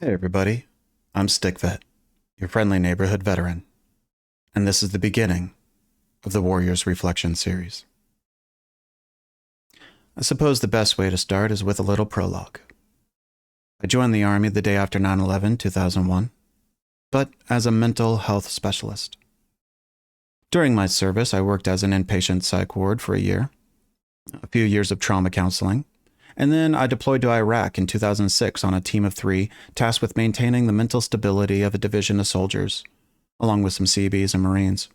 Hey everybody, I'm Stickvet, your friendly neighborhood veteran, and this is the beginning of the Warriors Reflection series. I suppose the best way to start is with a little prologue. I joined the Army the day after 9/11, 2001, but as a mental health specialist. During my service, I worked as an inpatient psych ward for a year, a few years of trauma counseling, and then I deployed to Iraq in 2006 on a team of 3 tasked with maintaining the mental stability of a division of soldiers, along with some Seabees and Marines.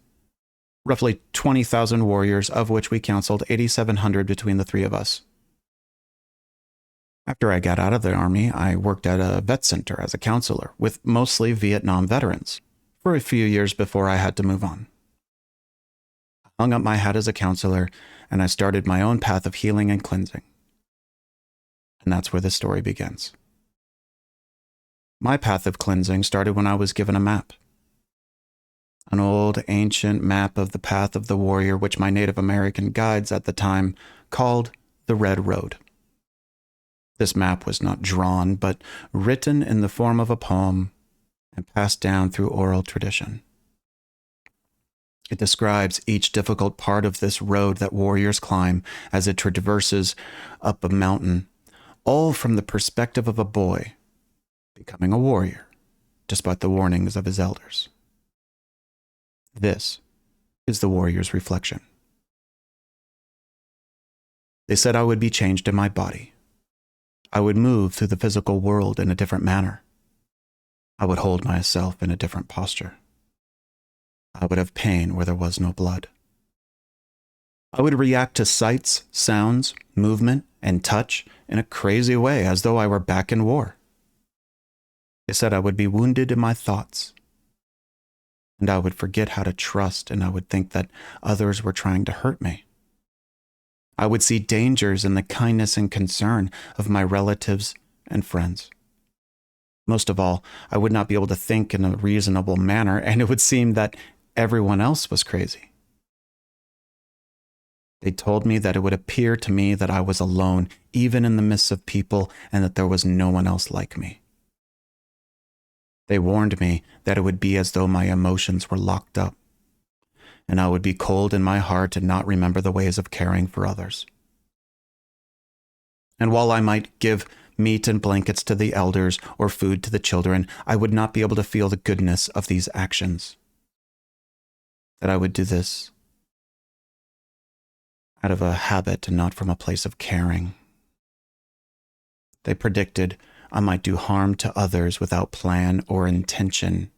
Roughly 20,000 warriors, of which we counseled 8,700 between the 3 of us. After I got out of the Army, I worked at a vet center as a counselor with mostly Vietnam veterans for a few years before I had to move on. I hung up my hat as a counselor, and I started my own path of healing and cleansing. And that's where the story begins. My path of cleansing started when I was given a map. An old, ancient map of the path of the warrior, which my Native American guides at the time called the Red Road. This map was not drawn, but written in the form of a poem and passed down through oral tradition. It describes each difficult part of this road that warriors climb as it traverses up a mountain, all from the perspective of a boy becoming a warrior, despite the warnings of his elders. This is the warrior's reflection. They said I would be changed in my body. I would move through the physical world in a different manner. I would hold myself in a different posture. I would have pain where there was no blood. I would react to sights, sounds, movement, and touch in a crazy way, as though I were back in war. They said I would be wounded in my thoughts, and I would forget how to trust, and I would think that others were trying to hurt me. I would see dangers in the kindness and concern of my relatives and friends. Most of all, I would not be able to think in a reasonable manner, and it would seem that everyone else was crazy. They told me that it would appear to me that I was alone, even in the midst of people, and that there was no one else like me. They warned me that it would be as though my emotions were locked up, and I would be cold in my heart and not remember the ways of caring for others. And while I might give meat and blankets to the elders or food to the children, I would not be able to feel the goodness of these actions. That I would do this out of a habit and not from a place of caring. They predicted I might do harm to others without plan or intention.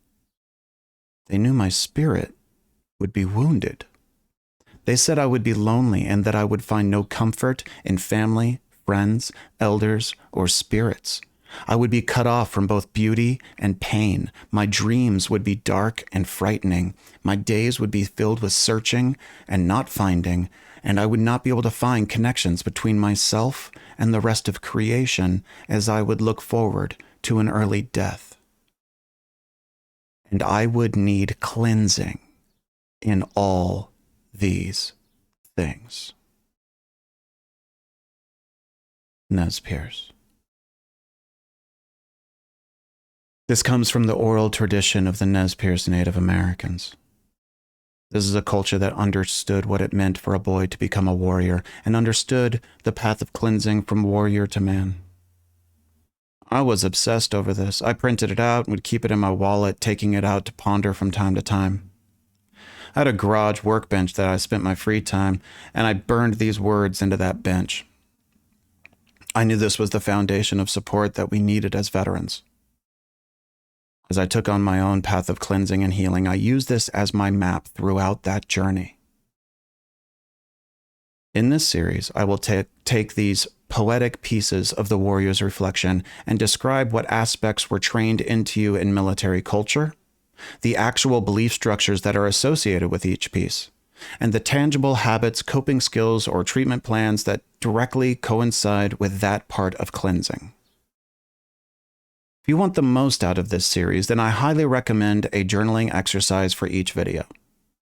They knew my spirit would be wounded. They said I would be lonely and that I would find no comfort in family, friends, elders, or spirits. I would be cut off from both beauty and pain. My dreams would be dark and frightening. My days would be filled with searching and not finding, and I would not be able to find connections between myself and the rest of creation as I would look forward to an early death. And I would need cleansing in all these things. Nez Perce. This comes from the oral tradition of the Nez Perce Native Americans. This is a culture that understood what it meant for a boy to become a warrior and understood the path of cleansing from warrior to man. I was obsessed over this. I printed it out and would keep it in my wallet, taking it out to ponder from time to time. I had a garage workbench that I spent my free time, and I burned these words into that bench. I knew this was the foundation of support that we needed as veterans. As I took on my own path of cleansing and healing, I used this as my map throughout that journey. In this series, I will take these poetic pieces of the warrior's reflection and describe what aspects were trained into you in military culture, the actual belief structures that are associated with each piece, and the tangible habits, coping skills, or treatment plans that directly coincide with that part of cleansing. If you want the most out of this series, then I highly recommend a journaling exercise for each video.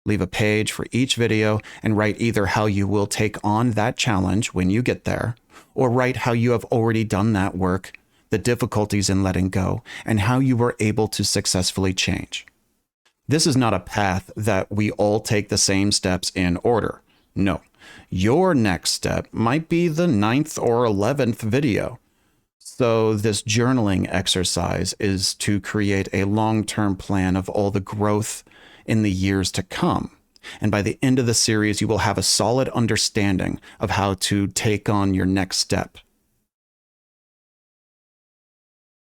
Leave a page for each video and write either how you will take on that challenge when you get there, or write how you have already done that work the difficulties in letting go, and how you were able to successfully change. This is not a path that we all take the same steps in order. No, your next step might be the 9th or 11th video. So this journaling exercise is to create a long-term plan of all the growth in the years to come. And by the end of the series, you will have a solid understanding of how to take on your next step.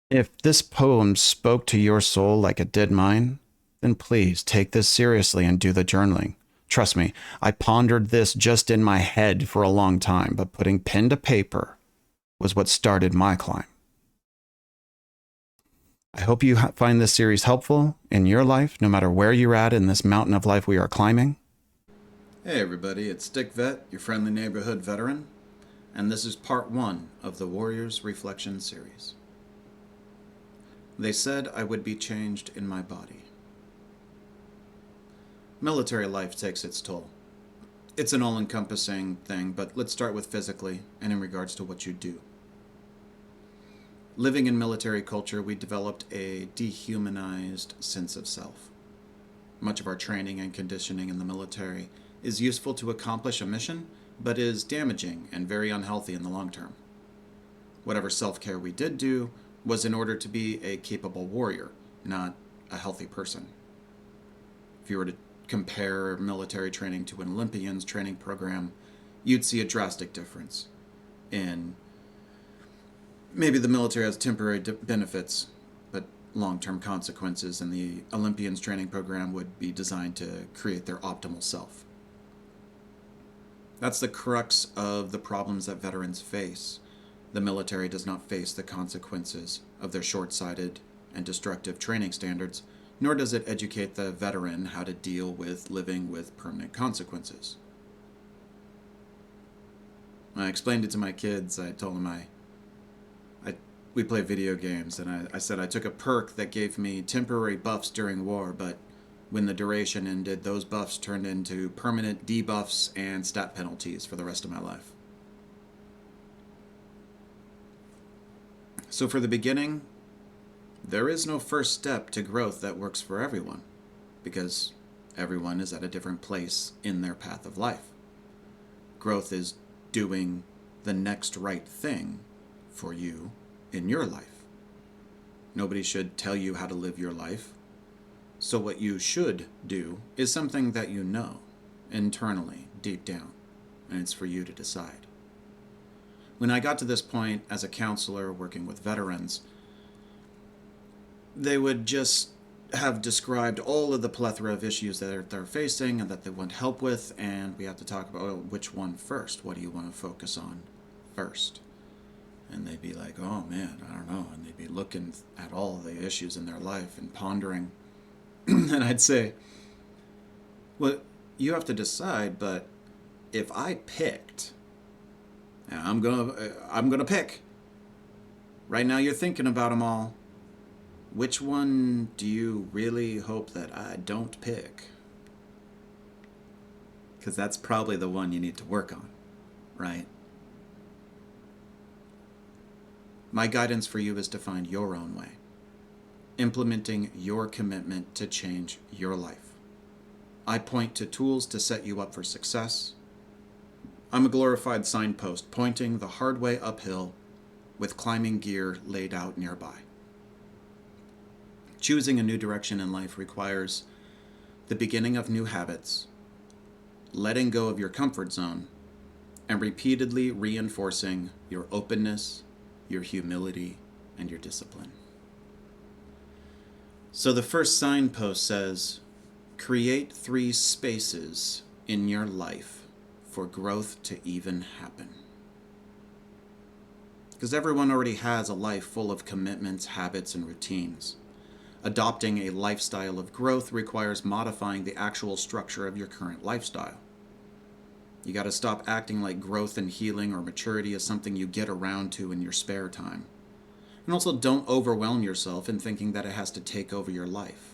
If this poem spoke to your soul like it did mine, then please take this seriously and do the journaling. Trust me, I pondered this just in my head for a long time, but putting pen to paper was what started my climb. I hope you find this series helpful in your life, no matter where you're at in this mountain of life we are climbing. Hey everybody, it's Dick Vet, your friendly neighborhood veteran, and this is part 1 of the Warriors Reflection series. They said I would be changed in my body. Military life takes its toll. It's an all-encompassing thing, but let's start with physically and in regards to what you do. Living in military culture, we developed a dehumanized sense of self. Much of our training and conditioning in the military is useful to accomplish a mission, but is damaging and very unhealthy in the long term. Whatever self-care we did do was in order to be a capable warrior, not a healthy person. If you were to compare military training to an Olympian's training program, you'd see a drastic difference in maybe the military has temporary benefits, but long-term consequences, and the Olympians training program would be designed to create their optimal self. That's the crux of the problems that veterans face. The military does not face the consequences of their short-sighted and destructive training standards, nor does it educate the veteran how to deal with living with permanent consequences. I explained it to my kids. I told them we play video games, and I said I took a perk that gave me temporary buffs during war, but when the duration ended, those buffs turned into permanent debuffs and stat penalties for the rest of my life. So for the beginning, there is no first step to growth that works for everyone, because everyone is at a different place in their path of life. Growth is doing the next right thing for you in your life. Nobody should tell you how to live your life. So what you should do is something that you know internally, deep down, and it's for you to decide. When I got to this point as a counselor working with veterans, they would just have described all of the plethora of issues that they're facing and that they want help with, and we have to talk about, well, which one first? What do you want to focus on first? And they'd be like, oh man, I don't know. And they'd be looking at all the issues in their life and pondering. And I'd say, well, you have to decide, but if I picked, and I'm gonna pick. Right now you're thinking about them all. Which one do you really hope that I don't pick? Because that's probably the one you need to work on, right? My guidance for you is to find your own way, implementing your commitment to change your life. I point to tools to set you up for success. I'm a glorified signpost pointing the hard way uphill with climbing gear laid out nearby. Choosing a new direction in life requires the beginning of new habits, letting go of your comfort zone, and repeatedly reinforcing your openness, your humility, and your discipline. So the first signpost says, create 3 spaces in your life for growth to even happen. Because everyone already has a life full of commitments, habits, and routines. Adopting a lifestyle of growth requires modifying the actual structure of your current lifestyle. You got to stop acting like growth and healing or maturity is something you get around to in your spare time. And also don't overwhelm yourself in thinking that it has to take over your life.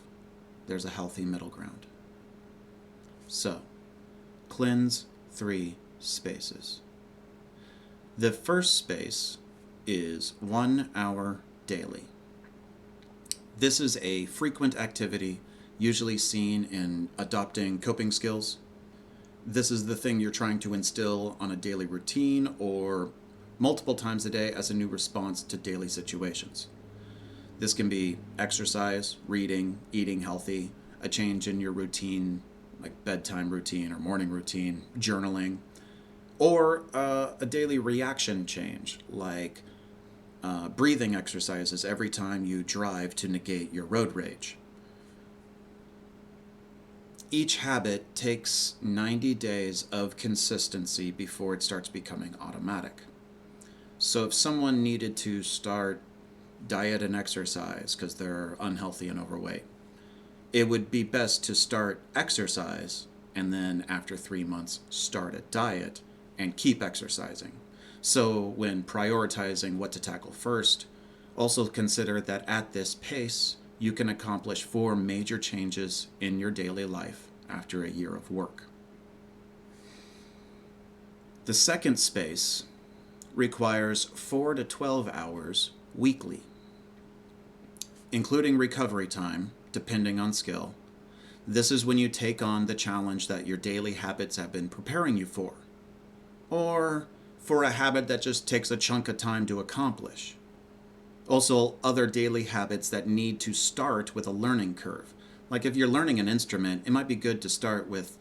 There's a healthy middle ground. So, cleanse 3 spaces. The first space is 1 hour daily. This is a frequent activity usually seen in adopting coping skills. This is the thing you're trying to instill on a daily routine or multiple times a day as a new response to daily situations. This can be exercise, reading, eating healthy, a change in your routine, like bedtime routine or morning routine, journaling, or a daily reaction change, like breathing exercises every time you drive to negate your road rage. Each habit takes 90 days of consistency before it starts becoming automatic. So if someone needed to start diet and exercise because they're unhealthy and overweight, it would be best to start exercise and then after 3 months start a diet and keep exercising. So when prioritizing what to tackle first, also consider that at this pace, you can accomplish 4 major changes in your daily life after a year of work. The second space requires 4 to 12 hours weekly, including recovery time, depending on skill. This is when you take on the challenge that your daily habits have been preparing you for, or for a habit that just takes a chunk of time to accomplish. Also, other daily habits that need to start with a learning curve. Like if you're learning an instrument, it might be good to start with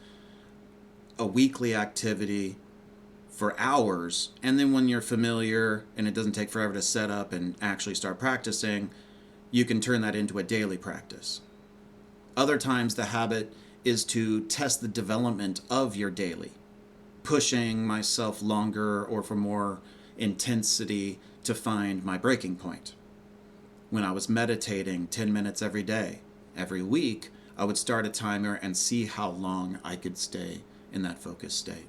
a weekly activity for hours, and then when you're familiar and it doesn't take forever to set up and actually start practicing, you can turn that into a daily practice. Other times the habit is to test the development of your daily, pushing myself longer or for more intensity to find my breaking point. When I was meditating 10 minutes every day, every week, I would start a timer and see how long I could stay in that focused state,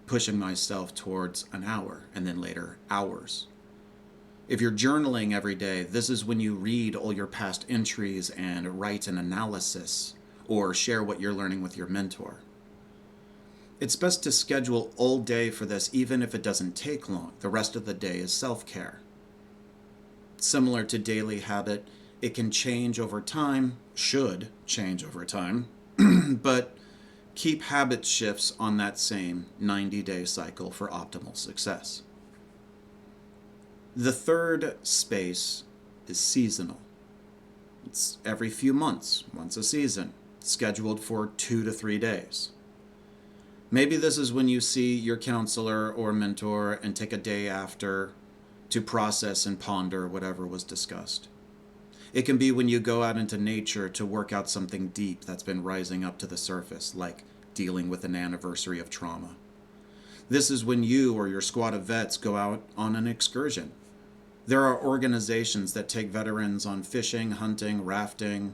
pushing myself towards an hour and then later hours. If you're journaling every day, this is when you read all your past entries and write an analysis or share what you're learning with your mentor. It's best to schedule all day for this, even if it doesn't take long. The rest of the day is self-care. Similar to daily habit, it can change over time, should change over time, but keep habit shifts on that same 90-day cycle for optimal success. The third space is seasonal. It's every few months, once a season, scheduled for 2 to 3 days. Maybe this is when you see your counselor or mentor and take a day after to process and ponder whatever was discussed. It can be when you go out into nature to work out something deep that's been rising up to the surface, like dealing with an anniversary of trauma. This is when you or your squad of vets go out on an excursion. There are organizations that take veterans on fishing, hunting, rafting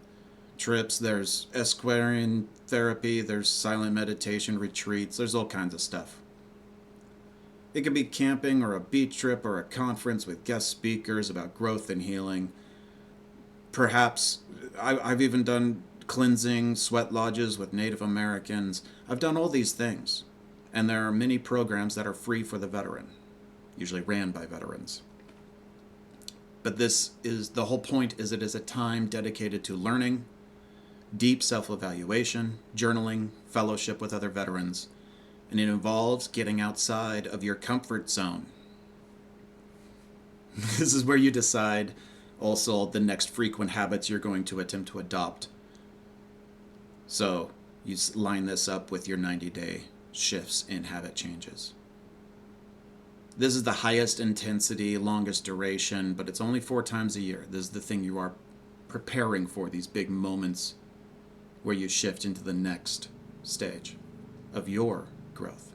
trips. There's equestrian therapy, there's silent meditation retreats, there's all kinds of stuff. It could be camping or a beach trip or a conference with guest speakers about growth and healing. Perhaps I've even done cleansing sweat lodges with Native Americans. I've done all these things. And there are many programs that are free for the veteran, usually ran by veterans. But the whole point is it is a time dedicated to learning, deep self-evaluation, journaling, fellowship with other veterans, and it involves getting outside of your comfort zone. This is where you decide also the next frequent habits you're going to attempt to adopt. So you line this up with your 90-day shifts in habit changes. This is the highest intensity, longest duration, but it's only 4 times a year. This is the thing you are preparing for, these big moments where you shift into the next stage of your growth.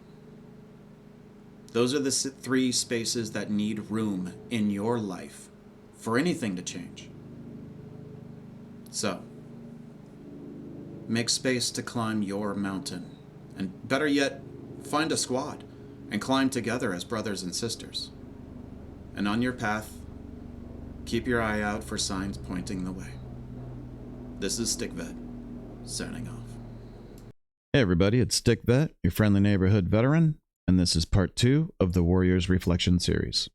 Those are the 3 spaces that need room in your life for anything to change. So, make space to climb your mountain. And better yet, find a squad and climb together as brothers and sisters. And on your path, keep your eye out for signs pointing the way. This is StickVet, signing off. Hey everybody, it's StickVet, your friendly neighborhood veteran, and this is part 2 of the Warriors Reflection series.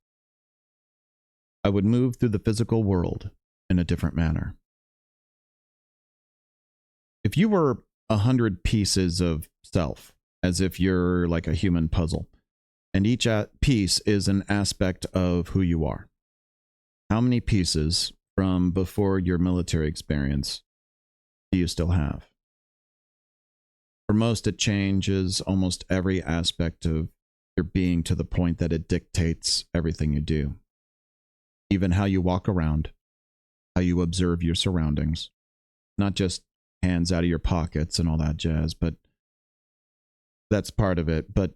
I would move through the physical world in a different manner. If you were 100 pieces of self, as if you're like a human puzzle, and each piece is an aspect of who you are, how many pieces from before your military experience do you still have? For most, it changes almost every aspect of your being to the point that it dictates everything you do. Even how you walk around, how you observe your surroundings, not just hands out of your pockets and all that jazz, but that's part of it, but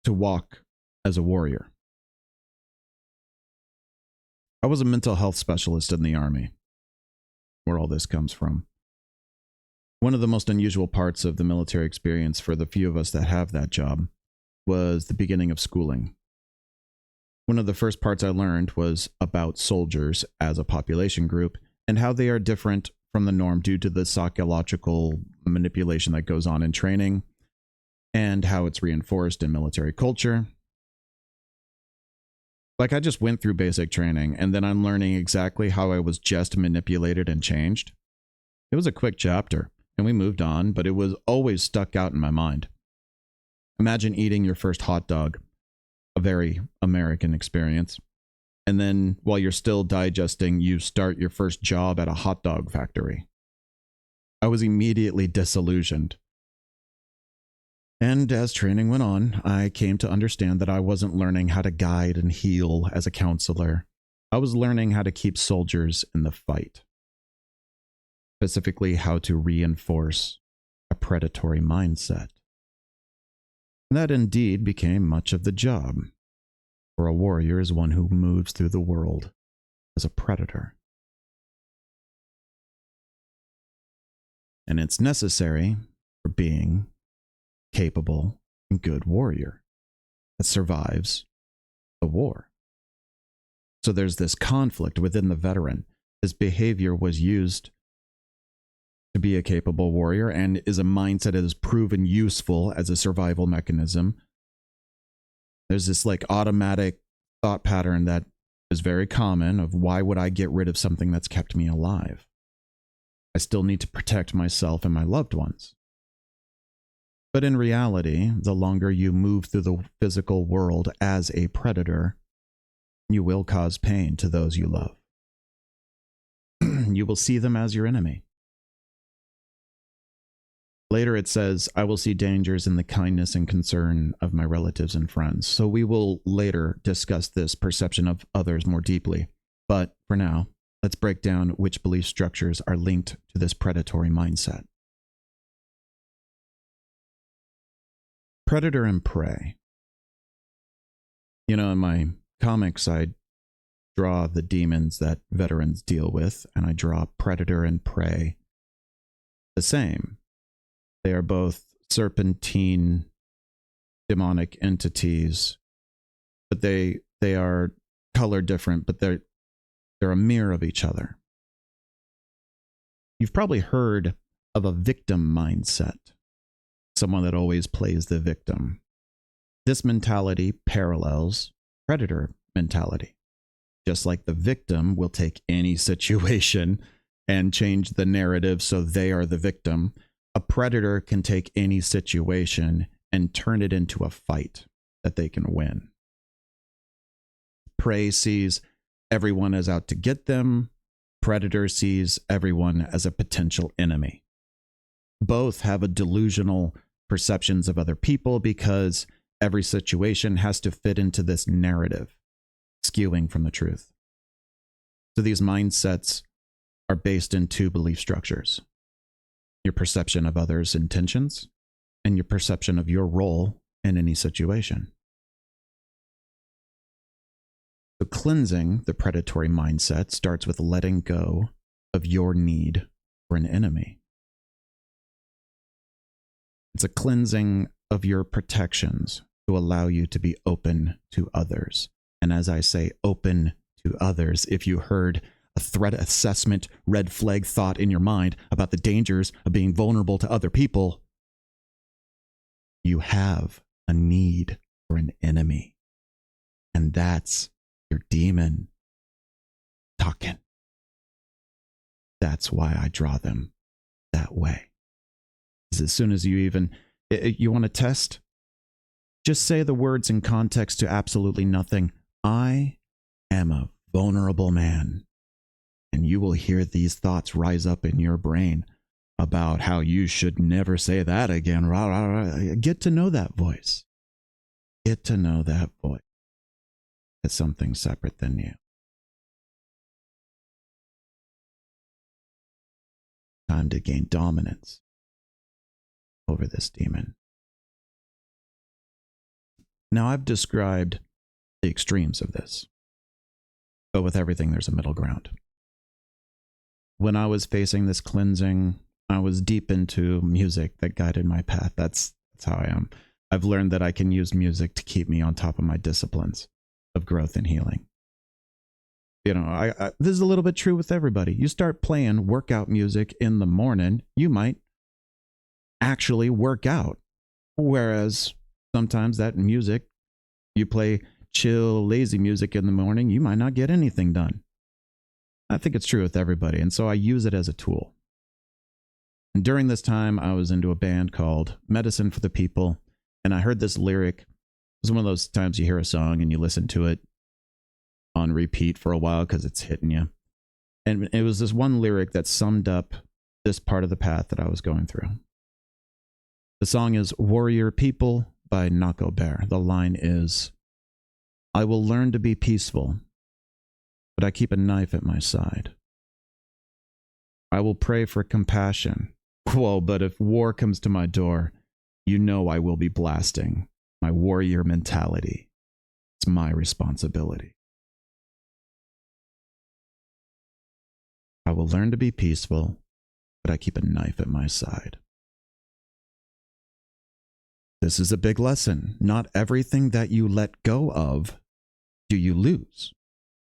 to walk as a warrior. I was a mental health specialist in the Army, where all this comes from. One of the most unusual parts of the military experience for the few of us that have that job was the beginning of schooling. One of the first parts I learned was about soldiers as a population group and how they are different from the norm due to the psychological manipulation that goes on in training and how it's reinforced in military culture. Like, I just went through basic training and then I'm learning exactly how I was just manipulated and changed. It was a quick chapter and we moved on, but it was always stuck out in my mind. Imagine eating your first hot dog, a very American experience. And then while you're still digesting, you start your first job at a hot dog factory. I was immediately disillusioned. And as training went on, I came to understand that I wasn't learning how to guide and heal as a counselor. I was learning how to keep soldiers in the fight. Specifically, how to reinforce a predatory mindset. And that indeed became much of the job. For a warrior is one who moves through the world as a predator. And it's necessary for being capable and good warrior that survives the war. So there's this conflict within the veteran. His behavior was used to be a capable warrior and is a mindset that is proven useful as a survival mechanism. There's this like automatic thought pattern that is very common of why would I get rid of something that's kept me alive? I still need to protect myself and my loved ones. But in reality, the longer you move through the physical world as a predator, you will cause pain to those you love. You will see them as your enemy. Later it says, I will see dangers in the kindness and concern of my relatives and friends. So we will later discuss this perception of others more deeply. But for now, let's break down which belief structures are linked to this predatory mindset. Predator and prey. You know, in my comics, I draw the demons that veterans deal with, and I draw predator and prey the same. They are both serpentine, demonic entities, but they are color different, but they're a mirror of each other. You've probably heard of a victim mindset, someone that always plays the victim. This mentality parallels predator mentality. Just like the victim will take any situation and change the narrative so they are the victim, a predator can take any situation and turn it into a fight that they can win. Prey sees everyone as out to get them. Predator sees everyone as a potential enemy. Both have a delusional perceptions of other people because every situation has to fit into this narrative, skewing from the truth. So these mindsets are based in two belief structures: your perception of others' intentions and your perception of your role in any situation. So cleansing the predatory mindset starts with letting go of your need for an enemy. It's a cleansing of your protections to allow you to be open to others. And as I say, open to others, if you heard a threat assessment red flag thought in your mind about the dangers of being vulnerable to other people, you have a need for an enemy. And that's your demon. talking. That's why I draw them that way. As soon as you want to test, just say the words in context to absolutely nothing. I am a vulnerable man. And you will hear these thoughts rise up in your brain about how you should never say that again. Rah, rah, rah. Get to know that voice. Get to know that voice. It's something separate than you. Time to gain dominance over this demon. Now, I've described the extremes of this, but with everything, there's a middle ground. When I was facing this cleansing, I was deep into music that guided my path. That's how I am. I've learned that I can use music to keep me on top of my disciplines of growth and healing. You know, this is a little bit true with everybody. You start playing workout music in the morning, you might actually work out. Whereas sometimes that music, you play chill, lazy music in the morning, you might not get anything done. I think it's true with everybody, and so I use it as a tool. And during this time, I was into a band called Medicine for the People, and I heard this lyric. It was one of those times you hear a song and you listen to it on repeat for a while because it's hitting you. And it was this one lyric that summed up this part of the path that I was going through. The song is Warrior People by Nako Bear. The line is, I will learn to be peaceful, but I keep a knife at my side. I will pray for compassion. Whoa, but if war comes to my door, you know I will be blasting. My warrior mentality. It's my responsibility. I will learn to be peaceful, but I keep a knife at my side. This is a big lesson. Not everything that you let go of do you lose.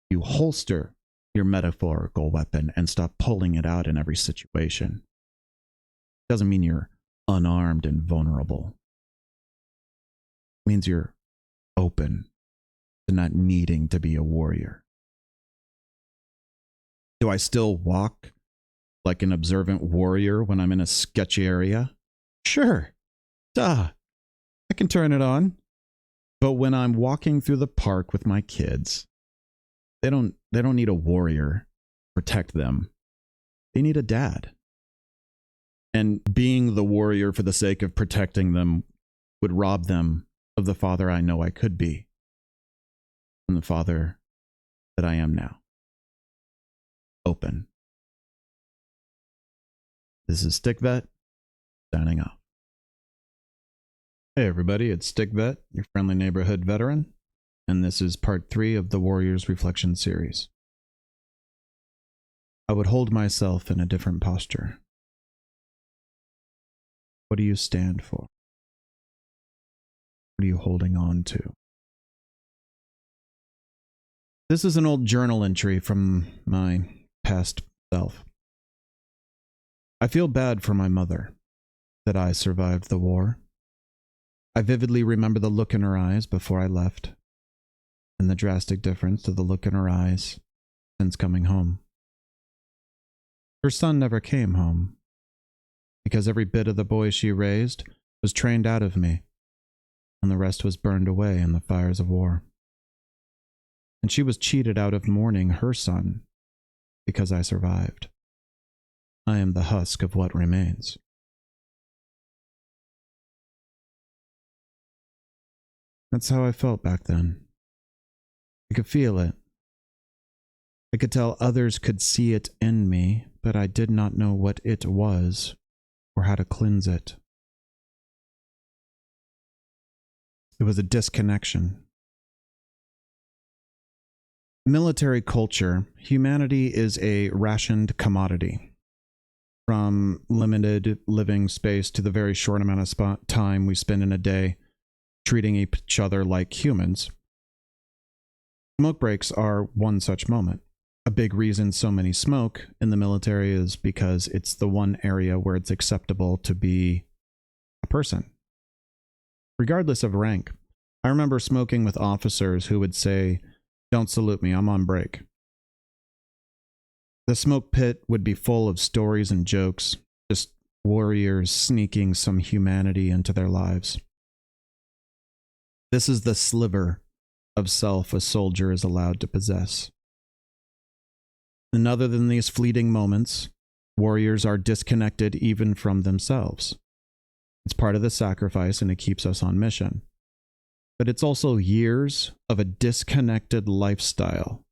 You holster your metaphorical weapon and stop pulling it out in every situation. Doesn't mean you're unarmed and vulnerable. It means you're open to not needing to be a warrior. Do I still walk like an observant warrior when I'm in a sketchy area? Sure. Duh. I can turn it on. But when I'm walking through the park with my kids, they don't need a warrior to protect them. They need a dad. And being the warrior for the sake of protecting them would rob them of the father I know I could be and the father that I am now. Open. This is StickVet, signing off. Hey everybody, it's StickVet, your friendly neighborhood veteran, and this is part 3 of the Warriors Reflection series. I would hold myself in a different posture. What do you stand for? What are you holding on to? This is an old journal entry from my past self. I feel bad for my mother that I survived the war. I vividly remember the look in her eyes before I left, and the drastic difference to the look in her eyes since coming home. Her son never came home, because every bit of the boy she raised was trained out of me, and the rest was burned away in the fires of war. And she was cheated out of mourning her son because I survived. I am the husk of what remains. That's how I felt back then. I could feel it. I could tell others could see it in me, but I did not know what it was or how to cleanse it. It was a disconnection. Military culture, humanity is a rationed commodity. From limited living space to the very short amount of time we spend in a day treating each other like humans. Smoke breaks are one such moment. A big reason so many smoke in the military is because it's the one area where it's acceptable to be a person, regardless of rank. I remember smoking with officers who would say, "Don't salute me, I'm on break." The smoke pit would be full of stories and jokes, just warriors sneaking some humanity into their lives. This is the sliver of self a soldier is allowed to possess. And other than these fleeting moments, warriors are disconnected even from themselves. It's part of the sacrifice and it keeps us on mission. But it's also years of a disconnected lifestyle,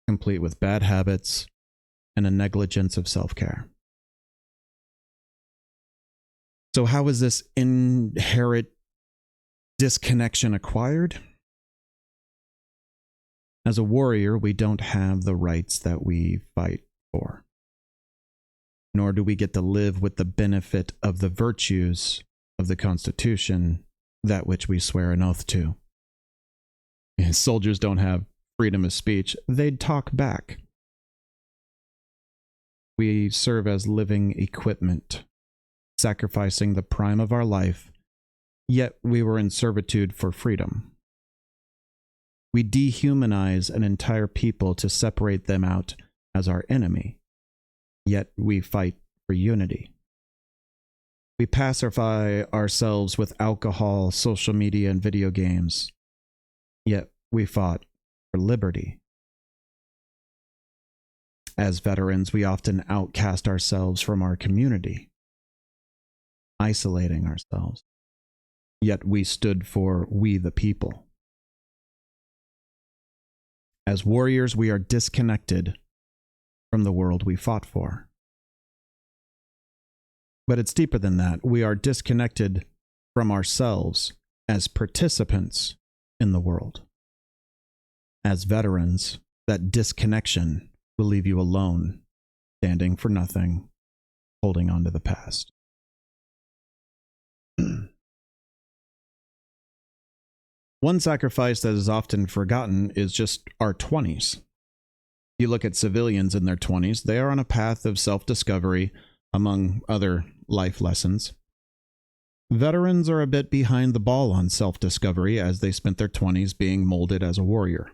complete with bad habits and a negligence of self-care. So how is this inherent disconnection acquired? As a warrior, we don't have the rights that we fight for, nor do we get to live with the benefit of the virtues of the Constitution, that which we swear an oath to. Soldiers don't have freedom of speech. They'd talk back. We serve as living equipment, sacrificing the prime of our life, yet we were in servitude for freedom. We dehumanize an entire people to separate them out as our enemy, yet we fight for unity. We pacify ourselves with alcohol, social media, and video games, yet we fought for liberty. As veterans, we often outcast ourselves from our community, isolating ourselves, yet we stood for we the people. As warriors, we are disconnected from the world we fought for. But it's deeper than that. We are disconnected from ourselves as participants in the world. As veterans, that disconnection will leave you alone, standing for nothing, holding on to the past. One sacrifice that is often forgotten is just our 20s. You look at civilians in their 20s, they are on a path of self-discovery, among other life lessons. Veterans are a bit behind the ball on self-discovery as they spent their 20s being molded as a warrior.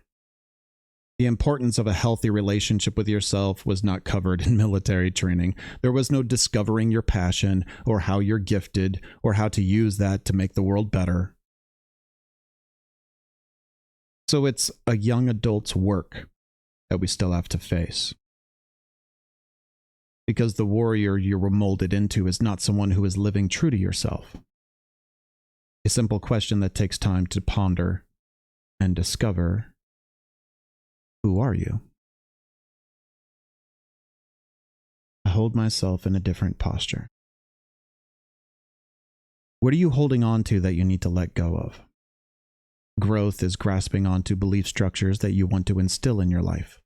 The importance of a healthy relationship with yourself was not covered in military training. There was no discovering your passion or how you're gifted or how to use that to make the world better. So it's a young adult's work that we still have to face. Because the warrior you were molded into is not someone who is living true to yourself. A simple question that takes time to ponder and discover: who are you? I hold myself in a different posture. What are you holding on to that you need to let go of? Growth is grasping onto belief structures that you want to instill in your life.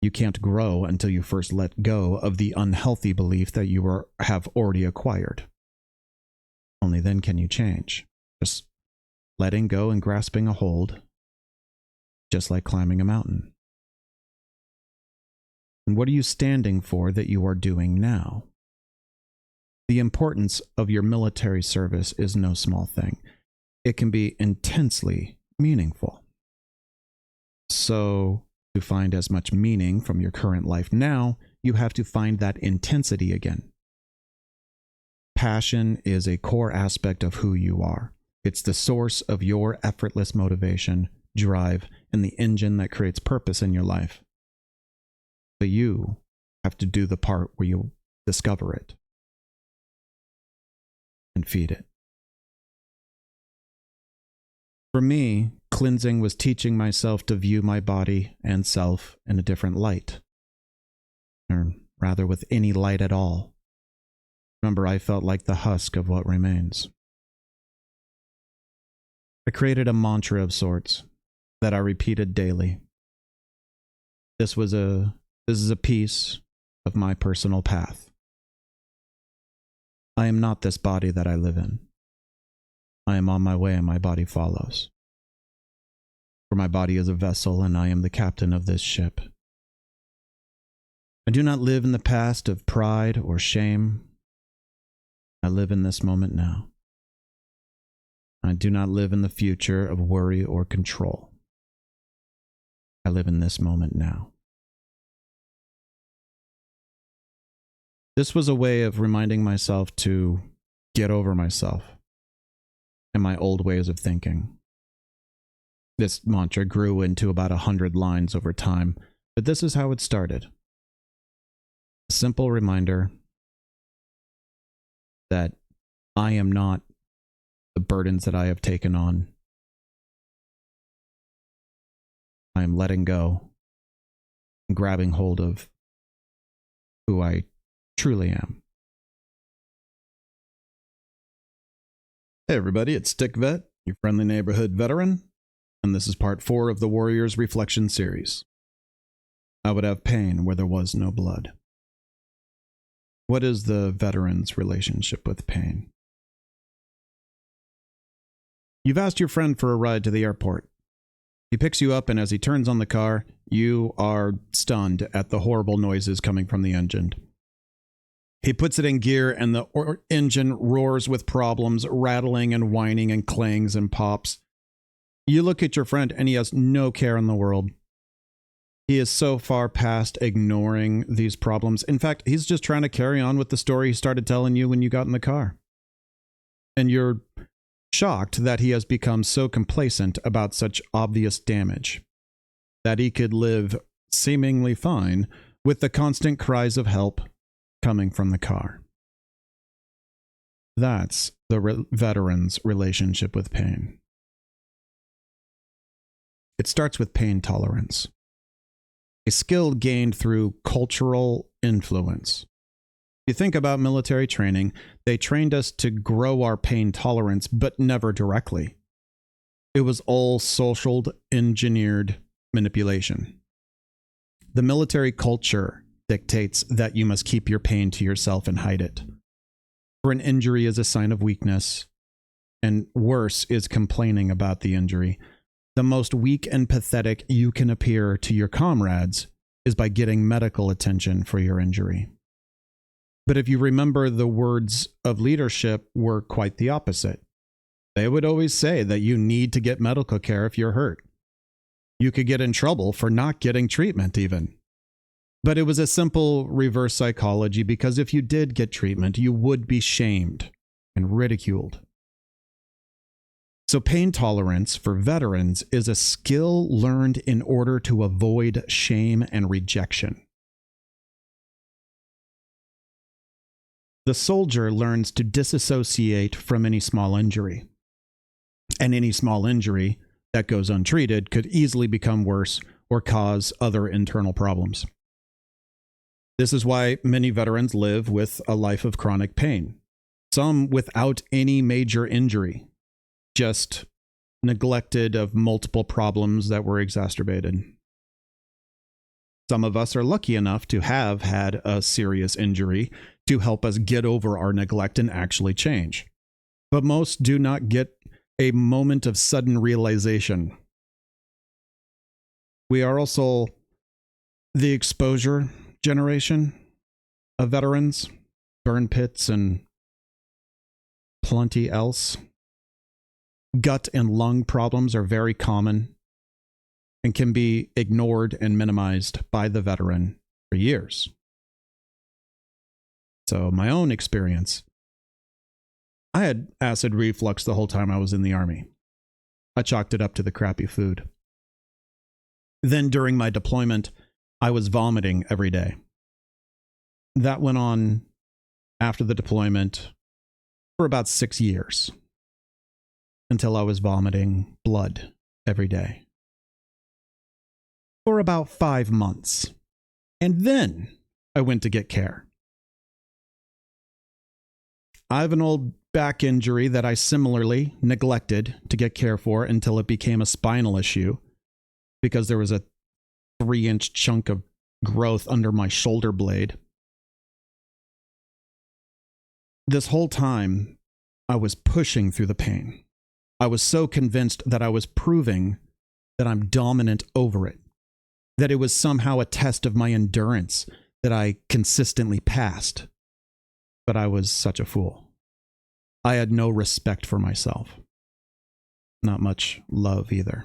You can't grow until you first let go of the unhealthy belief that you have already acquired. Only then can you change. Just letting go and grasping a hold, just like climbing a mountain. And what are you standing for that you are doing now? The importance of your military service is no small thing. It can be intensely meaningful. So, to find as much meaning from your current life now, you have to find that intensity again. Passion is a core aspect of who you are. It's the source of your effortless motivation, drive, and the engine that creates purpose in your life. But you have to do the part where you discover it and feed it. For me, cleansing was teaching myself to view my body and self in a different light, or rather with any light at all. Remember, I felt like the husk of what remains. I created a mantra of sorts that I repeated daily. This is a piece of my personal path. I am not this body that I live in. I am on my way and my body follows. For my body is a vessel and I am the captain of this ship. I do not live in the past of pride or shame. I live in this moment now. I do not live in the future of worry or control. I live in this moment now. This was a way of reminding myself to get over myself and my old ways of thinking. This mantra grew into about 100 lines over time, but this is how it started. A simple reminder that I am not the burdens that I have taken on. I am letting go and grabbing hold of who I truly am. Hey everybody, it's Stick Vet, your friendly neighborhood veteran, and this is part 4 of the Warriors Reflection series. I would have pain where there was no blood. What is the veteran's relationship with pain? You've asked your friend for a ride to the airport. He picks you up, and as he turns on the car, you are stunned at the horrible noises coming from the engine. He puts it in gear, and the engine roars with problems, rattling and whining and clangs and pops. You look at your friend, and he has no care in the world. He is so far past ignoring these problems. In fact, he's just trying to carry on with the story he started telling you when you got in the car. And you're shocked that he has become so complacent about such obvious damage that he could live seemingly fine with the constant cries of help coming from the car. That's the veteran's relationship with pain. It starts with pain tolerance, a skill gained through cultural influence. If you think about military training, they trained us to grow our pain tolerance, but never directly. It was all social engineered manipulation. The military culture dictates that you must keep your pain to yourself and hide it. For an injury is a sign of weakness, and worse is complaining about the injury. The most weak and pathetic you can appear to your comrades is by getting medical attention for your injury. But if you remember, the words of leadership were quite the opposite. They would always say that you need to get medical care if you're hurt. You could get in trouble for not getting treatment even. But it was a simple reverse psychology, because if you did get treatment, you would be shamed and ridiculed. So pain tolerance for veterans is a skill learned in order to avoid shame and rejection. The soldier learns to disassociate from any small injury. And any small injury that goes untreated could easily become worse or cause other internal problems. This is why many veterans live with a life of chronic pain. Some without any major injury, just neglected of multiple problems that were exacerbated. Some of us are lucky enough to have had a serious injury to help us get over our neglect and actually change. But most do not get a moment of sudden realization. We are also the exposure generation of veterans, burn pits and plenty else. Gut and lung problems are very common and can be ignored and minimized by the veteran for years. So my own experience, I had acid reflux the whole time I was in the Army. I chalked it up to the crappy food. Then during my deployment, I was vomiting every day. That went on after the deployment for about 6 years, until I was vomiting blood every day for about 5 months. And then I went to get care. I have an old back injury that I similarly neglected to get care for until it became a spinal issue, because there was a 3-inch chunk of growth under my shoulder blade. This whole time, I was pushing through the pain. I was so convinced that I was proving that I'm dominant over it, that it was somehow a test of my endurance that I consistently passed. But I was such a fool. I had no respect for myself. Not much love either.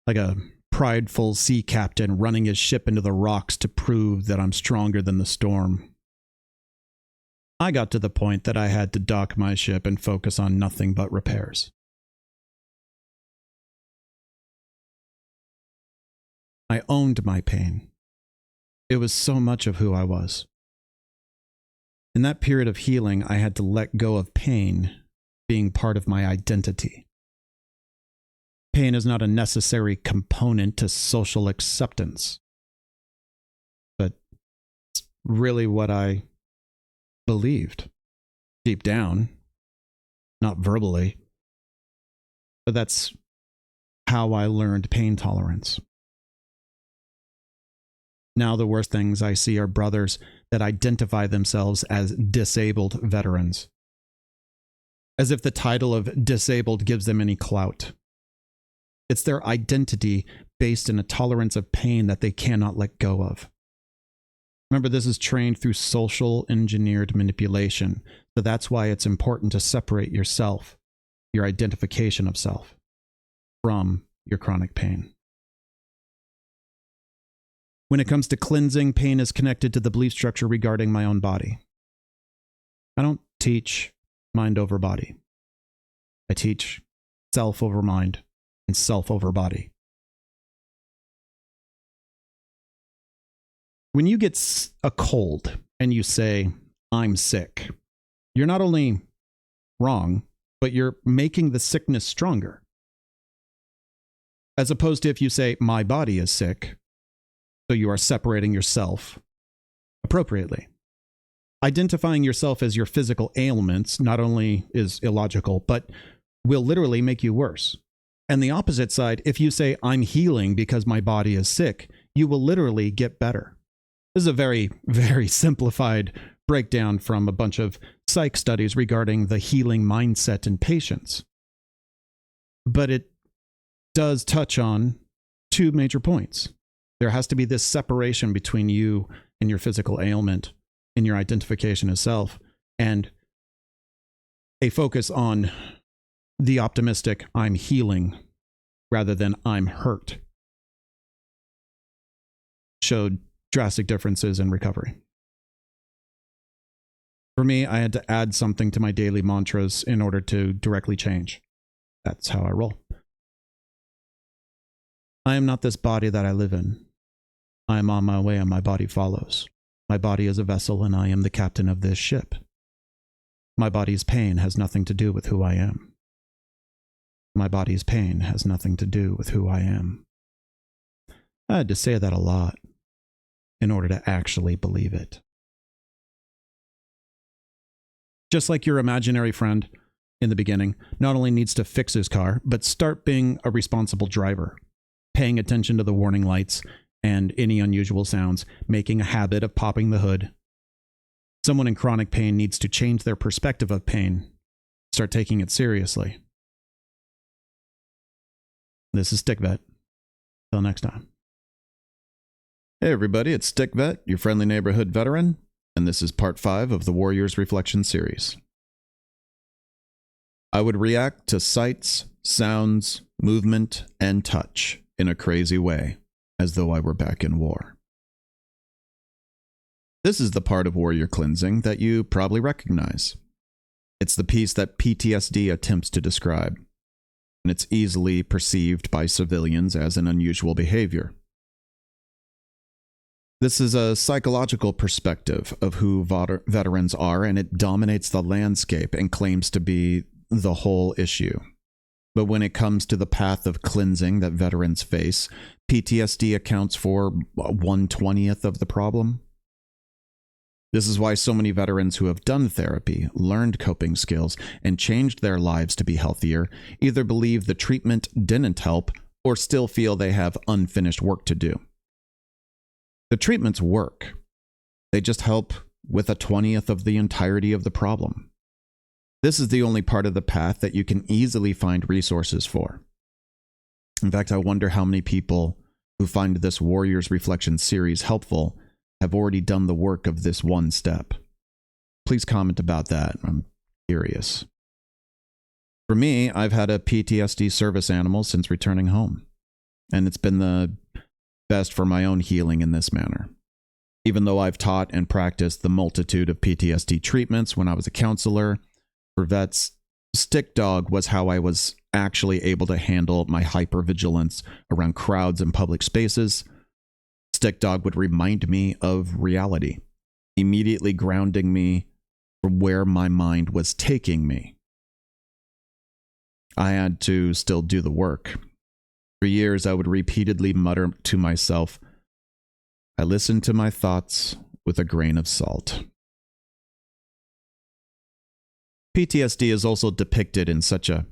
Like a prideful sea captain running his ship into the rocks to prove that I'm stronger than the storm. I got to the point that I had to dock my ship and focus on nothing but repairs. I owned my pain. It was so much of who I was. In that period of healing, I had to let go of pain being part of my identity. Pain is not a necessary component to social acceptance, but it's really what I believed deep down, not verbally, but that's how I learned pain tolerance. Now the worst things I see are brothers that identify themselves as disabled veterans, as if the title of disabled gives them any clout. It's their identity based in a tolerance of pain that they cannot let go of. Remember, this is trained through social engineered manipulation, so that's why it's important to separate yourself, your identification of self, from your chronic pain. When it comes to cleansing, pain is connected to the belief structure regarding my own body. I don't teach mind over body. I teach self over mind and self over body. When you get a cold and you say, I'm sick, you're not only wrong, but you're making the sickness stronger. As opposed to if you say, my body is sick, so you are separating yourself appropriately. Identifying yourself as your physical ailments not only is illogical, but will literally make you worse. And the opposite side, if you say, I'm healing because my body is sick, you will literally get better. This is a very, very simplified breakdown from a bunch of psych studies regarding the healing mindset in patients. But it does touch on two major points. There has to be this separation between you and your physical ailment in your identification as self, and a focus on the optimistic I'm healing rather than I'm hurt showed drastic differences in recovery. For me, I had to add something to my daily mantras in order to directly change. That's how I roll. I am not this body that I live in. I am on my way and my body follows. My body is a vessel and I am the captain of this ship. My body's pain has nothing to do with who I am. My body's pain has nothing to do with who I am. I had to say that a lot in order to actually believe it. Just like your imaginary friend in the beginning not only needs to fix his car, but start being a responsible driver, paying attention to the warning lights and any unusual sounds, making a habit of popping the hood. Someone in chronic pain needs to change their perspective of pain, start taking it seriously. This is Stick Vet. Till next time. Hey everybody, it's Stick Vet, your friendly neighborhood veteran, and this is part 5 of the Warriors Reflection series. I would react to sights, sounds, movement, and touch in a crazy way, as though I were back in war. This is the part of warrior cleansing that you probably recognize. It's the piece that PTSD attempts to describe, and it's easily perceived by civilians as an unusual behavior. This is a psychological perspective of who veterans are, and it dominates the landscape and claims to be the whole issue. But when it comes to the path of cleansing that veterans face, PTSD accounts for 1/20th of the problem. This is why so many veterans who have done therapy, learned coping skills, and changed their lives to be healthier either believe the treatment didn't help or still feel they have unfinished work to do. The treatments work. They just help with 1/20th of the entirety of the problem. This is the only part of the path that you can easily find resources for. In fact, I wonder how many people who find this Warriors Reflection series helpful have already done the work of this one step. Please comment about that. I'm curious. For me, I've had a PTSD service animal since returning home. and it's been the best for my own healing in this manner. Even though I've taught and practiced the multitude of PTSD treatments when I was a counselor for vets, Stick Dog was how I was actually able to handle my hypervigilance around crowds and public spaces. Stick Dog would remind me of reality, immediately grounding me from where my mind was taking me. I had to still do the work. For years, I would repeatedly mutter to myself, I listened to my thoughts with a grain of salt. PTSD is also depicted in such a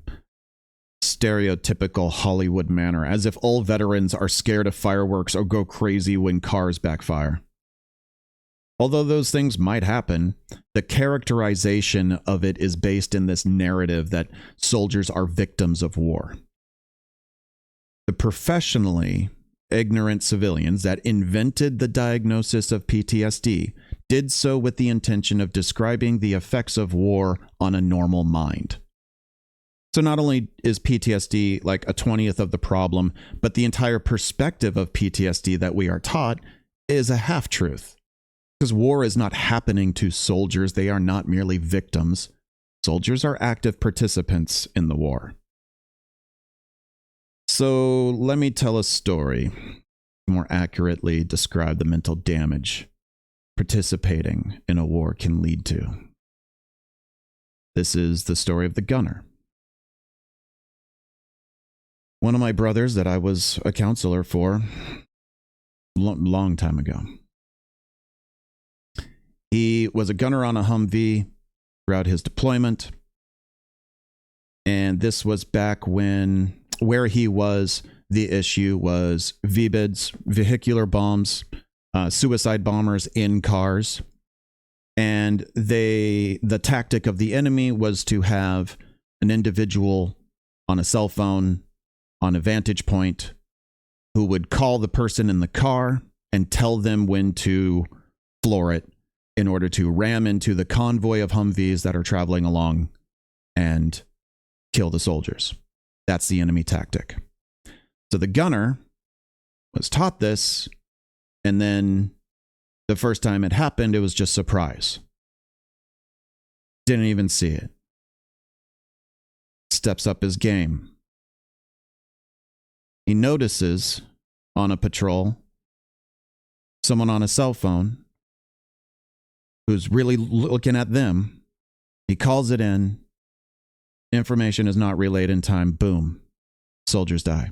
stereotypical Hollywood manner, as if all veterans are scared of fireworks or go crazy when cars backfire. Although those things might happen, the characterization of it is based in this narrative that soldiers are victims of war. The professionally ignorant civilians that invented the diagnosis of PTSD did so with the intention of describing the effects of war on a normal mind. So not only is PTSD like a 20th of the problem, but the entire perspective of PTSD that we are taught is a half-truth. Because war is not happening to soldiers. They are not merely victims. Soldiers are active participants in the war. So let me tell a story to more accurately describe the mental damage participating in a war can lead to. This is the story of the gunner. One of my brothers that I was a counselor for long time ago. He was a gunner on a Humvee throughout his deployment. And this was back when where he was, the issue was VBIEDs, vehicular bombs, suicide bombers in cars. And the tactic of the enemy was to have an individual on a cell phone on a vantage point who would call the person in the car and tell them when to floor it in order to ram into the convoy of Humvees that are traveling along and kill the soldiers. That's the enemy tactic. So the gunner was taught this, and then the first time it happened, it was just surprise. Didn't even see it. Steps up his game. He notices on a patrol someone on a cell phone who's really looking at them. He calls it in. Information is not relayed in time. Boom. Soldiers die.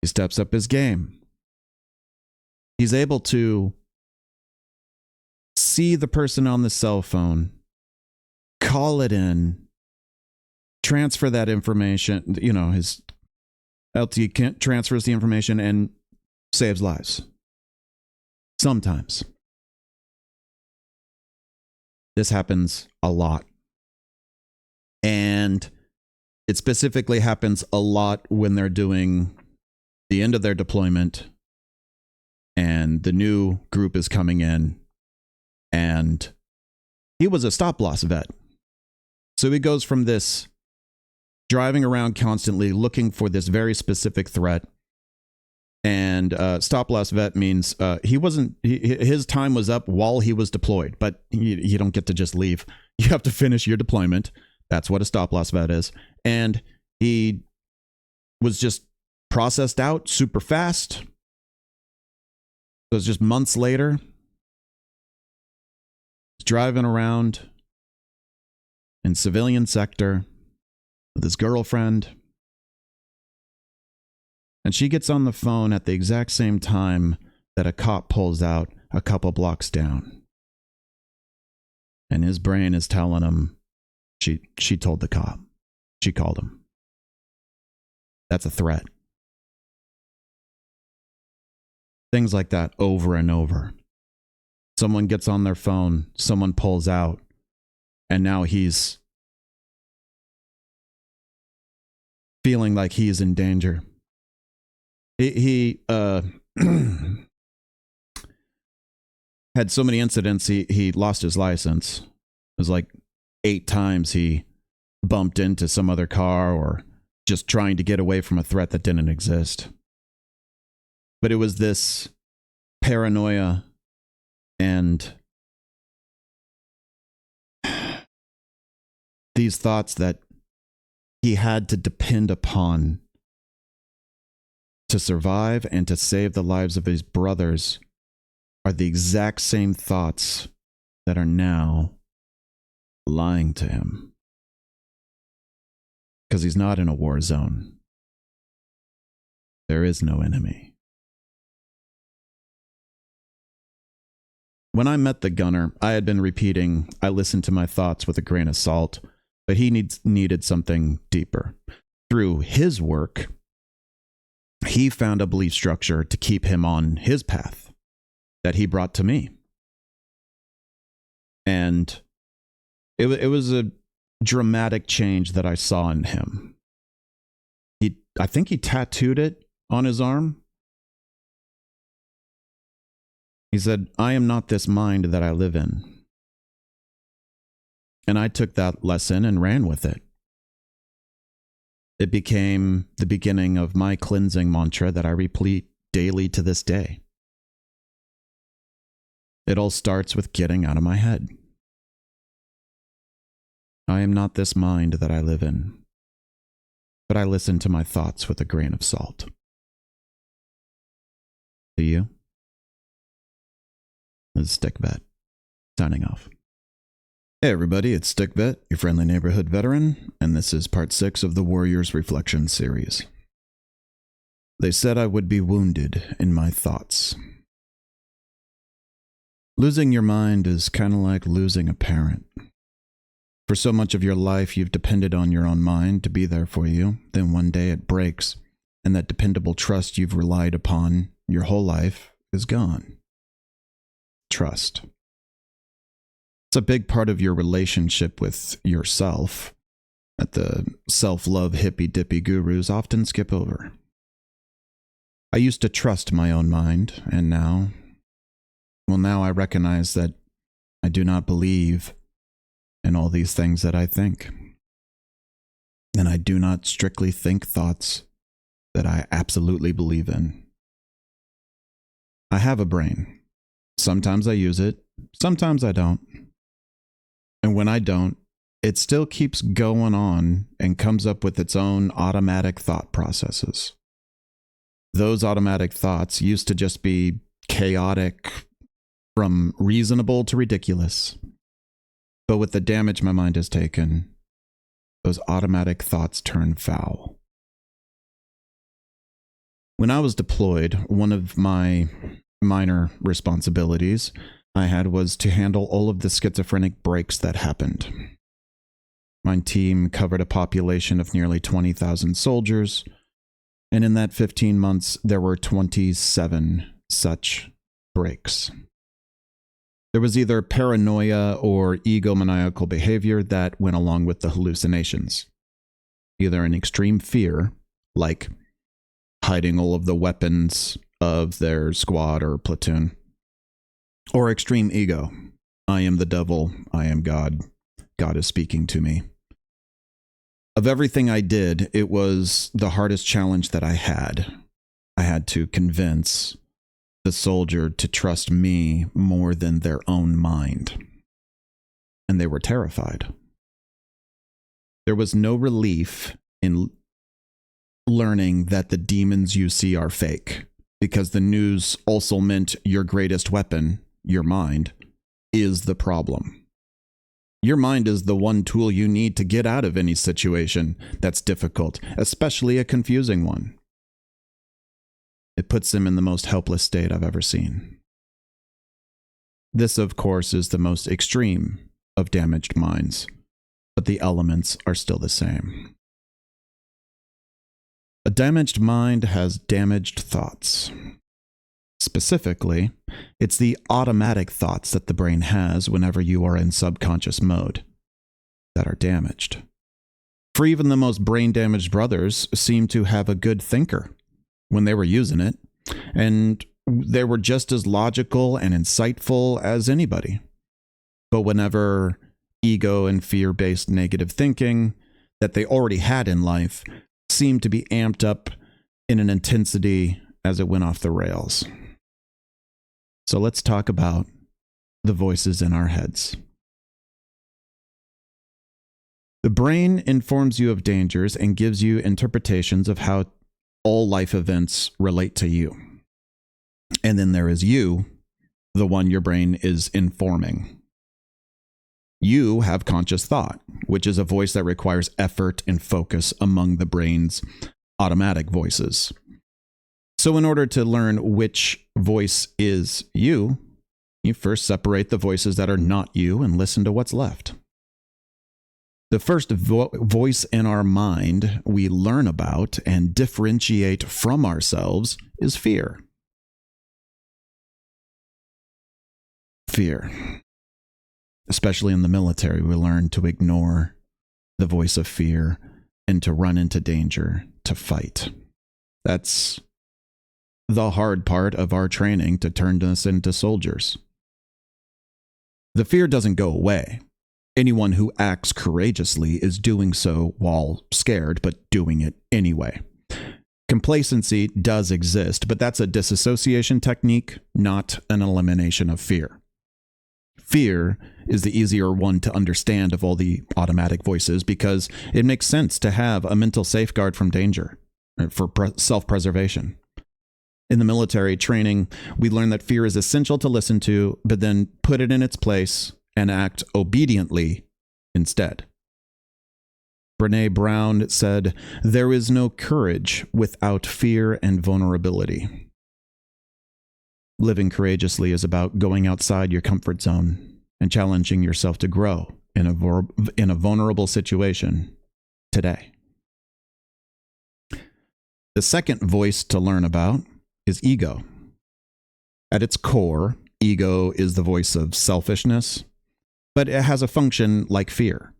He steps up his game. He's able to see the person on the cell phone, call it in, transfer that information, his LT transfers the information and saves lives. Sometimes. This happens a lot. And it specifically happens a lot when they're doing the end of their deployment and the new group is coming in. And he was a stop-loss vet. So he goes from this driving around constantly looking for this very specific threat. And stop-loss vet means his time was up while he was deployed, but you don't get to just leave. You have to finish your deployment. That's what a stop-loss vet is. And he was just processed out super fast. So it's just months later. He's driving around in civilian sector with his girlfriend. And she gets on the phone at the exact same time that a cop pulls out a couple blocks down. And his brain is telling him, she told the cop. She called him. That's a threat. Things like that over and over. Someone gets on their phone, someone pulls out, and now he's feeling like he is in danger. He had so many incidents, he lost his license. It was like 8 times he bumped into some other car or just trying to get away from a threat that didn't exist. But it was this paranoia and these thoughts that he had to depend upon to survive and to save the lives of his brothers are the exact same thoughts that are now lying to him. Because he's not in a war zone. There is no enemy. When I met the gunner, I had been repeating, I listened to my thoughts with a grain of salt, but he needed something deeper. Through his work, he found a belief structure to keep him on his path that he brought to me. And it was a dramatic change that I saw in him. I think he tattooed it on his arm. He said, "I am not this mind that I live in." And I took that lesson and ran with it. It became the beginning of my cleansing mantra that I repeat daily to this day. It all starts with getting out of my head. I am not this mind that I live in, but I listen to my thoughts with a grain of salt. Do you? This is Stickvet, signing off. Hey everybody, it's Stickvet, your friendly neighborhood veteran, and this is part 6 of the Warriors Reflection series. They said I would be wounded in my thoughts. Losing your mind is kind of like losing a parent. For so much of your life, you've depended on your own mind to be there for you. Then one day it breaks, and that dependable trust you've relied upon your whole life is gone. Trust. It's a big part of your relationship with yourself that the self-love hippy-dippy gurus often skip over. I used to trust my own mind, and now I recognize that I do not believe in all these things that I think. And I do not strictly think thoughts that I absolutely believe in. I have a brain. Sometimes I use it, sometimes I don't. And when I don't, it still keeps going on and comes up with its own automatic thought processes. Those automatic thoughts used to just be chaotic, from reasonable to ridiculous. But with the damage my mind has taken, those automatic thoughts turn foul. When I was deployed, one of my minor responsibilities I had was to handle all of the schizophrenic breaks that happened. My team covered a population of nearly 20,000 soldiers, and in that 15 months, there were 27 such breaks. There was either paranoia or egomaniacal behavior that went along with the hallucinations. Either an extreme fear, like hiding all of the weapons of their squad or platoon, or extreme ego. I am the devil, I am God, God is speaking to me. Of everything I did, it was the hardest challenge that I had. I had to convince the soldier to trust me more than their own mind. And they were terrified. There was no relief in learning that the demons you see are fake, because the news also meant your greatest weapon, your mind, is the problem. Your mind is the one tool you need to get out of any situation that's difficult, especially a confusing one. It puts them in the most helpless state I've ever seen. This, of course, is the most extreme of damaged minds, but the elements are still the same. A damaged mind has damaged thoughts. Specifically, it's the automatic thoughts that the brain has whenever you are in subconscious mode that are damaged. For even the most brain-damaged brothers seem to have a good thinker when they were using it, and they were just as logical and insightful as anybody. But whenever ego and fear-based negative thinking that they already had in life seemed to be amped up in an intensity as it went off the rails. So let's talk about the voices in our heads. The brain informs you of dangers and gives you interpretations of how all life events relate to you. And then there is you, the one your brain is informing. You have conscious thought, which is a voice that requires effort and focus among the brain's automatic voices. So in order to learn which voice is you, you first separate the voices that are not you and listen to what's left. The first voice in our mind we learn about and differentiate from ourselves is fear. Fear. Especially in the military, we learn to ignore the voice of fear and to run into danger, to fight. That's the hard part of our training to turn us into soldiers. The fear doesn't go away. Anyone who acts courageously is doing so while scared, but doing it anyway. Complacency does exist, but that's a disassociation technique, not an elimination of fear. Fear is the easier one to understand of all the automatic voices because it makes sense to have a mental safeguard from danger, for self-preservation. In the military training, we learn that fear is essential to listen to, but then put it in its place and act obediently instead. Brené Brown said, "There is no courage without fear and vulnerability." Living courageously is about going outside your comfort zone and challenging yourself to grow in a vulnerable situation today. The second voice to learn about is ego. At its core, ego is the voice of selfishness, but it has a function like fear.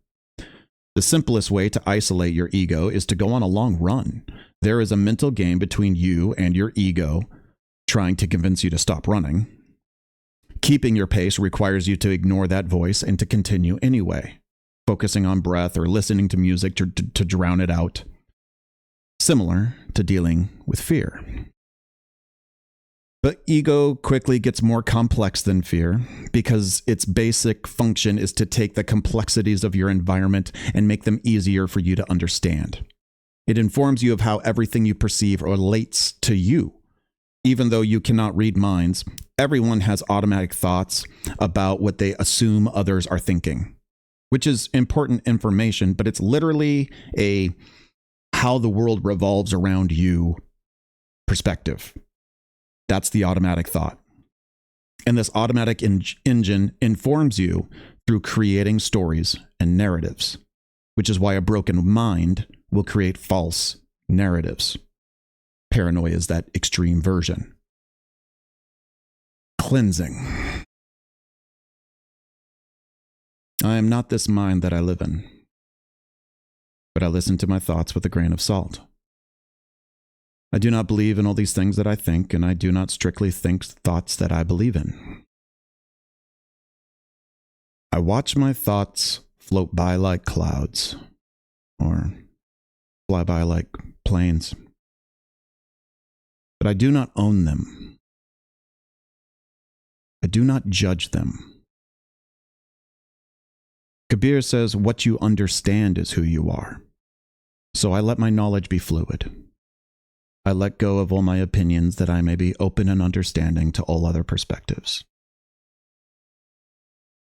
The simplest way to isolate your ego is to go on a long run. There is a mental game between you and your ego trying to convince you to stop running. Keeping your pace requires you to ignore that voice and to continue anyway, focusing on breath or listening to music to drown it out. Similar to dealing with fear. But ego quickly gets more complex than fear because its basic function is to take the complexities of your environment and make them easier for you to understand. It informs you of how everything you perceive relates to you. Even though you cannot read minds, everyone has automatic thoughts about what they assume others are thinking, which is important information, but it's literally a how the world revolves around you perspective. That's the automatic thought. And this automatic engine informs you through creating stories and narratives, which is why a broken mind will create false narratives. Paranoia is that extreme version. Cleansing. I am not this mind that I live in, but I listen to my thoughts with a grain of salt. I do not believe in all these things that I think, and I do not strictly think thoughts that I believe in. I watch my thoughts float by like clouds, or fly by like planes. But I do not own them. I do not judge them. Kabir says, what you understand is who you are. So I let my knowledge be fluid. I let go of all my opinions that I may be open and understanding to all other perspectives.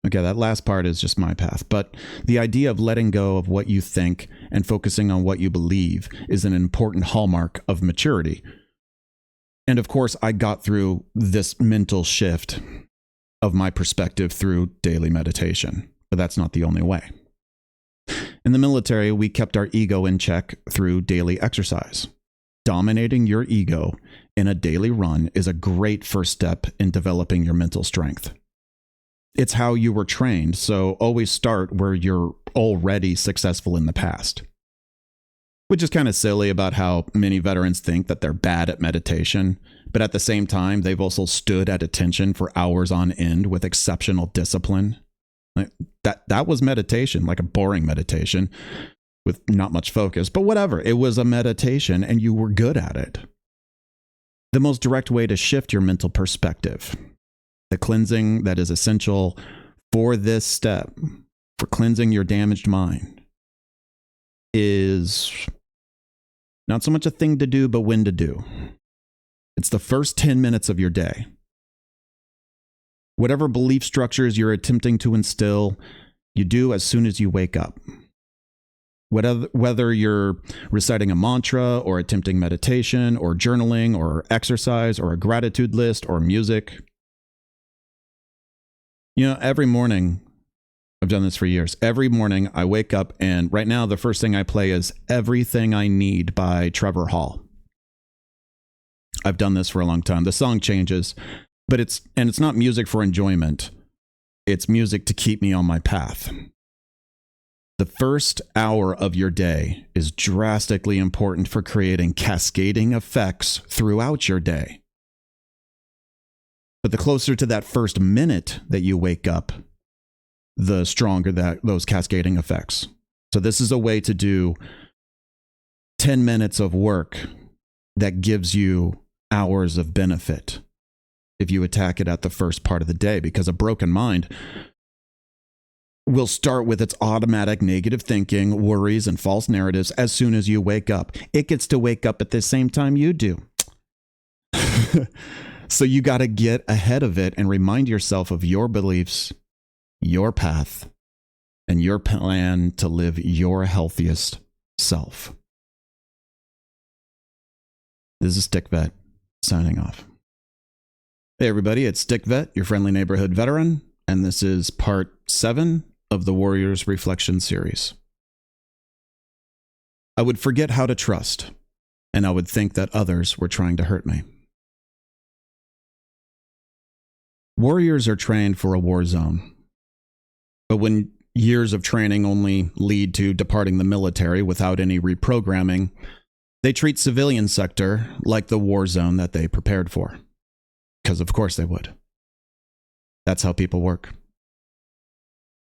Okay, that last part is just my path, but the idea of letting go of what you think and focusing on what you believe is an important hallmark of maturity. And of course, I got through this mental shift of my perspective through daily meditation, but that's not the only way. In the military, we kept our ego in check through daily exercise. Dominating your ego in a daily run is a great first step in developing your mental strength. It's how you were trained, so always start where you're already successful in the past. Which is kind of silly about how many veterans think that they're bad at meditation, but at the same time, they've also stood at attention for hours on end with exceptional discipline. That was meditation, like a boring meditation. with not much focus, but whatever. It was a meditation and you were good at it. The most direct way to shift your mental perspective, the cleansing that is essential for this step, for cleansing your damaged mind, is not so much a thing to do, but when to do. It's the first 10 minutes of your day. Whatever belief structures you're attempting to instill, you do as soon as you wake up. Whether you're reciting a mantra or attempting meditation or journaling or exercise or a gratitude list or music. You know, every morning, I've done this for years. Every morning I wake up and right now the first thing I play is Everything I Need by Trevor Hall. I've done this for a long time. The song changes, but it's not music for enjoyment. It's music to keep me on my path. The first hour of your day is drastically important for creating cascading effects throughout your day. But the closer to that first minute that you wake up, the stronger those cascading effects. So this is a way to do 10 minutes of work that gives you hours of benefit if you attack it at the first part of the day, because a broken mind will start with its automatic negative thinking, worries, and false narratives as soon as you wake up. It gets to wake up at the same time you do. So you got to get ahead of it and remind yourself of your beliefs, your path, and your plan to live your healthiest self. This is Stick Vet signing off. Hey everybody, it's Stick Vet, your friendly neighborhood veteran, and this is part 7 of the Warriors Reflection series. I would forget how to trust, and I would think that others were trying to hurt me. Warriors are trained for a war zone. But when years of training only lead to departing the military without any reprogramming, they treat civilian sector like the war zone that they prepared for. Because of course they would. That's how people work.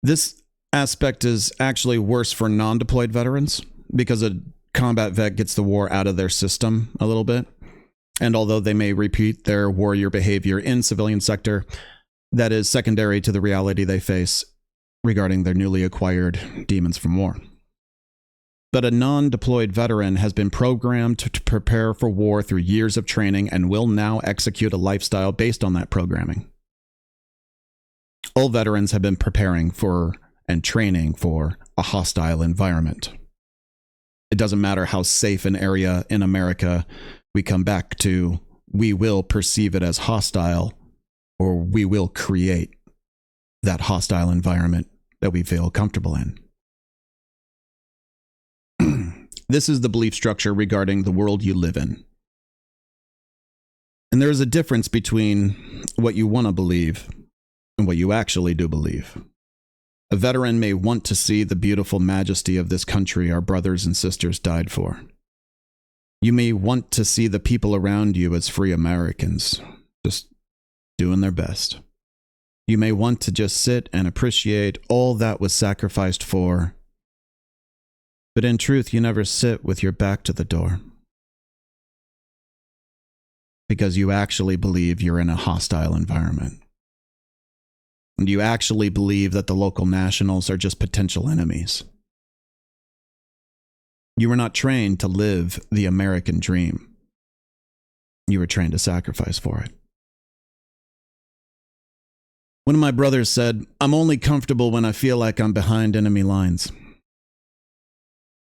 This aspect is actually worse for non-deployed veterans because a combat vet gets the war out of their system a little bit. And although they may repeat their warrior behavior in civilian sector, that is secondary to the reality they face regarding their newly acquired demons from war. But a non-deployed veteran has been programmed to prepare for war through years of training and will now execute a lifestyle based on that programming. All veterans have been preparing for and training for a hostile environment. It doesn't matter how safe an area in America we come back to, we will perceive it as hostile, or we will create that hostile environment that we feel comfortable in. This is the belief structure regarding the world you live in. And there is a difference between what you want to believe and what you actually do believe. A veteran may want to see the beautiful majesty of this country our brothers and sisters died for. You may want to see the people around you as free Americans, just doing their best. You may want to just sit and appreciate all that was sacrificed for. But in truth, you never sit with your back to the door. Because you actually believe you're in a hostile environment. And you actually believe that the local nationals are just potential enemies. You were not trained to live the American dream. You were trained to sacrifice for it. One of my brothers said, "I'm only comfortable when I feel like I'm behind enemy lines."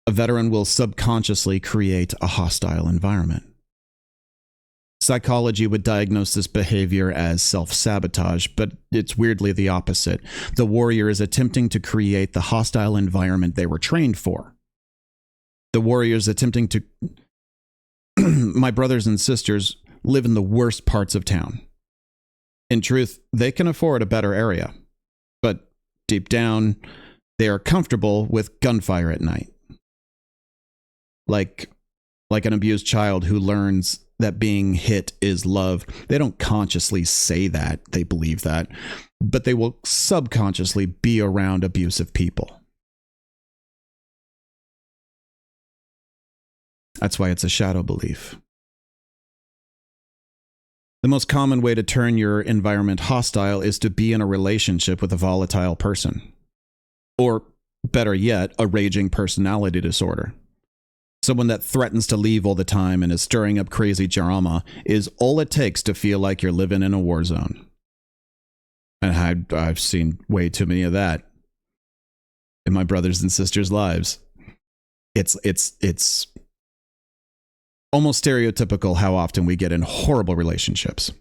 A veteran will subconsciously create a hostile environment. Psychology would diagnose this behavior as self-sabotage, but it's weirdly the opposite. The warrior is attempting to create the hostile environment they were trained for. The warrior is attempting to... My brothers and sisters live in the worst parts of town. In truth, they can afford a better area, but deep down, they are comfortable with gunfire at night. Like an abused child who learns that being hit is love. They don't consciously say that, they believe that, but they will subconsciously be around abusive people. That's why it's a shadow belief. The most common way to turn your environment hostile is to be in a relationship with a volatile person. Or, better yet, a raging personality disorder. Someone that threatens to leave all the time and is stirring up crazy drama is all it takes to feel like you're living in a war zone. And I've seen way too many of that in my brothers and sisters' lives. It's almost stereotypical how often we get in horrible relationships.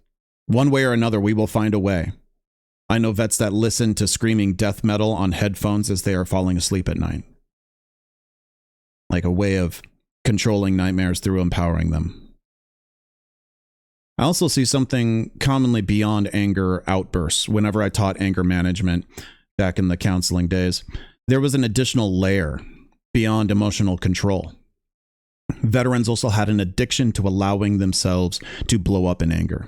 One way or another, we will find a way. I know vets that listen to screaming death metal on headphones as they are falling asleep at night. Like a way of controlling nightmares through empowering them. I also see something commonly beyond anger outbursts. Whenever I taught anger management back in the counseling days, there was an additional layer beyond emotional control. Veterans also had an addiction to allowing themselves to blow up in anger,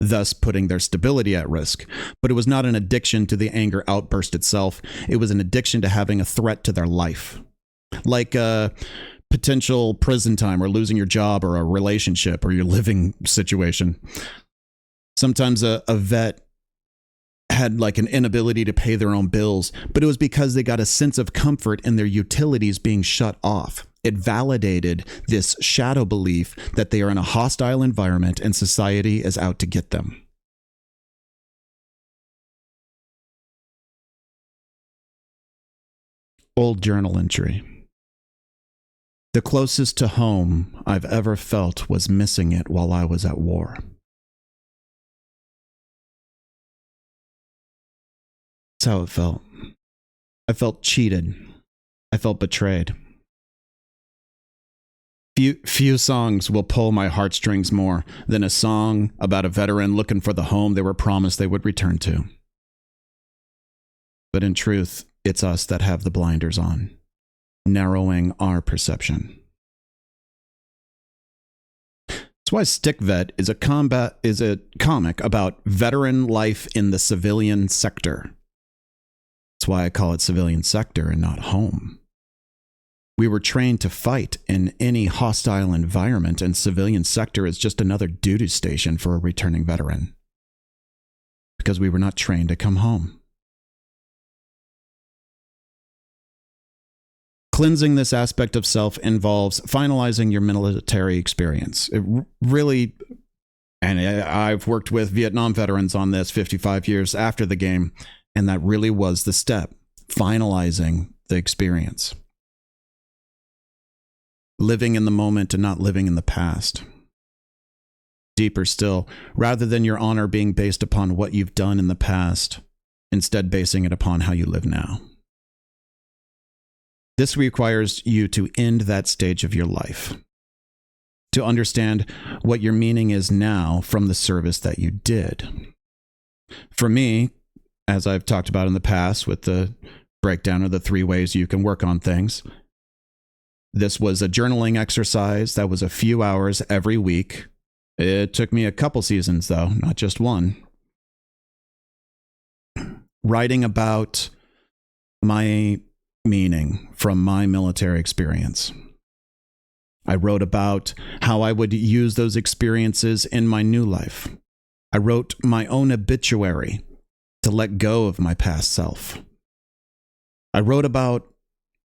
thus putting their stability at risk. But it was not an addiction to the anger outburst itself. It was an addiction to having a threat to their life. Like potential prison time or losing your job or a relationship or your living situation. Sometimes a vet had like an inability to pay their own bills, but it was because they got a sense of comfort in their utilities being shut off. It validated this shadow belief that they are in a hostile environment and society is out to get them. Old journal entry. The closest to home I've ever felt was missing it while I was at war. That's how it felt. I felt cheated. I felt betrayed. Few songs will pull my heartstrings more than a song about a veteran looking for the home they were promised they would return to. But in truth, it's us that have the blinders on, narrowing our perception. That's why Stick Vet is a comic about veteran life in the civilian sector. That's why I call it civilian sector and not home. We were trained to fight in any hostile environment, and civilian sector is just another duty station for a returning veteran. Because we were not trained to come home. Cleansing this aspect of self involves finalizing your military experience. It really, and I've worked with Vietnam veterans on this 55 years after the game, and that really was the step, finalizing the experience. Living in the moment and not living in the past. Deeper still, rather than your honor being based upon what you've done in the past, instead basing it upon how you live now. This requires you to end that stage of your life, to understand what your meaning is now from the service that you did. For me, as I've talked about in the past with the breakdown of the 3 ways you can work on things, this was a journaling exercise that was a few hours every week. It took me a couple seasons, though, not just one. Writing about my meaning from my military experience. I wrote about how I would use those experiences in my new life. I wrote my own obituary to let go of my past self. I wrote about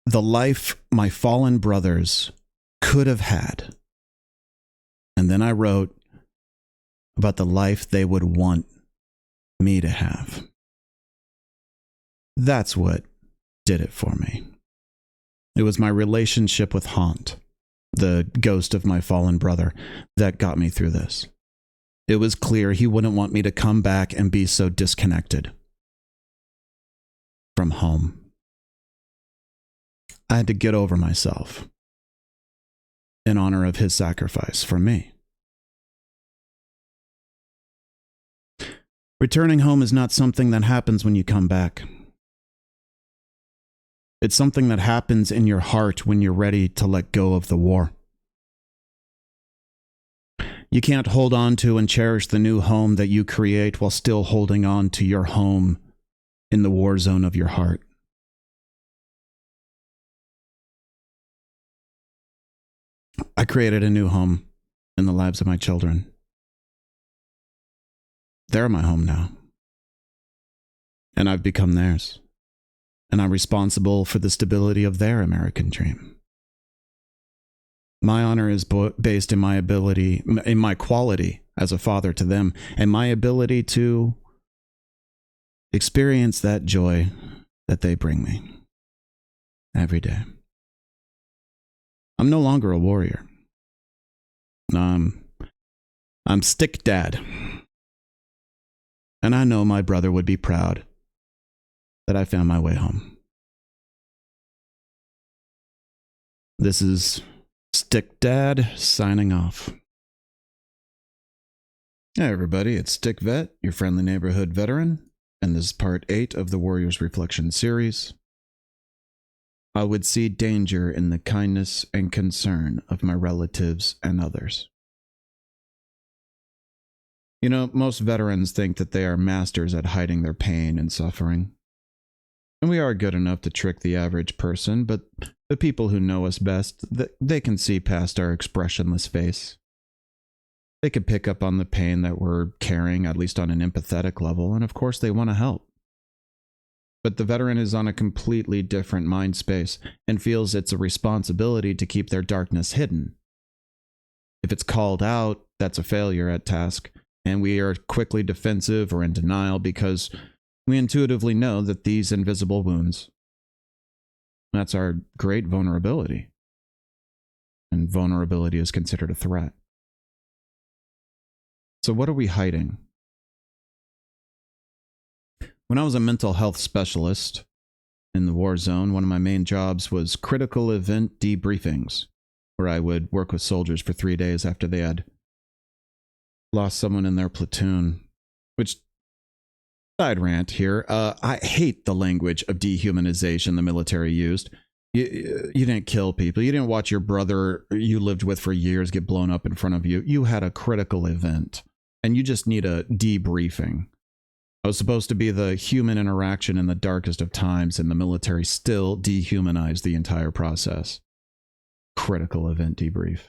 the life my fallen brothers could have had. And then I wrote about the life they would want me to have. That's what did it for me. It was my relationship with Haunt, the ghost of my fallen brother, that got me through this. It was clear he wouldn't want me to come back and be so disconnected from home. I had to get over myself in honor of his sacrifice for me. Returning home is not something that happens when you come back. It's something that happens in your heart when you're ready to let go of the war. You can't hold on to and cherish the new home that you create while still holding on to your home in the war zone of your heart. I created a new home in the lives of my children. They're my home now. And I've become theirs. And I'm responsible for the stability of their American dream. My honor is based in my ability, in my quality as a father to them, and my ability to experience that joy that they bring me every day. I'm no longer a warrior. I'm stick dad. And I know my brother would be proud that I found my way home. This is Stick Dad signing off. Hey everybody, it's Stick Vet, your friendly neighborhood veteran, and this is part 8 of the Warriors Reflection series. I would see danger in the kindness and concern of my relatives and others. You know, most veterans think that they are masters at hiding their pain and suffering. And we are good enough to trick the average person, but the people who know us best, they can see past our expressionless face. They can pick up on the pain that we're carrying, at least on an empathetic level, and of course they want to help. But the veteran is on a completely different mind space and feels it's a responsibility to keep their darkness hidden. If it's called out, that's a failure at task, and we are quickly defensive or in denial because we intuitively know that these invisible wounds, that's our great vulnerability. And vulnerability is considered a threat. So what are we hiding? When I was a mental health specialist in the war zone, one of my main jobs was critical event debriefings, where I would work with soldiers for 3 days after they had lost someone in their platoon. Which, side rant here, I hate the language of dehumanization the military used. You didn't kill people. You didn't watch your brother you lived with for years get blown up in front of you. You had a critical event, and you just need a debriefing. I was supposed to be the human interaction in the darkest of times, and the military still dehumanized the entire process. Critical event debrief.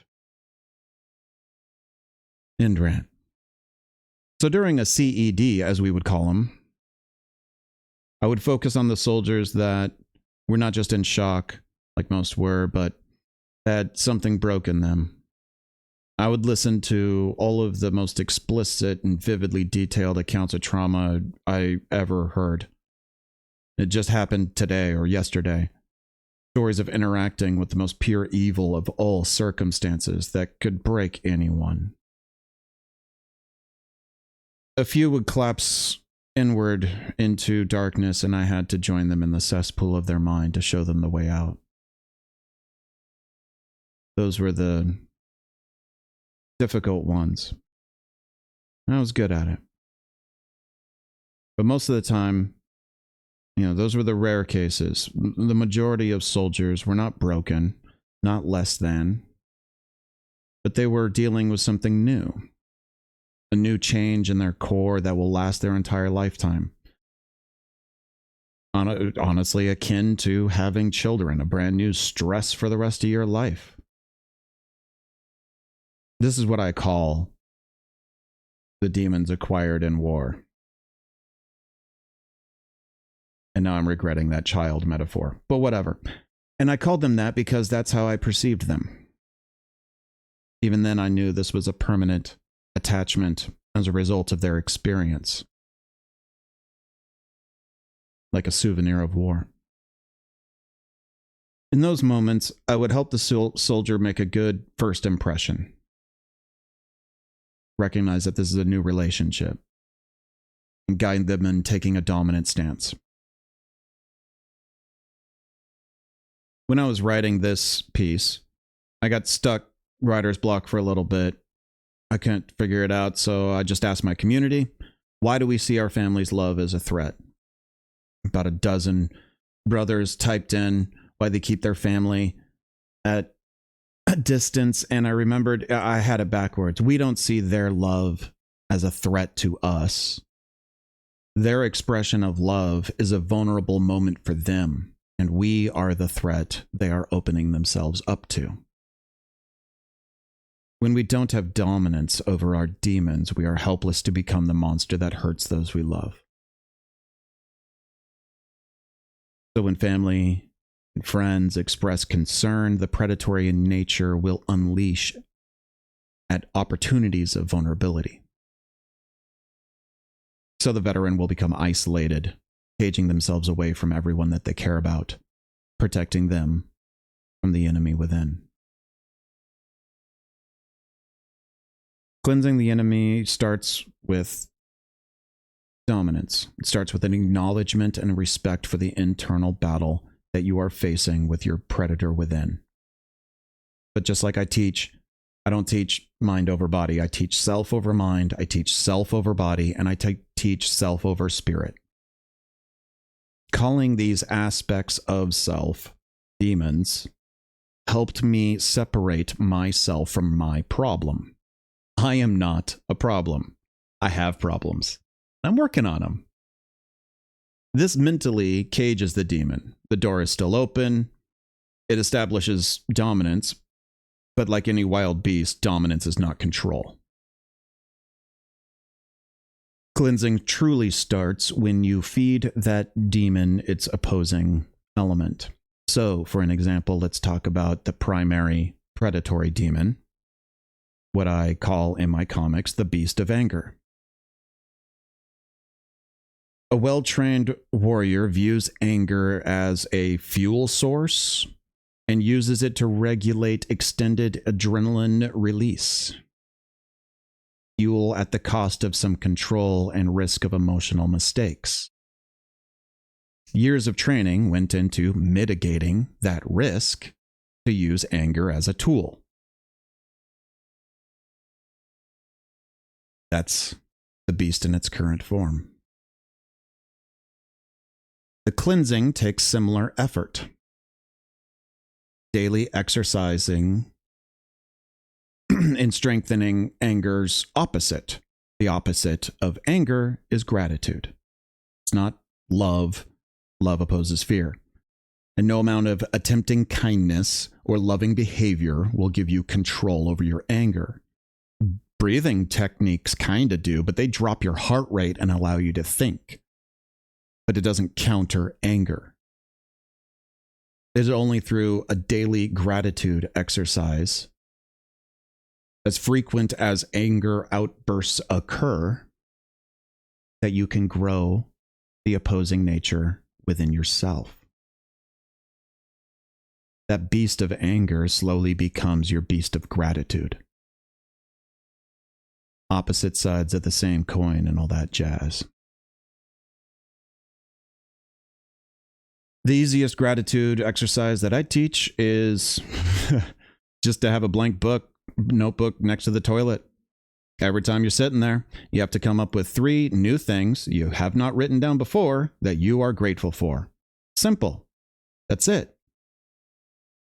End rant. So during a CED, as we would call them, I would focus on the soldiers that were not just in shock, like most were, but had something broke in them. I would listen to all of the most explicit and vividly detailed accounts of trauma I ever heard. It just happened today or yesterday. Stories of interacting with the most pure evil of all circumstances that could break anyone. A few would collapse inward into darkness, and I had to join them in the cesspool of their mind to show them the way out. Those were the difficult ones. I was good at it. But most of the time, those were the rare cases. The majority of soldiers were not broken, not less than, but they were dealing with something new. A new change in their core that will last their entire lifetime. Honestly, akin to having children, a brand new stress for the rest of your life. This is what I call the demons acquired in war. And now I'm regretting that child metaphor, but whatever. And I called them that because that's how I perceived them. Even then, I knew this was a permanent attachment as a result of their experience. Like a souvenir of war. In those moments, I would help the soldier make a good first impression. Recognize that this is a new relationship. And guide them in taking a dominant stance. When I was writing this piece, I got stuck writer's block for a little bit. I couldn't figure it out, so I just asked my community, why do we see our family's love as a threat? About a dozen brothers typed in why they keep their family at a distance, and I remembered I had it backwards. We don't see their love as a threat to us. Their expression of love is a vulnerable moment for them, and we are the threat they are opening themselves up to. When we don't have dominance over our demons, we are helpless to become the monster that hurts those we love. So when family and friends express concern, the predatory in nature will unleash at opportunities of vulnerability. So the veteran will become isolated, caging themselves away from everyone that they care about, protecting them from the enemy within. Cleansing the enemy starts with dominance. It starts with an acknowledgement and respect for the internal battle that you are facing with your predator within. But just like I don't teach mind over body. I teach self over mind. I teach self over body, and I teach self over spirit. Calling these aspects of self demons helped me separate myself from my problem. I am not a problem. I have problems. I'm working on them. This mentally cages the demon. The door is still open. It establishes dominance, but like any wild beast, dominance is not control. Cleansing truly starts when you feed that demon its opposing element. So, for an example, let's talk about the primary predatory demon, what I call in my comics the beast of anger. A well-trained warrior views anger as a fuel source and uses it to regulate extended adrenaline release. Fuel at the cost of some control and risk of emotional mistakes. Years of training went into mitigating that risk to use anger as a tool. That's the beast in its current form. The cleansing takes similar effort. Daily exercising in strengthening anger's opposite. The opposite of anger is gratitude. It's not love. Love opposes fear. And no amount of attempting kindness or loving behavior will give you control over your anger. Breathing techniques kind of do, but they drop your heart rate and allow you to think. But it doesn't counter anger. It is only through a daily gratitude exercise, as frequent as anger outbursts occur, that you can grow the opposing nature within yourself. That beast of anger slowly becomes your beast of gratitude. Opposite sides of the same coin and all that jazz. The easiest gratitude exercise that I teach is just to have a blank notebook next to the toilet. Every time you're sitting there, you have to come up with 3 new things you have not written down before that you are grateful for. Simple. That's it.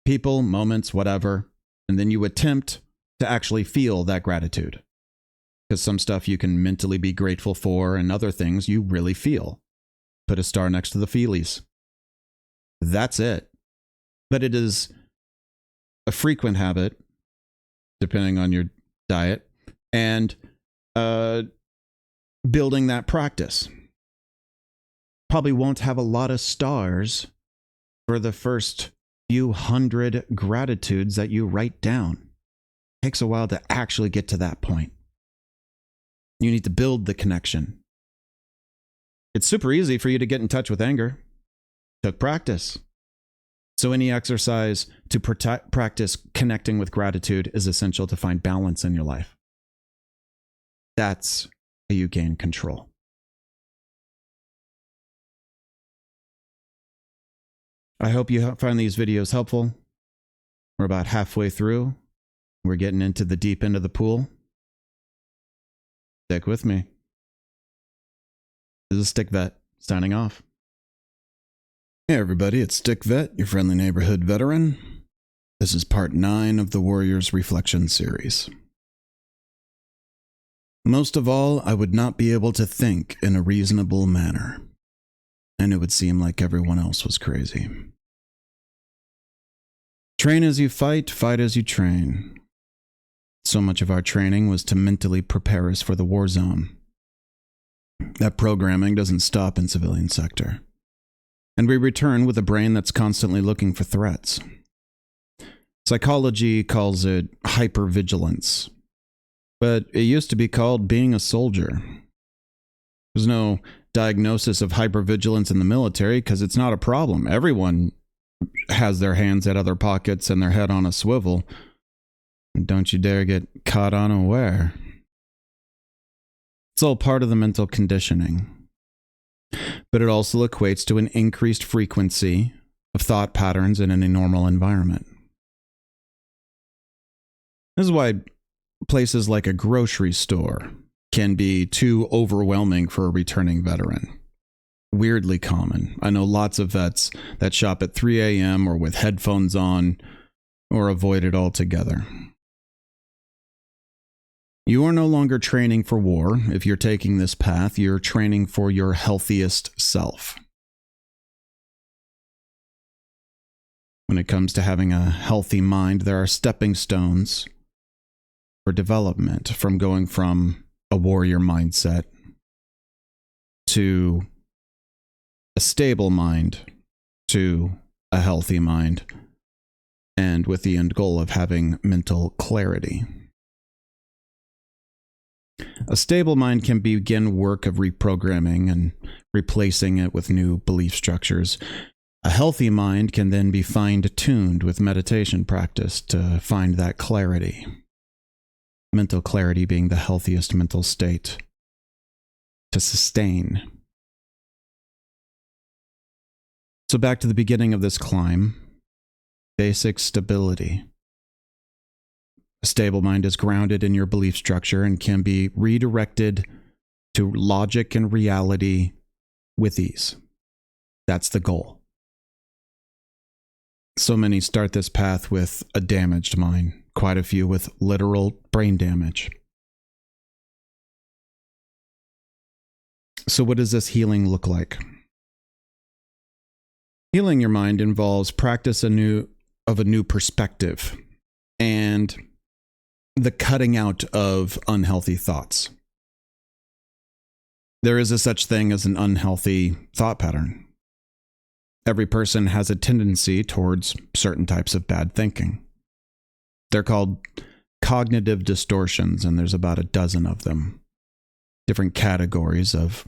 People, moments, whatever. And then you attempt to actually feel that gratitude. Because some stuff you can mentally be grateful for and other things you really feel. Put a star next to the feelies. That's it. But it is a frequent habit, depending on your diet, and building that practice. Probably won't have a lot of stars for the first few hundred gratitudes that you write down. It takes a while to actually get to that point. You need to build the connection. It's super easy for you to get in touch with anger. Took practice. So any exercise to practice connecting with gratitude is essential to find balance in your life. That's how you gain control. I hope you find these videos helpful. We're about halfway through. We're getting into the deep end of the pool. Stick with me. This is Stick Vet, signing off. Hey everybody, it's Stick Vet, your friendly neighborhood veteran. This is part 9 of the Warriors Reflection series. Most of all, I would not be able to think in a reasonable manner, and it would seem like everyone else was crazy. Train as you fight, fight as you train. So much of our training was to mentally prepare us for the war zone. That programming doesn't stop in civilian sector. And we return with a brain that's constantly looking for threats. Psychology calls it hypervigilance, but it used to be called being a soldier. There's no diagnosis of hypervigilance in the military because it's not a problem. Everyone has their hands at other pockets and their head on a swivel. Don't you dare get caught unaware. It's all part of the mental conditioning. But it also equates to an increased frequency of thought patterns in any normal environment. This is why places like a grocery store can be too overwhelming for a returning veteran. Weirdly common. I know lots of vets that shop at 3 a.m. or with headphones on or avoid it altogether. You are no longer training for war. If you're taking this path, you're training for your healthiest self. When it comes to having a healthy mind, there are stepping stones for development, from going from a warrior mindset to a stable mind to a healthy mind, and with the end goal of having mental clarity. A stable mind can begin work of reprogramming and replacing it with new belief structures. A healthy mind can then be fine-tuned with meditation practice to find that clarity. Mental clarity being the healthiest mental state to sustain. So back to the beginning of this climb, basic stability. A stable mind is grounded in your belief structure and can be redirected to logic and reality with ease. That's the goal. So many start this path with a damaged mind, quite a few with literal brain damage. So what does this healing look like? Healing your mind involves practice of a new perspective and the cutting out of unhealthy thoughts. There is a such thing as an unhealthy thought pattern. Every person has a tendency towards certain types of bad thinking. They're called cognitive distortions, and there's about a dozen of them. Different categories of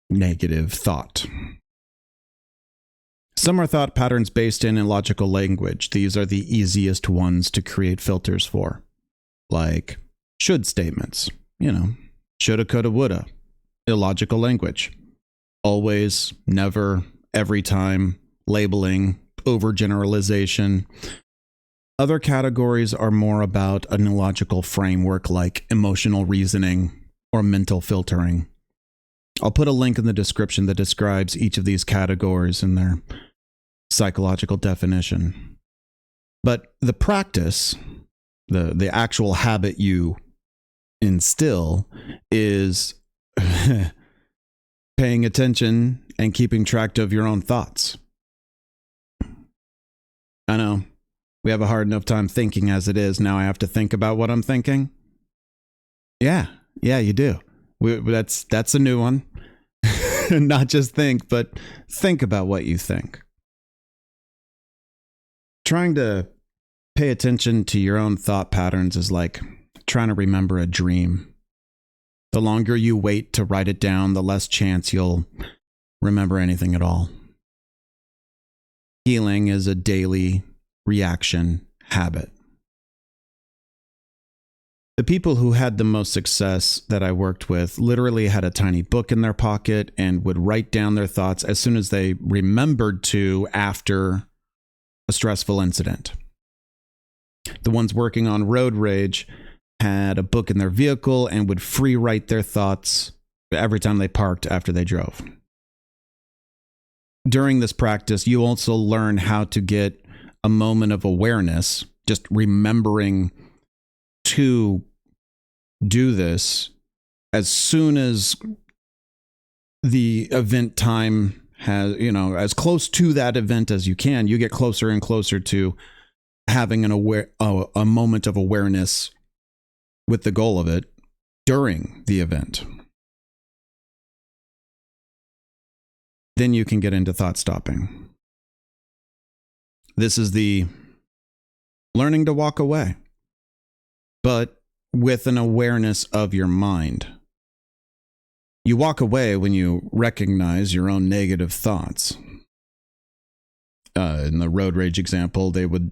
negative thought. Some are thought patterns based in illogical language. These are the easiest ones to create filters for. Like should statements. Shoulda, coulda, woulda. Illogical language. Always, never, every time, labeling, overgeneralization. Other categories are more about an illogical framework like emotional reasoning or mental filtering. I'll put a link in the description that describes each of these categories and their psychological definition. But the practice, the actual habit you instill is paying attention and keeping track of your own thoughts. I know, we have a hard enough time thinking as it is. Now I have to think about what I'm thinking. Yeah, you do. That's a new one. Not just think, but think about what you think. Trying to pay attention to your own thought patterns is like trying to remember a dream. The longer you wait to write it down, the less chance you'll remember anything at all. Healing is a daily reaction habit. The people who had the most success that I worked with literally had a tiny book in their pocket and would write down their thoughts as soon as they remembered to after a stressful incident. The ones working on road rage had a book in their vehicle and would free write their thoughts every time they parked after they drove. During this practice, you also learn how to get a moment of awareness, just remembering to do this as soon as the event time has, as close to that event as you can. You get closer and closer to having a moment of awareness with the goal of it during the event. Then you can get into thought stopping. This is the learning to walk away, but with an awareness of your mind. You walk away when you recognize your own negative thoughts. In the road rage example, they would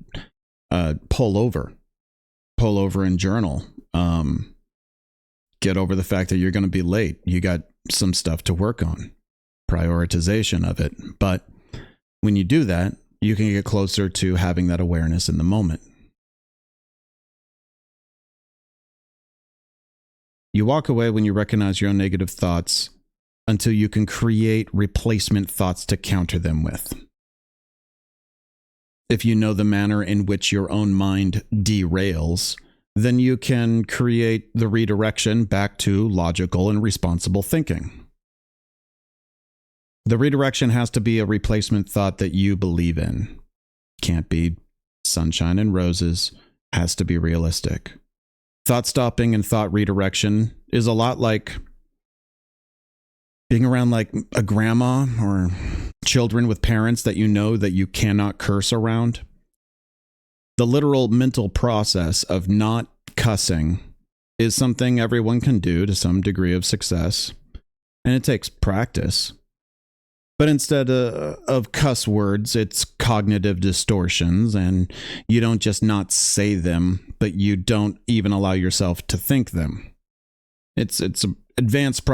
pull over and journal. Get over the fact that you're going to be late. You got some stuff to work on, prioritization of it. But when you do that, you can get closer to having that awareness in the moment. You walk away when you recognize your own negative thoughts until you can create replacement thoughts to counter them with. If you know the manner in which your own mind derails, then you can create the redirection back to logical and responsible thinking. The redirection has to be a replacement thought that you believe in. Can't be sunshine and roses, has to be realistic. Thought stopping and thought redirection is a lot like being around like a grandma or children with parents that you know that you cannot curse around. The literal mental process of not cussing is something everyone can do to some degree of success, and it takes practice. But instead of cuss words, it's cognitive distortions, and you don't just not say them, but you don't even allow yourself to think them. It's an advanced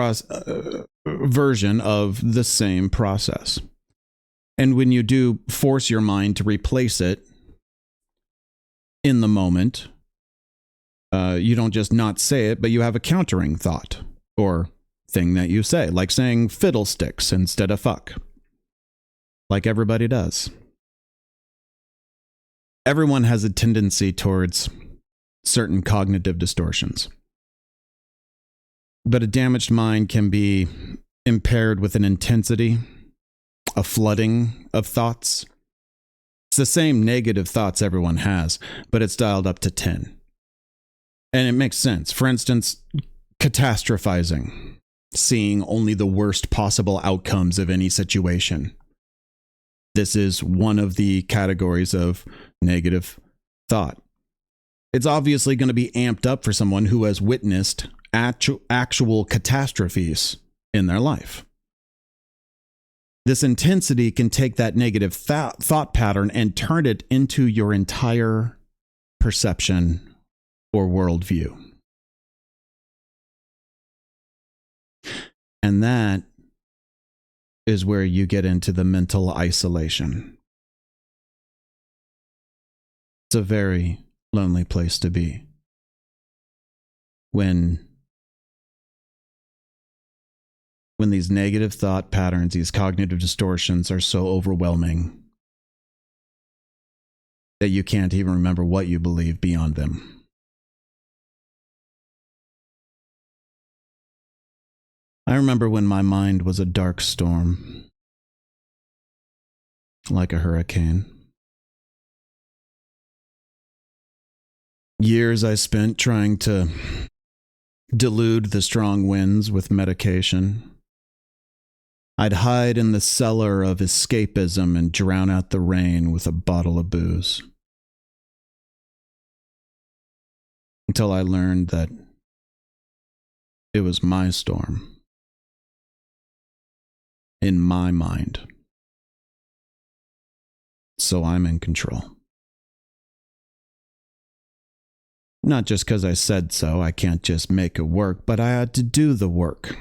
version of the same process. And when you do force your mind to replace it in the moment, you don't just not say it, but you have a countering thought or thing that you say, like saying fiddlesticks instead of fuck, like everybody does. Everyone has a tendency towards certain cognitive distortions, but a damaged mind can be impaired with an intensity, a flooding of thoughts. It's the same negative thoughts everyone has, but it's dialed up to 10. And it makes sense. For instance, catastrophizing, seeing only the worst possible outcomes of any situation. This is one of the categories of negative thought. It's obviously going to be amped up for someone who has witnessed actual catastrophes in their life. This intensity can take that negative thought pattern and turn it into your entire perception or worldview. And that is where you get into the mental isolation. It's a very lonely place to be. When these negative thought patterns, these cognitive distortions are so overwhelming that you can't even remember what you believe beyond them. I remember when my mind was a dark storm, like a hurricane. Years I spent trying to delude the strong winds with medication. I'd hide in the cellar of escapism and drown out the rain with a bottle of booze. Until I learned that it was my storm. In my mind. So I'm in control. Not just because I said so, I can't just make it work, but I had to do the work.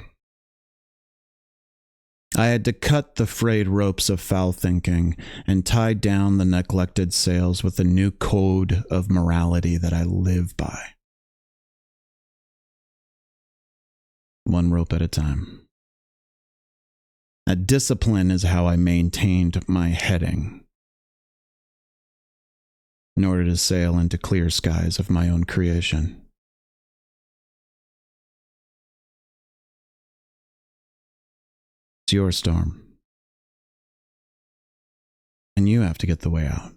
I had to cut the frayed ropes of foul thinking and tie down the neglected sails with a new code of morality that I live by. One rope at a time. That discipline is how I maintained my heading in order to sail into clear skies of my own creation. It's your storm, and you have to get the way out.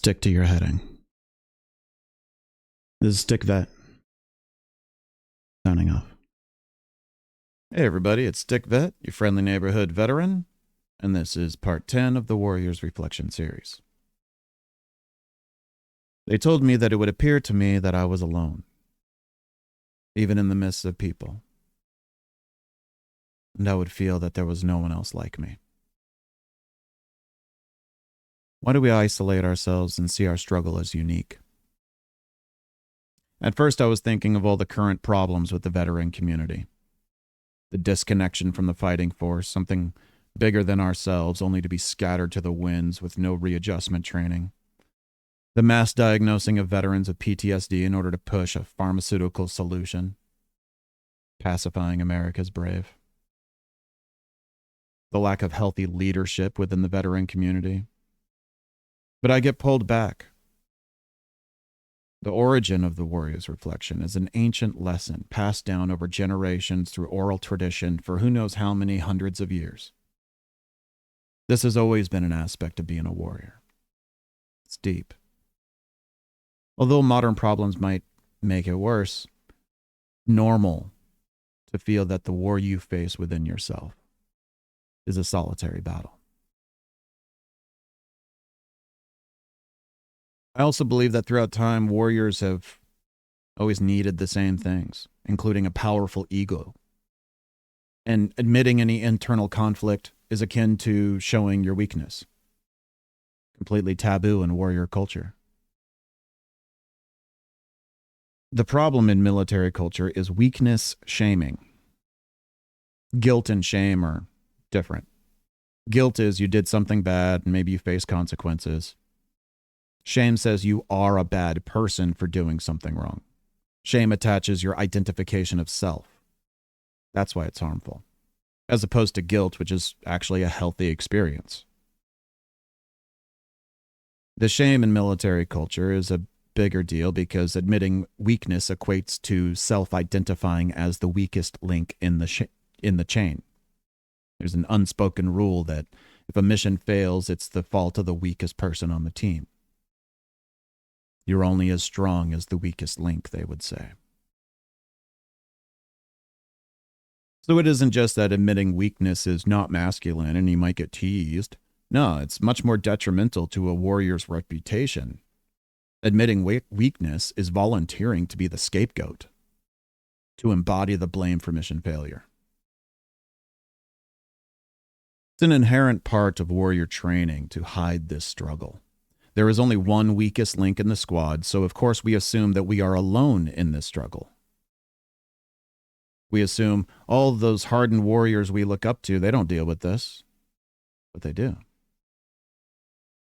Stick to your heading. This is Stick Vet. Signing off. Hey everybody, it's Stick Vet, your friendly neighborhood veteran, and this is part 10 of the Warriors Reflection series. They told me that it would appear to me that I was alone, even in the midst of people, and I would feel that there was no one else like me. Why do we isolate ourselves and see our struggle as unique? At first, I was thinking of all the current problems with the veteran community. The disconnection from the fighting force, something bigger than ourselves, only to be scattered to the winds with no readjustment training. The mass diagnosing of veterans of PTSD in order to push a pharmaceutical solution. Pacifying America's brave. The lack of healthy leadership within the veteran community. But I get pulled back. The origin of the Warriors Reflection is an ancient lesson passed down over generations through oral tradition for who knows how many hundreds of years. This has always been an aspect of being a warrior. It's deep. Although modern problems might make it worse, normal to feel that the war you face within yourself is a solitary battle. I also believe that throughout time, warriors have always needed the same things, including a powerful ego. And admitting any internal conflict is akin to showing your weakness. Completely taboo in warrior culture. The problem in military culture is weakness shaming. Guilt and shame are different. Guilt is you did something bad and maybe you face consequences. Shame says you are a bad person for doing something wrong. Shame attaches your identification of self. That's why it's harmful. As opposed to guilt, which is actually a healthy experience. The shame in military culture is a bigger deal because admitting weakness equates to self-identifying as the weakest link in the chain. There's an unspoken rule that if a mission fails, it's the fault of the weakest person on the team. You're only as strong as the weakest link, they would say. So it isn't just that admitting weakness is not masculine and you might get teased. No, it's much more detrimental to a warrior's reputation. Admitting weakness is volunteering to be the scapegoat, to embody the blame for mission failure. It's an inherent part of warrior training to hide this struggle. There is only one weakest link in the squad, so of course we assume that we are alone in this struggle. We assume all those hardened warriors we look up to, they don't deal with this. But they do.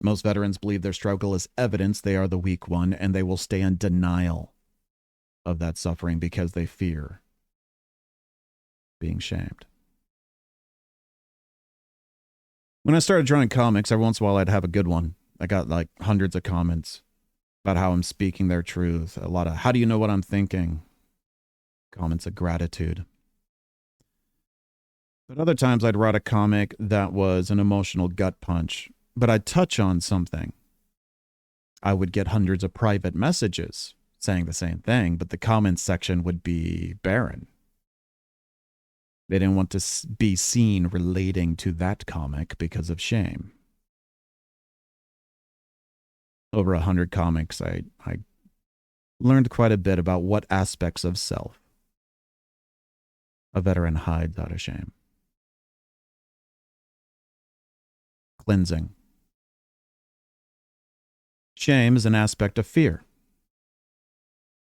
Most veterans believe their struggle is evidence they are the weak one, and they will stay in denial of that suffering because they fear being shamed. When I started drawing comics, every once in a while I'd have a good one. I got like hundreds of comments about how I'm speaking their truth. A lot of, how do you know what I'm thinking? Comments of gratitude. But other times I'd write a comic that was an emotional gut punch, but I'd touch on something. I would get hundreds of private messages saying the same thing, but the comments section would be barren. They didn't want to be seen relating to that comic because of shame. Over 100 comics, I learned quite a bit about what aspects of self a veteran hides out of shame. Cleansing. Shame is an aspect of fear.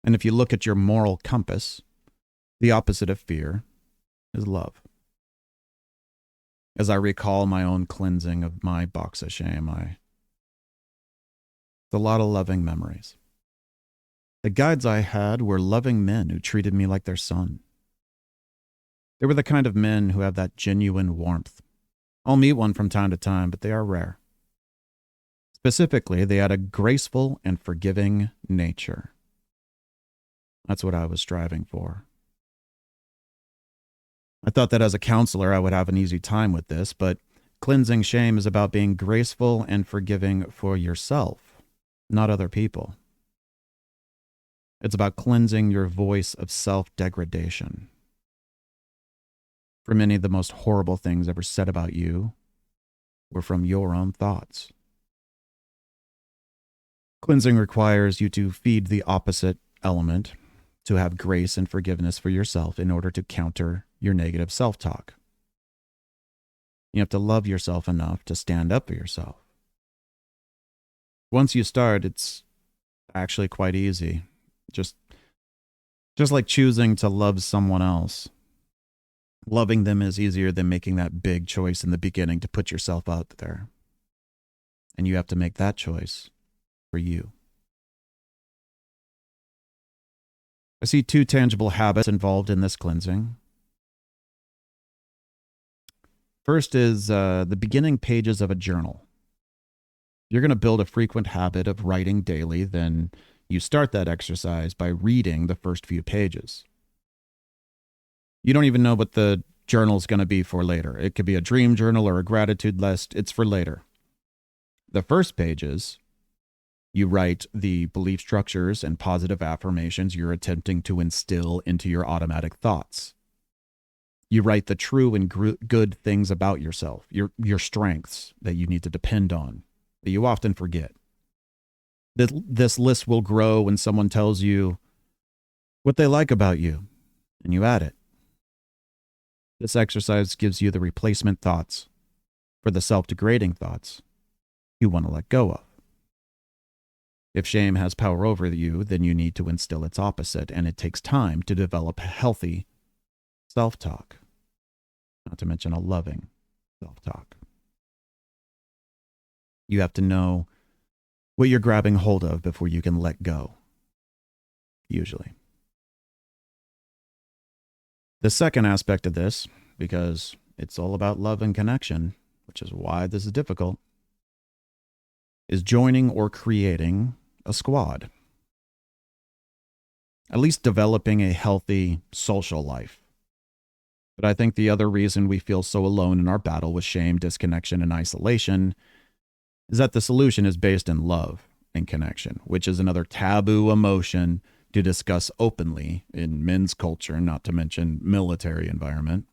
And if you look at your moral compass, the opposite of fear is love. As I recall my own cleansing of my box of shame, a lot of loving memories. The guides I had were loving men who treated me like their son. They were the kind of men who have that genuine warmth. I'll meet one from time to time, but they are rare. Specifically, they had a graceful and forgiving nature. That's what I was striving for. I thought that as a counselor, I would have an easy time with this, but cleansing shame is about being graceful and forgiving for yourself. not other people. It's about cleansing your voice of self-degradation. For many of the most horrible things ever said about you were from your own thoughts. Cleansing requires you to feed the opposite element, to have grace and forgiveness for yourself in order to counter your negative self-talk. You have to love yourself enough to stand up for yourself. Once you start, it's actually quite easy. Just like choosing to love someone else. Loving them is easier than making that big choice in the beginning to put yourself out there. And you have to make that choice for you. I see two tangible habits involved in this cleansing. First is the beginning pages of a journal. You're going to build a frequent habit of writing daily, then you start that exercise by reading the first few pages. You don't even know what the journal's going to be for later. It could be a dream journal or a gratitude list. It's for later. The first pages, you write the belief structures and positive affirmations you're attempting to instill into your automatic thoughts. You write the true and good things about yourself, your strengths that you need to depend on, that you often forget. This list will grow when someone tells you what they like about you, and you add it. This exercise gives you the replacement thoughts for the self-degrading thoughts you want to let go of. If shame has power over you, then you need to instill its opposite, and it takes time to develop healthy self-talk, not to mention a loving self-talk. You have to know what you're grabbing hold of before you can let go, usually. The second aspect of this, because it's all about love and connection, which is why this is difficult, is joining or creating a squad. At least developing a healthy social life. But I think the other reason we feel so alone in our battle with shame, disconnection, and isolation is that the solution is based in love and connection, which is another taboo emotion to discuss openly in men's culture, not to mention military environment.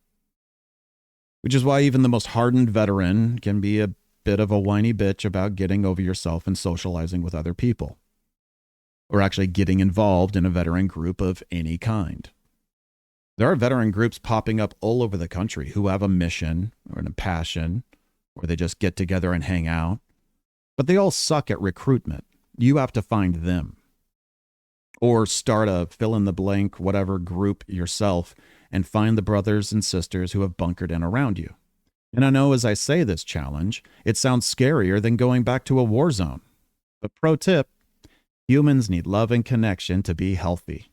Which is why even the most hardened veteran can be a bit of a whiny bitch about getting over yourself and socializing with other people, or actually getting involved in a veteran group of any kind. There are veteran groups popping up all over the country who have a mission or a passion, or they just get together and hang out. But they all suck at recruitment. You have to find them. Or start a fill-in-the-blank whatever group yourself and find the brothers and sisters who have bunkered in around you. And I know as I say this challenge, it sounds scarier than going back to a war zone. But pro tip, humans need love and connection to be healthy.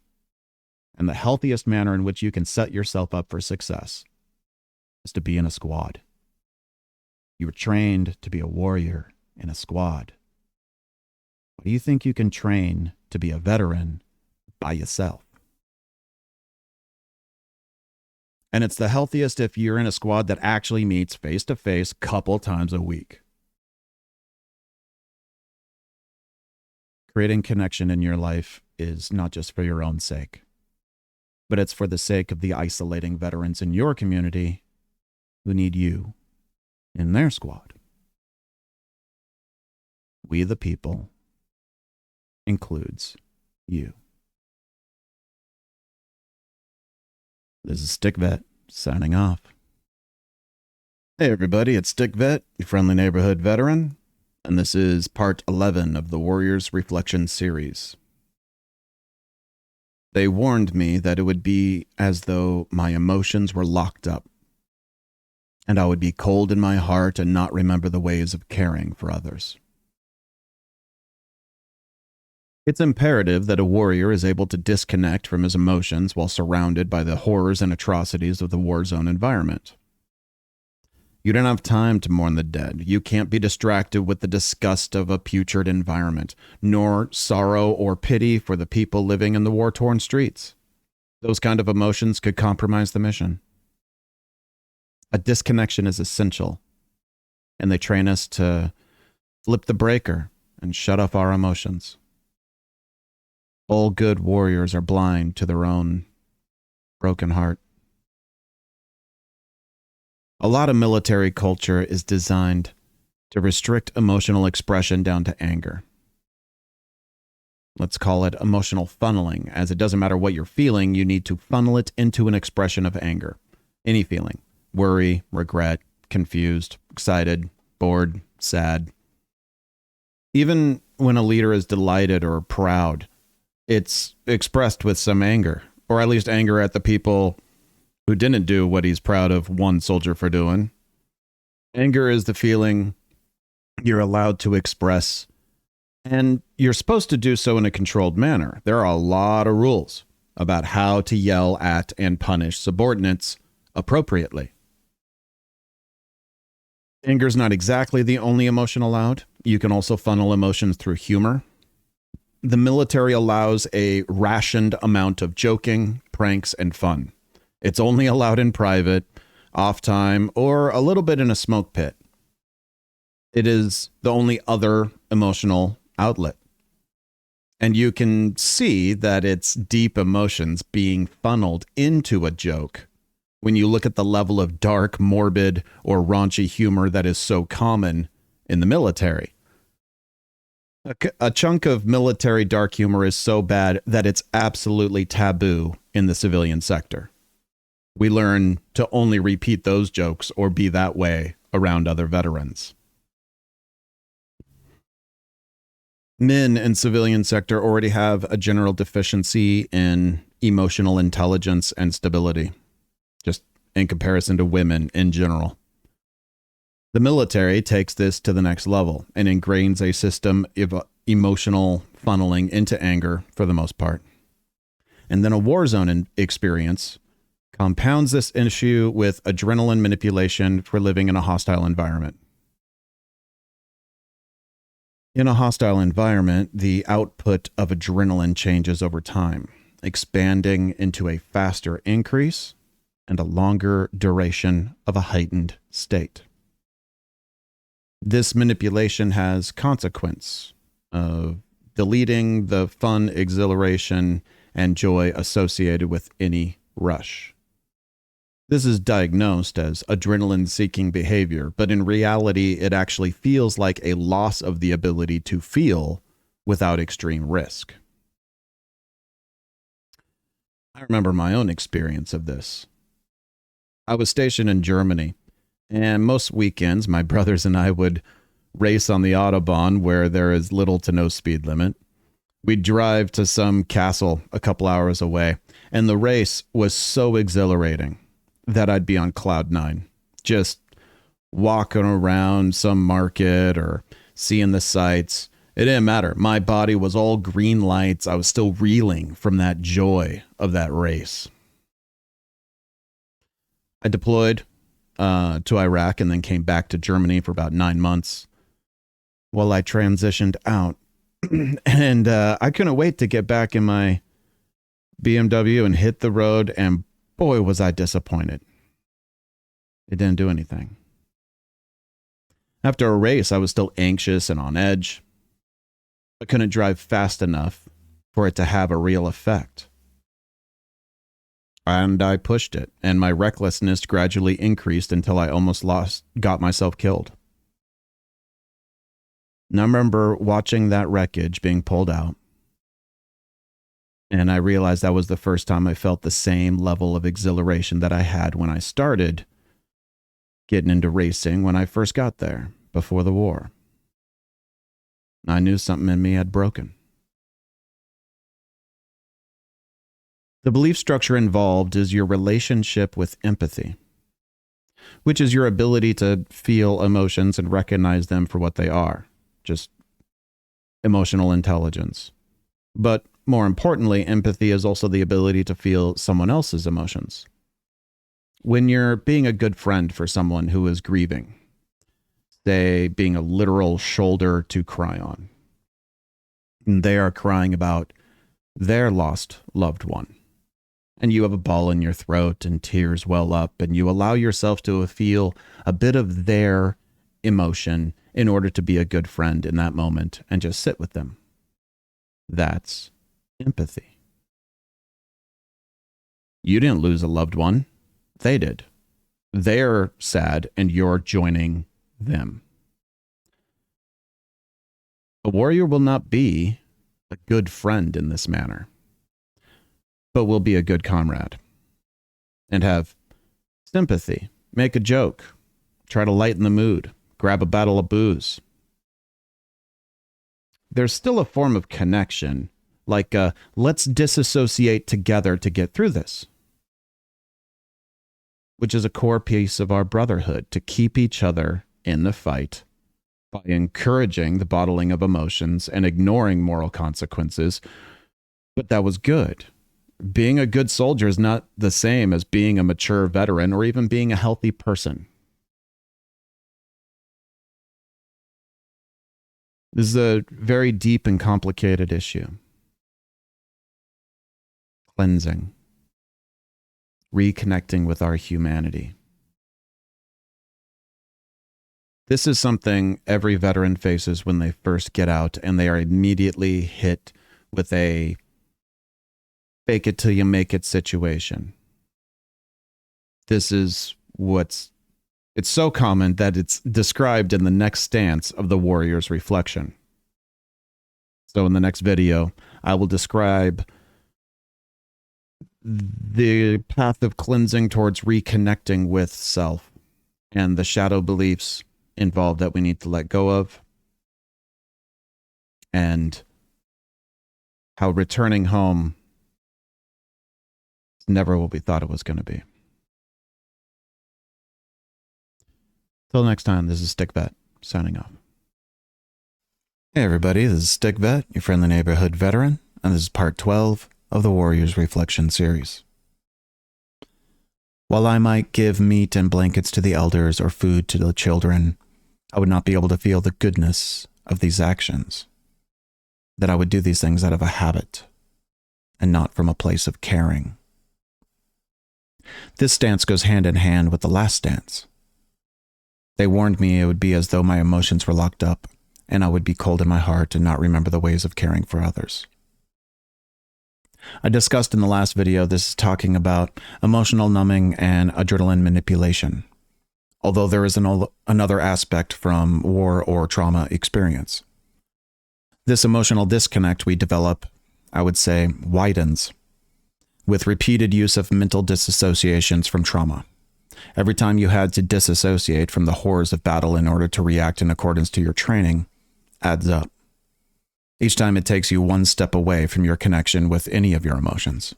And the healthiest manner in which you can set yourself up for success is to be in a squad. You were trained to be a warrior in a squad. Why do you think you can train to be a veteran by yourself? And it's the healthiest if you're in a squad that actually meets face-to-face a couple times a week. Creating connection in your life is not just for your own sake, but it's for the sake of the isolating veterans in your community who need you in their squad. We the people includes you. This is Stick Vet signing off. Hey everybody, it's Stick Vet, your friendly neighborhood veteran, and this is part 11 of the Warriors Reflection series. They warned me that it would be as though my emotions were locked up, and I would be cold in my heart and not remember the ways of caring for others. It's imperative that a warrior is able to disconnect from his emotions while surrounded by the horrors and atrocities of the war zone environment. You don't have time to mourn the dead. You can't be distracted with the disgust of a putrid environment, nor sorrow or pity for the people living in the war-torn streets. Those kind of emotions could compromise the mission. A disconnection is essential, and they train us to flip the breaker and shut off our emotions. All good warriors are blind to their own broken heart. A lot of military culture is designed to restrict emotional expression down to anger. Let's call it emotional funneling, as it doesn't matter what you're feeling, you need to funnel it into an expression of anger. Any feeling: worry, regret, confused, excited, bored, sad. Even when a leader is delighted or proud, it's expressed with some anger, or at least anger at the people who didn't do what he's proud of one soldier for doing. Anger is the feeling you're allowed to express, and you're supposed to do so in a controlled manner. There are a lot of rules about how to yell at and punish subordinates appropriately. Anger is not exactly the only emotion allowed. You can also funnel emotions through humor. The military allows a rationed amount of joking, pranks, and fun. It's only allowed in private, off time, or a little bit in a smoke pit. It is the only other emotional outlet. And you can see that it's deep emotions being funneled into a joke when you look at the level of dark, morbid, or raunchy humor that is so common in the military. A chunk of military dark humor is so bad that it's absolutely taboo in the civilian sector. We learn to only repeat those jokes or be that way around other veterans. Men in civilian sector already have a general deficiency in emotional intelligence and stability, just in comparison to women in general. The military takes this to the next level and ingrains a system of emotional funneling into anger for the most part. And then a war zone experience compounds this issue with adrenaline manipulation for living in a hostile environment. In a hostile environment, the output of adrenaline changes over time, expanding into a faster increase and a longer duration of a heightened state. This manipulation has consequence of deleting the fun, exhilaration, and joy associated with any rush. This is diagnosed as adrenaline-seeking behavior, but in reality, it actually feels like a loss of the ability to feel without extreme risk. I remember my own experience of this. I was stationed in Germany, and most weekends, my brothers and I would race on the Autobahn where there is little to no speed limit. We'd drive to some castle a couple hours away, and the race was so exhilarating that I'd be on cloud nine, just walking around some market or seeing the sights. It didn't matter. My body was all green lights. I was still reeling from that joy of that race. I deployed to Iraq and then came back to Germany for about 9 months while I transitioned out. And I couldn't wait to get back in my BMW and hit the road, and boy, was I disappointed. It didn't do anything. After a race, I was still anxious and on edge. I couldn't drive fast enough for it to have a real effect. And I pushed it, and my recklessness gradually increased until I almost got myself killed. And I remember watching that wreckage being pulled out, and I realized that was the first time I felt the same level of exhilaration that I had when I started getting into racing when I first got there, before the war. I knew something in me had broken. The belief structure involved is your relationship with empathy, which is your ability to feel emotions and recognize them for what they are, just emotional intelligence. But more importantly, empathy is also the ability to feel someone else's emotions. When you're being a good friend for someone who is grieving, say being a literal shoulder to cry on, and they are crying about their lost loved one, and you have a ball in your throat and tears well up, and you allow yourself to feel a bit of their emotion in order to be a good friend in that moment and just sit with them. That's empathy. You didn't lose a loved one. They did. They're sad and you're joining them. A warrior will not be a good friend in this manner, but will be a good comrade and have sympathy, make a joke, try to lighten the mood, grab a bottle of booze. There's still a form of connection, like let's disassociate together to get through this, which is a core piece of our brotherhood, to keep each other in the fight by encouraging the bottling of emotions and ignoring moral consequences. But that was good. Being a good soldier is not the same as being a mature veteran or even being a healthy person. This is a very deep and complicated issue. Cleansing. Reconnecting with our humanity. This is something every veteran faces when they first get out and they are immediately hit with a fake it till you make it situation. This is it's so common that it's described in the next stance of the warrior's reflection. So in the next video, I will describe the path of cleansing towards reconnecting with self and the shadow beliefs involved that we need to let go of, and how returning home is never what we thought it was going to be. Till next time, this is Stick Vet, signing off. Hey everybody, this is Stick Vet, your friendly neighborhood veteran, and this is part 12 of the Warriors Reflection series. While I might give meat and blankets to the elders or food to the children, I would not be able to feel the goodness of these actions, that I would do these things out of a habit and not from a place of caring. This stance goes hand in hand with the last stance. They warned me it would be as though my emotions were locked up and I would be cold in my heart and not remember the ways of caring for others. I discussed in the last video, this is talking about emotional numbing and adrenaline manipulation, although there is another aspect from war or trauma experience. This emotional disconnect we develop, I would say, widens with repeated use of mental disassociations from trauma. Every time you had to disassociate from the horrors of battle in order to react in accordance to your training adds up. Each time it takes you one step away from your connection with any of your emotions.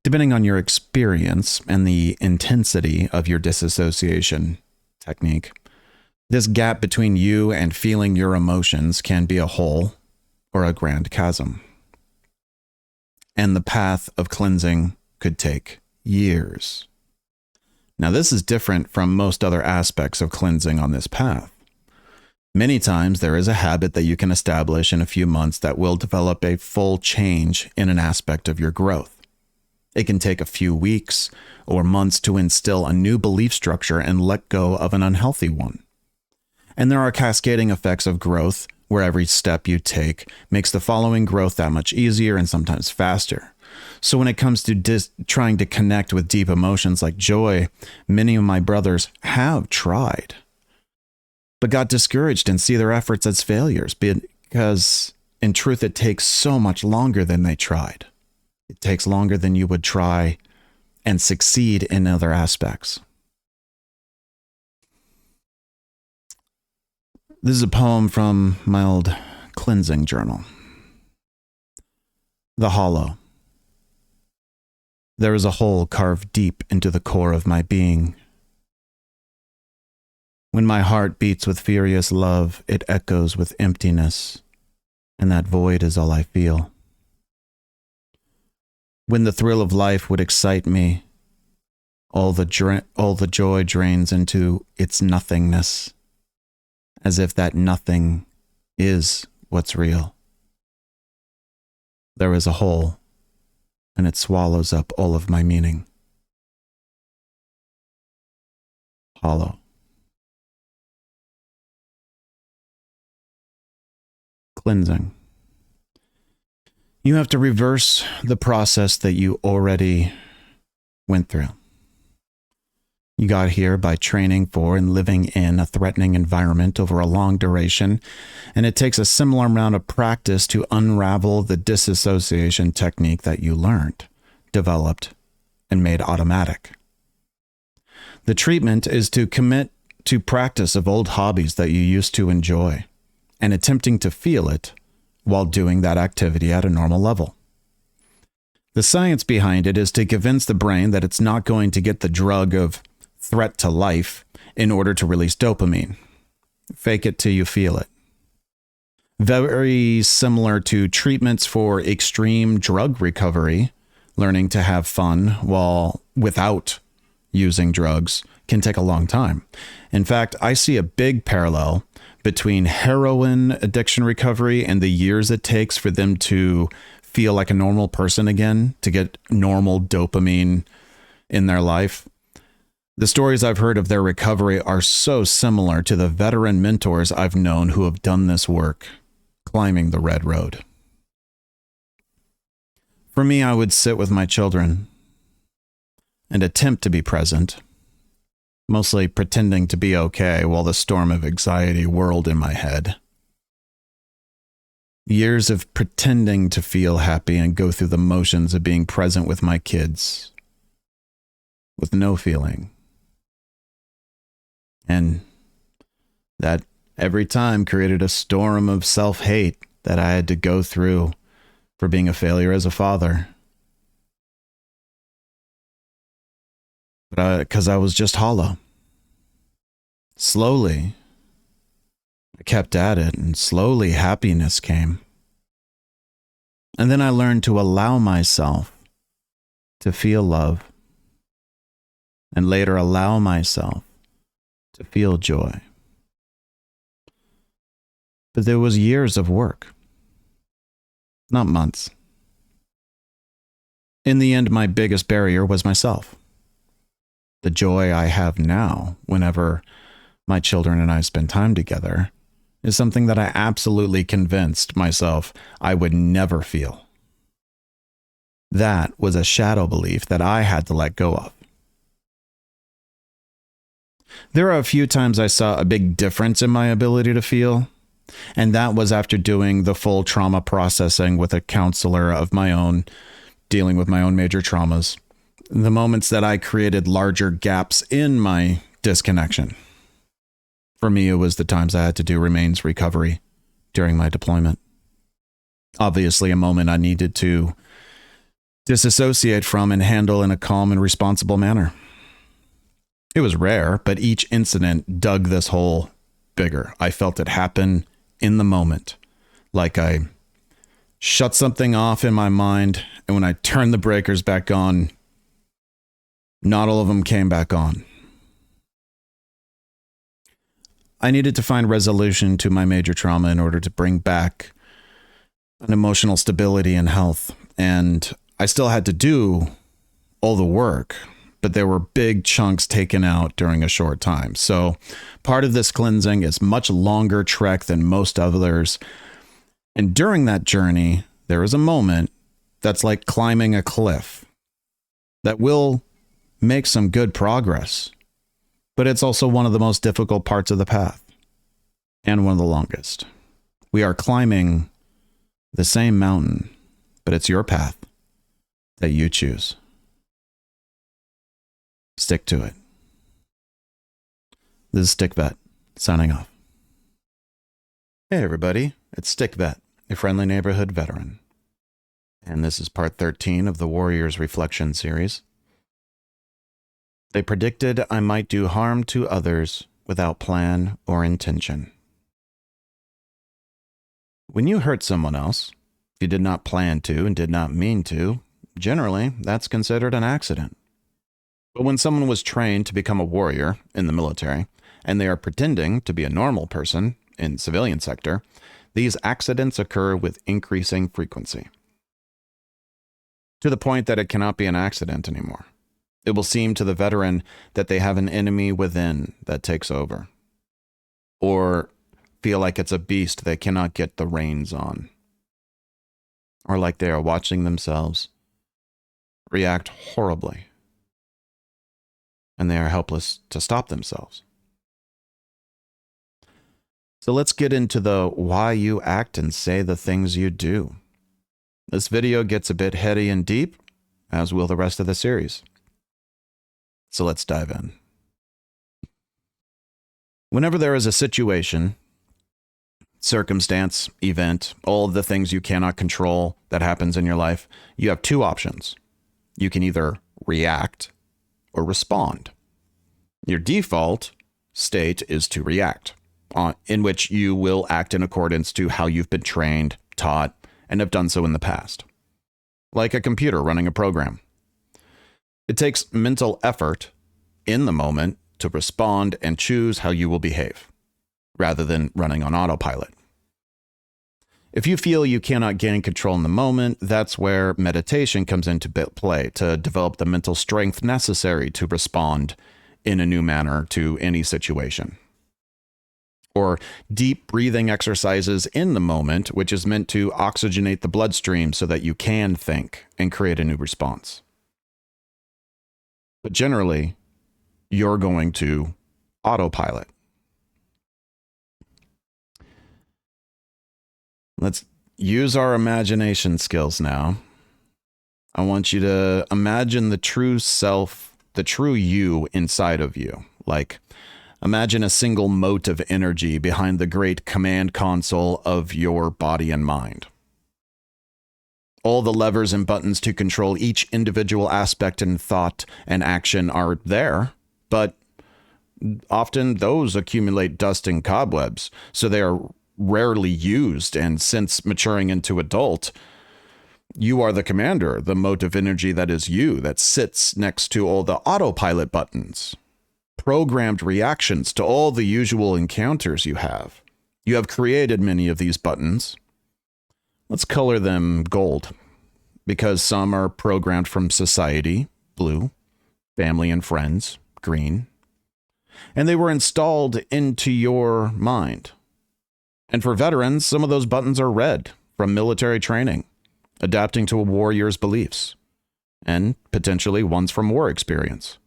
Depending on your experience and the intensity of your disassociation technique, this gap between you and feeling your emotions can be a hole or a grand chasm. And the path of cleansing could take years. Now, this is different from most other aspects of cleansing on this path. Many times there is a habit that you can establish in a few months that will develop a full change in an aspect of your growth. It can take a few weeks or months to instill a new belief structure and let go of an unhealthy one. And there are cascading effects of growth where every step you take makes the following growth that much easier and sometimes faster. So when it comes to trying to connect with deep emotions like joy, many of my brothers have tried, but got discouraged and see their efforts as failures because, in truth, it takes so much longer than they tried. It takes longer than you would try and succeed in other aspects. This is a poem from my old cleansing journal. The Hollow. There is a hole carved deep into the core of my being. When my heart beats with furious love, it echoes with emptiness, and that void is all I feel. When the thrill of life would excite me, all the joy drains into its nothingness, as if that nothing is what's real. There is a hole, and it swallows up all of my meaning. Hollow. cleansing. You have to reverse the process that you already went through. You got here by training for and living in a threatening environment over a long duration, and it takes a similar amount of practice to unravel the disassociation technique that you learned, developed, and made automatic. The treatment is to commit to practice of old hobbies that you used to enjoy, and attempting to feel it while doing that activity at a normal level. The science behind it is to convince the brain that it's not going to get the drug of threat to life in order to release dopamine. Fake it till you feel it. Very similar to treatments for extreme drug recovery, learning to have fun while without using drugs can take a long time. In fact, I see a big parallel between heroin addiction recovery and the years it takes for them to feel like a normal person again, to get normal dopamine in their life. The stories I've heard of their recovery are so similar to the veteran mentors I've known who have done this work, climbing the red road. For me, I would sit with my children and attempt to be present, mostly pretending to be okay while the storm of anxiety whirled in my head. Years of pretending to feel happy and go through the motions of being present with my kids, with no feeling. And that every time created a storm of self-hate that I had to go through for being a failure as a father. But because I was just hollow. Slowly, I kept at it, and slowly happiness came. And then I learned to allow myself to feel love, and later allow myself to feel joy. But there was years of work, not months. In the end, my biggest barrier was myself. The joy I have now whenever my children and I spend time together is something that I absolutely convinced myself I would never feel. That was a shadow belief that I had to let go of. There are a few times I saw a big difference in my ability to feel, and that was after doing the full trauma processing with a counselor of my own, dealing with my own major traumas. The moments that I created larger gaps in my disconnection. For me, it was the times I had to do remains recovery during my deployment. Obviously, a moment I needed to disassociate from and handle in a calm and responsible manner. It was rare, but each incident dug this hole bigger. I felt it happen in the moment, like I shut something off in my mind, and when I turned the breakers back on, not all of them came back on. I needed to find resolution to my major trauma in order to bring back an emotional stability and health, and I still had to do all the work, but there were big chunks taken out during a short time. So part of this cleansing is much longer trek than most others. And during that journey, there is a moment that's like climbing a cliff that will make some good progress, but it's also one of the most difficult parts of the path and one of the longest. We are climbing the same mountain, but it's your path that you choose. Stick to it. This is Stick Vet, signing off. Hey everybody, it's Stick Vet, a friendly neighborhood veteran. And this is part 13 of the Warriors Reflection series. They predicted I might do harm to others without plan or intention. When you hurt someone else, you did not plan to and did not mean to, generally that's considered an accident. But when someone was trained to become a warrior in the military, and they are pretending to be a normal person in civilian sector, these accidents occur with increasing frequency. To the point that it cannot be an accident anymore. It will seem to the veteran that they have an enemy within that takes over. Or feel like it's a beast they cannot get the reins on, or like they are watching themselves react horribly, and they are helpless to stop themselves. So let's get into the why you act and say the things you do. This video gets a bit heady and deep, as will the rest of the series. So let's dive in. Whenever there is a situation, circumstance, event, all of the things you cannot control that happens in your life, you have two options. You can either react or respond. Your default state is to react, in which you will act in accordance to how you've been trained, taught, and have done so in the past. Like a computer running a program. It takes mental effort in the moment to respond and choose how you will behave, rather than running on autopilot. If you feel you cannot gain control in the moment, that's where meditation comes into play to develop the mental strength necessary to respond in a new manner to any situation. Or deep breathing exercises in the moment, which is meant to oxygenate the bloodstream so that you can think and create a new response. But generally, you're going to autopilot. Let's use our imagination skills now. I want you to imagine the true self, the true you inside of you. Like, imagine a single mote of energy behind the great command console of your body and mind. All the levers and buttons to control each individual aspect and thought and action are there, but often those accumulate dust and cobwebs, so they are rarely used. And since maturing into adult, you are the commander, the mote of energy that is you, that sits next to all the autopilot buttons, programmed reactions to all the usual encounters you have. You have created many of these buttons. Let's color them gold, because some are programmed from society, blue, family and friends, green, and they were installed into your mind. And for veterans, some of those buttons are red from military training, adapting to a warrior's beliefs, and potentially ones from war experience.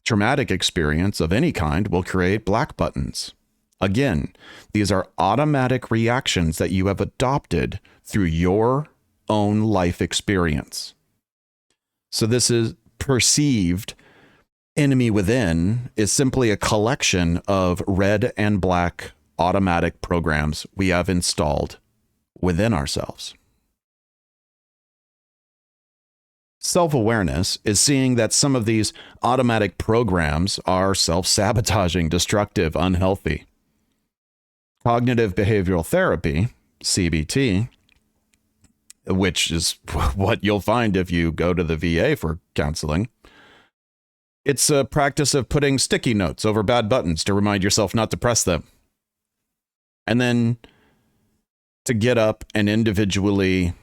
Traumatic experience of any kind will create black buttons. Again, these are automatic reactions that you have adopted through your own life experience. So this is perceived enemy within is simply a collection of red and black automatic programs we have installed within ourselves. Self-awareness is seeing that some of these automatic programs are self-sabotaging, destructive, unhealthy. Cognitive behavioral therapy, CBT, which is what you'll find if you go to the VA for counseling, it's a practice of putting sticky notes over bad buttons to remind yourself not to press them. And then to get up and individually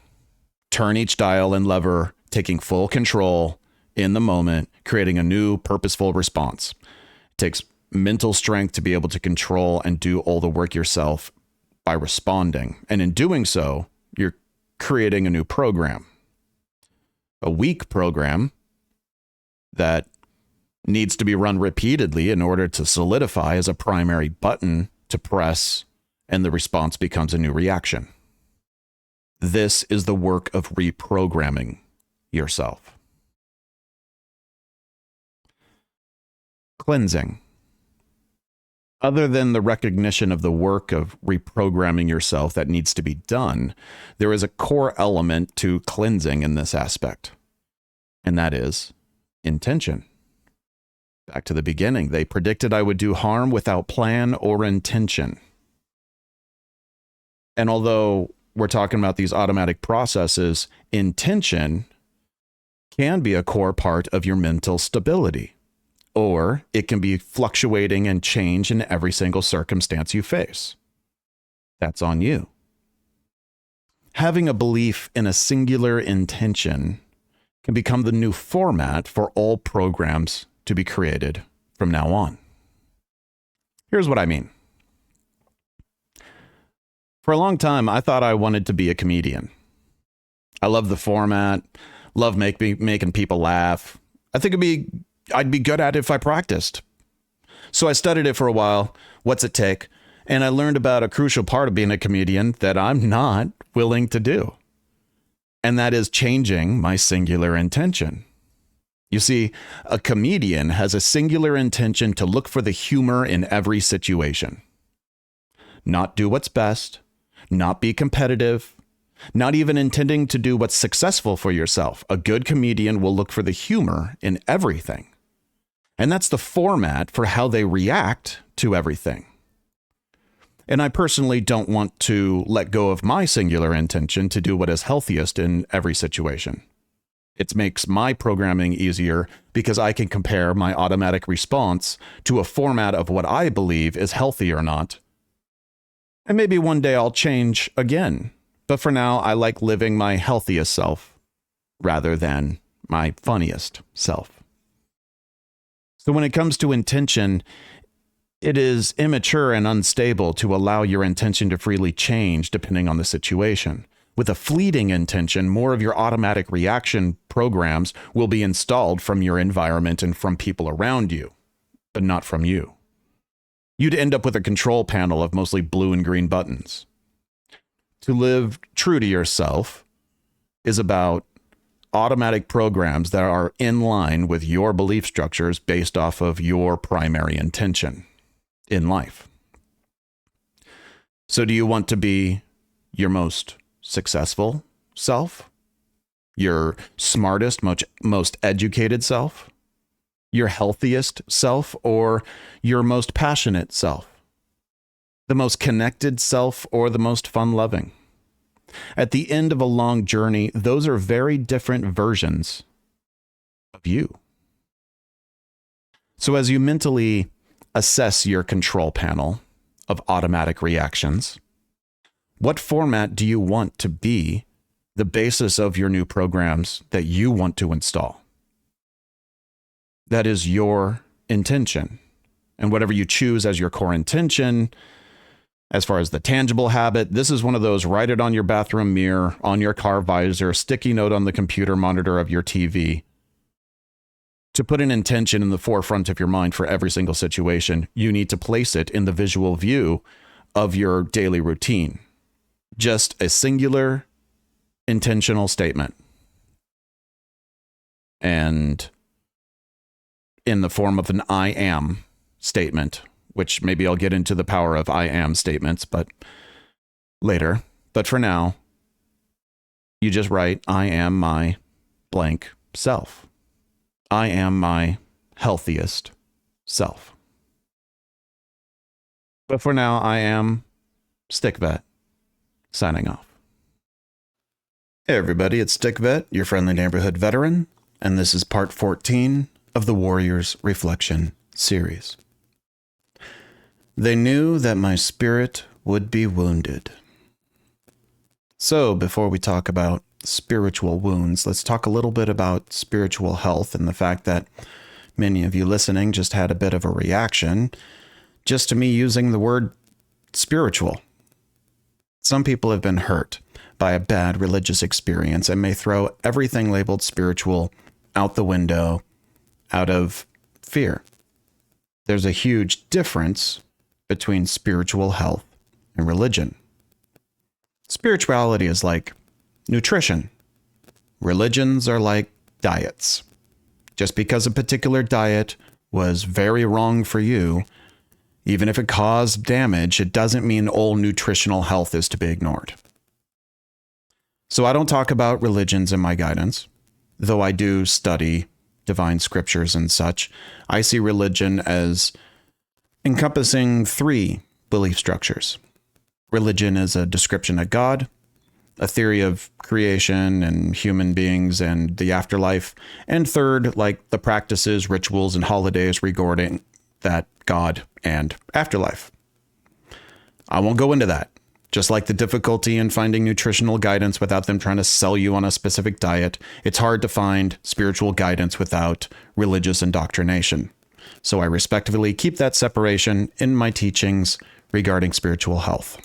turn each dial and lever, taking full control in the moment, creating a new purposeful response. It takes mental strength to be able to control and do all the work yourself by responding. And in doing so, you're creating a new program. A weak program that needs to be run repeatedly in order to solidify as a primary button to press, and the response becomes a new reaction. This is the work of reprogramming yourself. Cleansing. Other than the recognition of the work of reprogramming yourself that needs to be done, there is a core element to cleansing in this aspect, and that is intention. Back to the beginning, they predicted I would do harm without plan or intention. And although we're talking about these automatic processes, intention can be a core part of your mental stability, or it can be fluctuating and change in every single circumstance you face. That's on you. Having a belief in a singular intention can become the new format for all programs to be created from now on. Here's what I mean. For a long time, I thought I wanted to be a comedian. I love the format, love making people laugh. I think I'd be good at it if I practiced. So I studied it for a while. What's it take? And I learned about a crucial part of being a comedian that I'm not willing to do. And that is changing my singular intention. You see, a comedian has a singular intention to look for the humor in every situation. Not do what's best, not be competitive, not even intending to do what's successful for yourself. A good comedian will look for the humor in everything. And that's the format for how they react to everything. And I personally don't want to let go of my singular intention to do what is healthiest in every situation. It makes my programming easier because I can compare my automatic response to a format of what I believe is healthy or not. And maybe one day I'll change again. But for now, I like living my healthiest self rather than my funniest self. So when it comes to intention, it is immature and unstable to allow your intention to freely change depending on the situation. With a fleeting intention, more of your automatic reaction programs will be installed from your environment and from people around you, but not from you. You'd end up with a control panel of mostly blue and green buttons. To live true to yourself is about automatic programs that are in line with your belief structures based off of your primary intention in life. So do you want to be your most successful self? Your smartest, most educated self? Your healthiest self, or your most passionate self? The most connected self, or the most fun-loving? At the end of a long journey, those are very different versions of you. So as you mentally assess your control panel of automatic reactions, what format do you want to be the basis of your new programs that you want to install? That is your intention. And whatever you choose as your core intention, as far as the tangible habit, this is one of those: write it on your bathroom mirror, on your car visor, sticky note on the computer monitor of your TV. To put an intention in the forefront of your mind for every single situation, you need to place it in the visual view of your daily routine. Just a singular intentional statement. And in the form of an I am statement, which maybe I'll get into the power of I am statements, but later. But for now, you just write, I am my blank self. I am my healthiest self. But for now, I am StickVet, signing off. Hey everybody, it's StickVet, your friendly neighborhood veteran, and this is part 14 of the Warriors Reflection series. They knew that my spirit would be wounded. So, before we talk about spiritual wounds, let's talk a little bit about spiritual health and the fact that many of you listening just had a bit of a reaction just to me using the word spiritual. Some people have been hurt by a bad religious experience and may throw everything labeled spiritual out the window out of fear. There's a huge difference between spiritual health and religion. Spirituality is like nutrition. Religions are like diets. Just because a particular diet was very wrong for you, even if it caused damage, it doesn't mean all nutritional health is to be ignored. So I don't talk about religions in my guidance, though I do study divine scriptures and such. I see religion as encompassing 3 belief structures. Religion is a description of God, a theory of creation and human beings and the afterlife, and third, like the practices, rituals, and holidays regarding that God and afterlife. I won't go into that. Just like the difficulty in finding nutritional guidance without them trying to sell you on a specific diet, it's hard to find spiritual guidance without religious indoctrination. So I respectfully keep that separation in my teachings regarding spiritual health.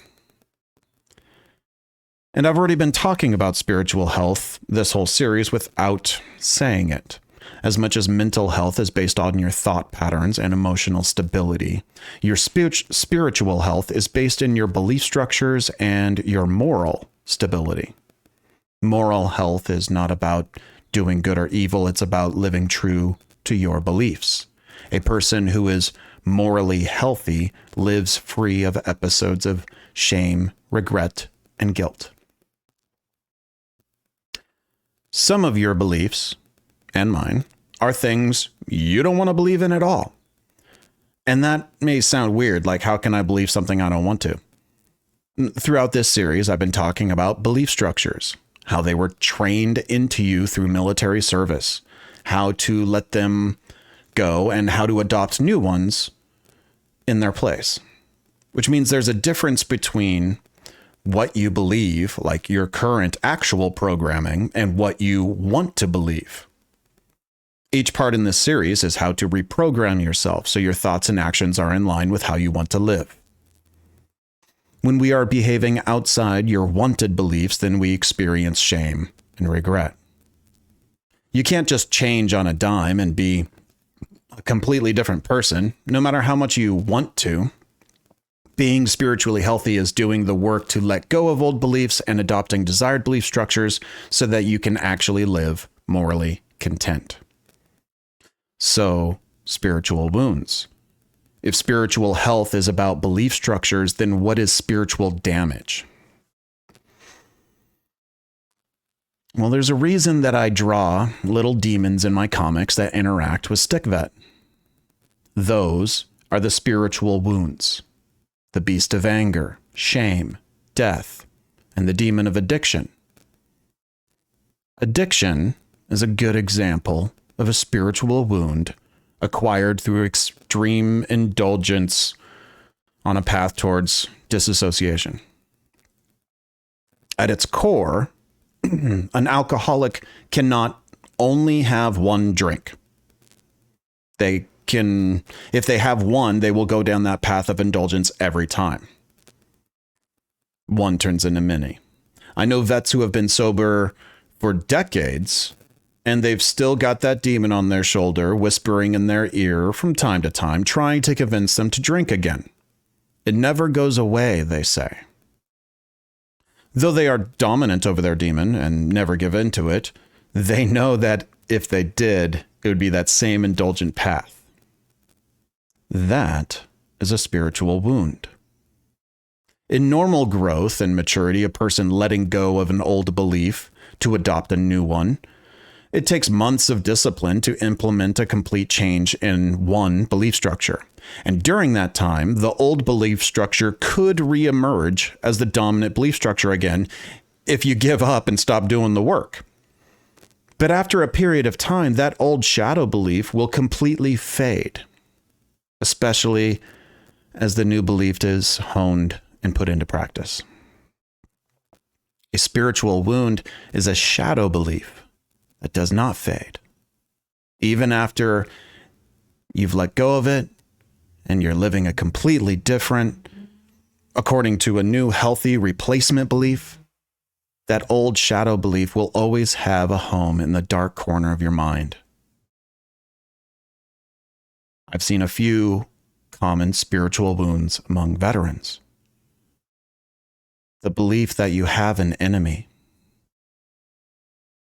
And I've already been talking about spiritual health this whole series without saying it. As much as mental health is based on your thought patterns and emotional stability, your spiritual health is based in your belief structures and your moral stability. Moral health is not about doing good or evil, it's about living true to your beliefs. A person who is morally healthy lives free of episodes of shame, regret, and guilt. Some of your beliefs, and mine, are things you don't want to believe in at all. And that may sound weird, like how can I believe something I don't want to? Throughout this series, I've been talking about belief structures, how they were trained into you through military service, how to let them go, and how to adopt new ones in their place. Which means there's a difference between what you believe, like your current actual programming, and what you want to believe. Each part in this series is how to reprogram yourself so your thoughts and actions are in line with how you want to live. When we are behaving outside your wanted beliefs, then we experience shame and regret. You can't just change on a dime and be a completely different person, no matter how much you want to. Being spiritually healthy is doing the work to let go of old beliefs and adopting desired belief structures so that you can actually live morally content. So, spiritual wounds. If spiritual health is about belief structures, then what is spiritual damage? Well, there's a reason that I draw little demons in my comics that interact with Stickvet. Those are the spiritual wounds. The beast of anger, shame, death, and the demon of addiction. Addiction is a good example of a spiritual wound acquired through extreme indulgence on a path towards disassociation. At its core, an alcoholic cannot only have one drink. If they have one, they will go down that path of indulgence every time. One turns into many. I know vets who have been sober for decades, and they've still got that demon on their shoulder, whispering in their ear from time to time, trying to convince them to drink again. It never goes away, they say. Though they are dominant over their demon and never give in to it, they know that if they did, it would be that same indulgent path. That is a spiritual wound. In normal growth and maturity, a person letting go of an old belief to adopt a new one, it takes months of discipline to implement a complete change in one belief structure. And during that time, the old belief structure could reemerge as the dominant belief structure again if you give up and stop doing the work. But after a period of time, that old shadow belief will completely fade, especially as the new belief is honed and put into practice. A spiritual wound is a shadow belief that does not fade. Even after you've let go of it and you're living a completely different, according to a new healthy replacement belief, that old shadow belief will always have a home in the dark corner of your mind. I've seen a few common spiritual wounds among veterans. The belief that you have an enemy.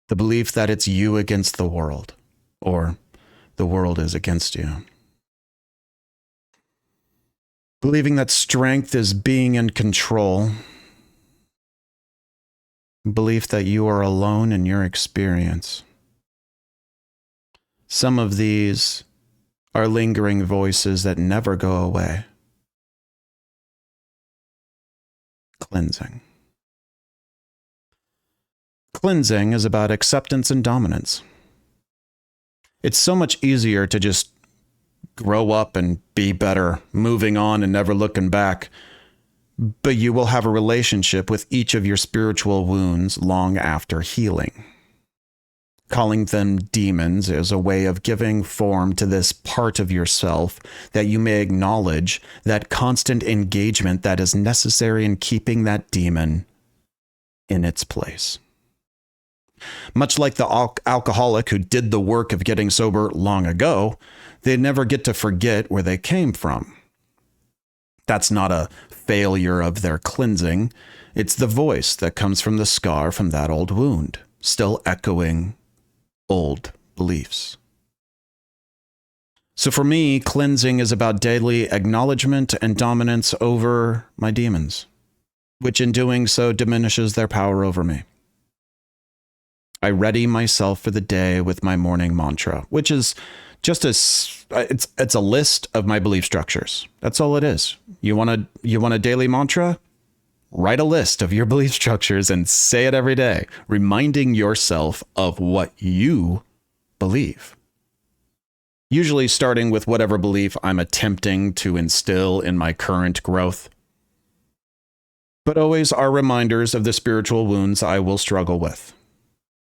The belief that it's you against the world, or the world is against you. Believing that strength is being in control. Belief that you are alone in your experience. Some of these are lingering voices that never go away. Cleansing. Cleansing is about acceptance and dominance. It's so much easier to just grow up and be better, moving on and never looking back. But you will have a relationship with each of your spiritual wounds long after healing. Calling them demons is a way of giving form to this part of yourself that you may acknowledge that constant engagement that is necessary in keeping that demon in its place. Much like the alcoholic who did the work of getting sober long ago, they never get to forget where they came from. That's not a failure of their cleansing. It's the voice that comes from the scar from that old wound, still echoing old beliefs. So for me, cleansing is about daily acknowledgement and dominance over my demons, which in doing so diminishes their power over me. I ready myself for the day with my morning mantra, which is just it's a list of my belief structures. That's all it is. You want a daily mantra? Write a list of your belief structures and say it every day, reminding yourself of what you believe. Usually starting with whatever belief I'm attempting to instill in my current growth. But always are reminders of the spiritual wounds I will struggle with.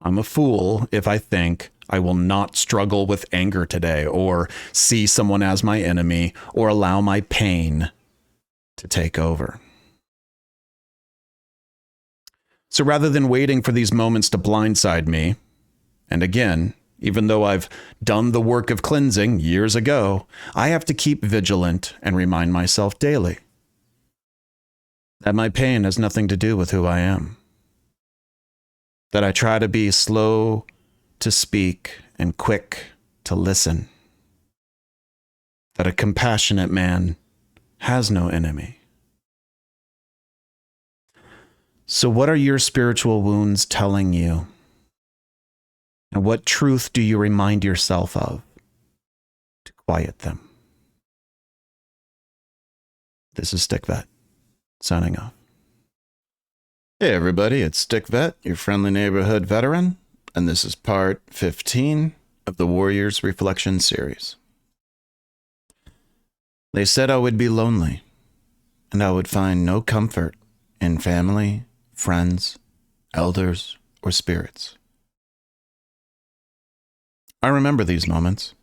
I'm a fool if I think I will not struggle with anger today, or see someone as my enemy, or allow my pain to take over. So rather than waiting for these moments to blindside me, and again, even though I've done the work of cleansing years ago, I have to keep vigilant and remind myself daily that my pain has nothing to do with who I am. That I try to be slow to speak and quick to listen. That a compassionate man has no enemy. So what are your spiritual wounds telling you? And what truth do you remind yourself of to quiet them? This is Stick Vet, signing off. Hey everybody, it's Stick Vet, your friendly neighborhood veteran, and this is part 15 of the Warriors Reflection series. They said I would be lonely, and I would find no comfort in family, friends, elders, or spirits. I remember these moments,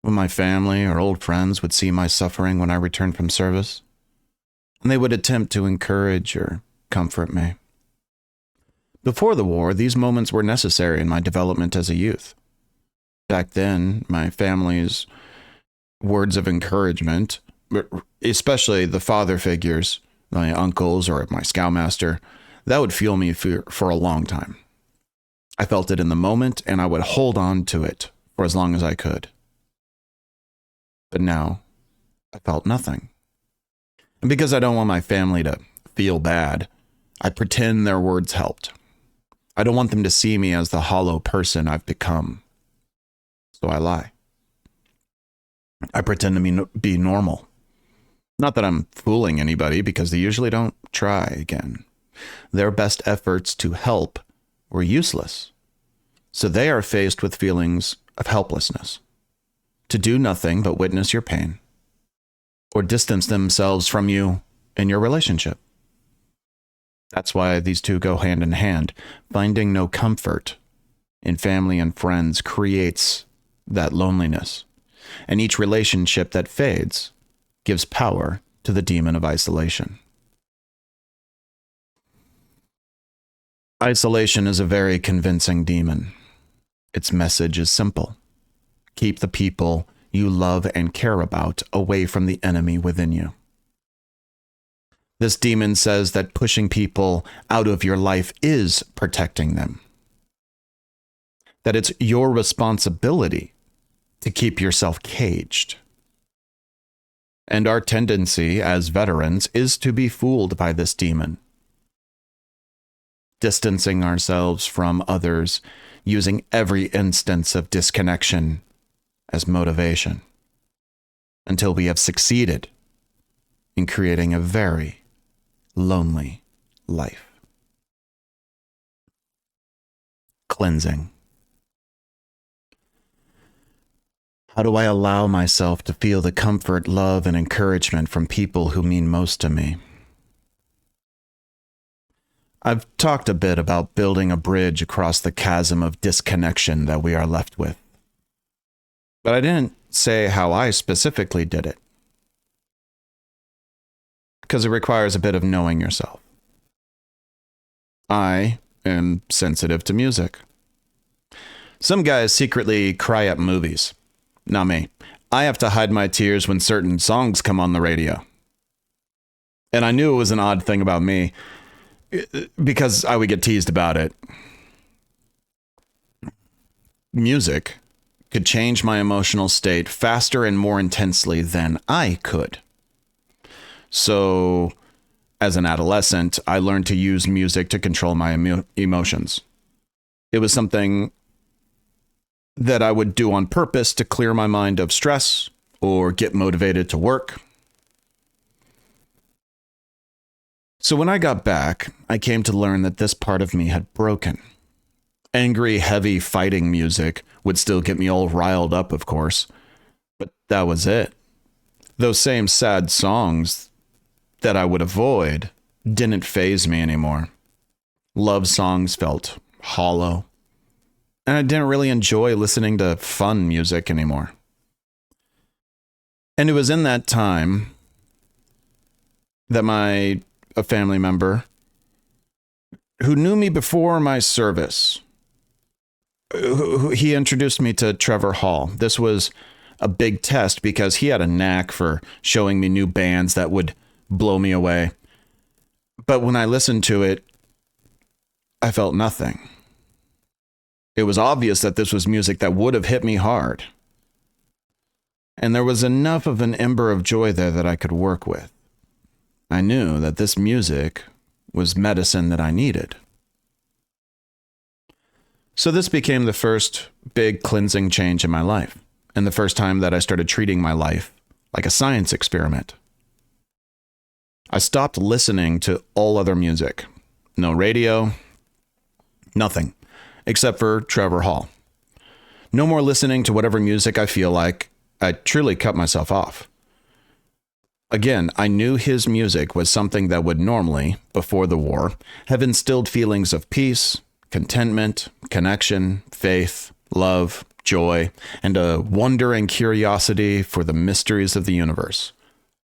when my family or old friends would see my suffering when I returned from service, and they would attempt to encourage or comfort me. Before the war, these moments were necessary in my development as a youth. Back then, my family's words of encouragement, especially the father figures, my uncles or my scoutmaster, that would fuel me for a long time. I felt it in the moment, and I would hold on to it for as long as I could. But now, I felt nothing. And because I don't want my family to feel bad, I pretend their words helped. I don't want them to see me as the hollow person I've become. So I lie. I pretend to be normal. Not that I'm fooling anybody, because they usually don't try again. Their best efforts to help were useless. So they are faced with feelings of helplessness, to do nothing but witness your pain, or distance themselves from you in your relationship. That's why these two go hand in hand. Finding no comfort in family and friends creates that loneliness, and each relationship that fades gives power to the demon of isolation. Isolation is a very convincing demon. Its message is simple. Keep the people you love and care about away from the enemy within you. This demon says that pushing people out of your life is protecting them. That it's your responsibility to keep yourself caged. And our tendency as veterans is to be fooled by this demon, distancing ourselves from others, using every instance of disconnection as motivation, until we have succeeded in creating a very lonely life. Cleansing. How do I allow myself to feel the comfort, love, and encouragement from people who mean most to me? I've talked a bit about building a bridge across the chasm of disconnection that we are left with. But I didn't say how I specifically did it, because it requires a bit of knowing yourself. I am sensitive to music. Some guys secretly cry at movies. Not me. I have to hide my tears when certain songs come on the radio. And I knew it was an odd thing about me because I would get teased about it. Music could change my emotional state faster and more intensely than I could. So, as an adolescent, I learned to use music to control my emotions. It was something that I would do on purpose to clear my mind of stress or get motivated to work. So when I got back, I came to learn that this part of me had broken. Angry, heavy fighting music would still get me all riled up, of course, but that was it. Those same sad songs that I would avoid didn't faze me anymore. Love songs felt hollow, and I didn't really enjoy listening to fun music anymore. And it was in that time that a family member who knew me before my service, he introduced me to Trevor Hall. This was a big test because he had a knack for showing me new bands that would blow me away. But when I listened to it, I felt nothing. It was obvious that this was music that would have hit me hard. And there was enough of an ember of joy there that I could work with. I knew that this music was medicine that I needed. So this became the first big cleansing change in my life, and the first time that I started treating my life like a science experiment. I stopped listening to all other music. No radio, nothing, except for Trevor Hall. No more listening to whatever music I feel like. I truly cut myself off. Again, I knew his music was something that would normally, before the war, have instilled feelings of peace, contentment, connection, faith, love, joy, and a wonder and curiosity for the mysteries of the universe.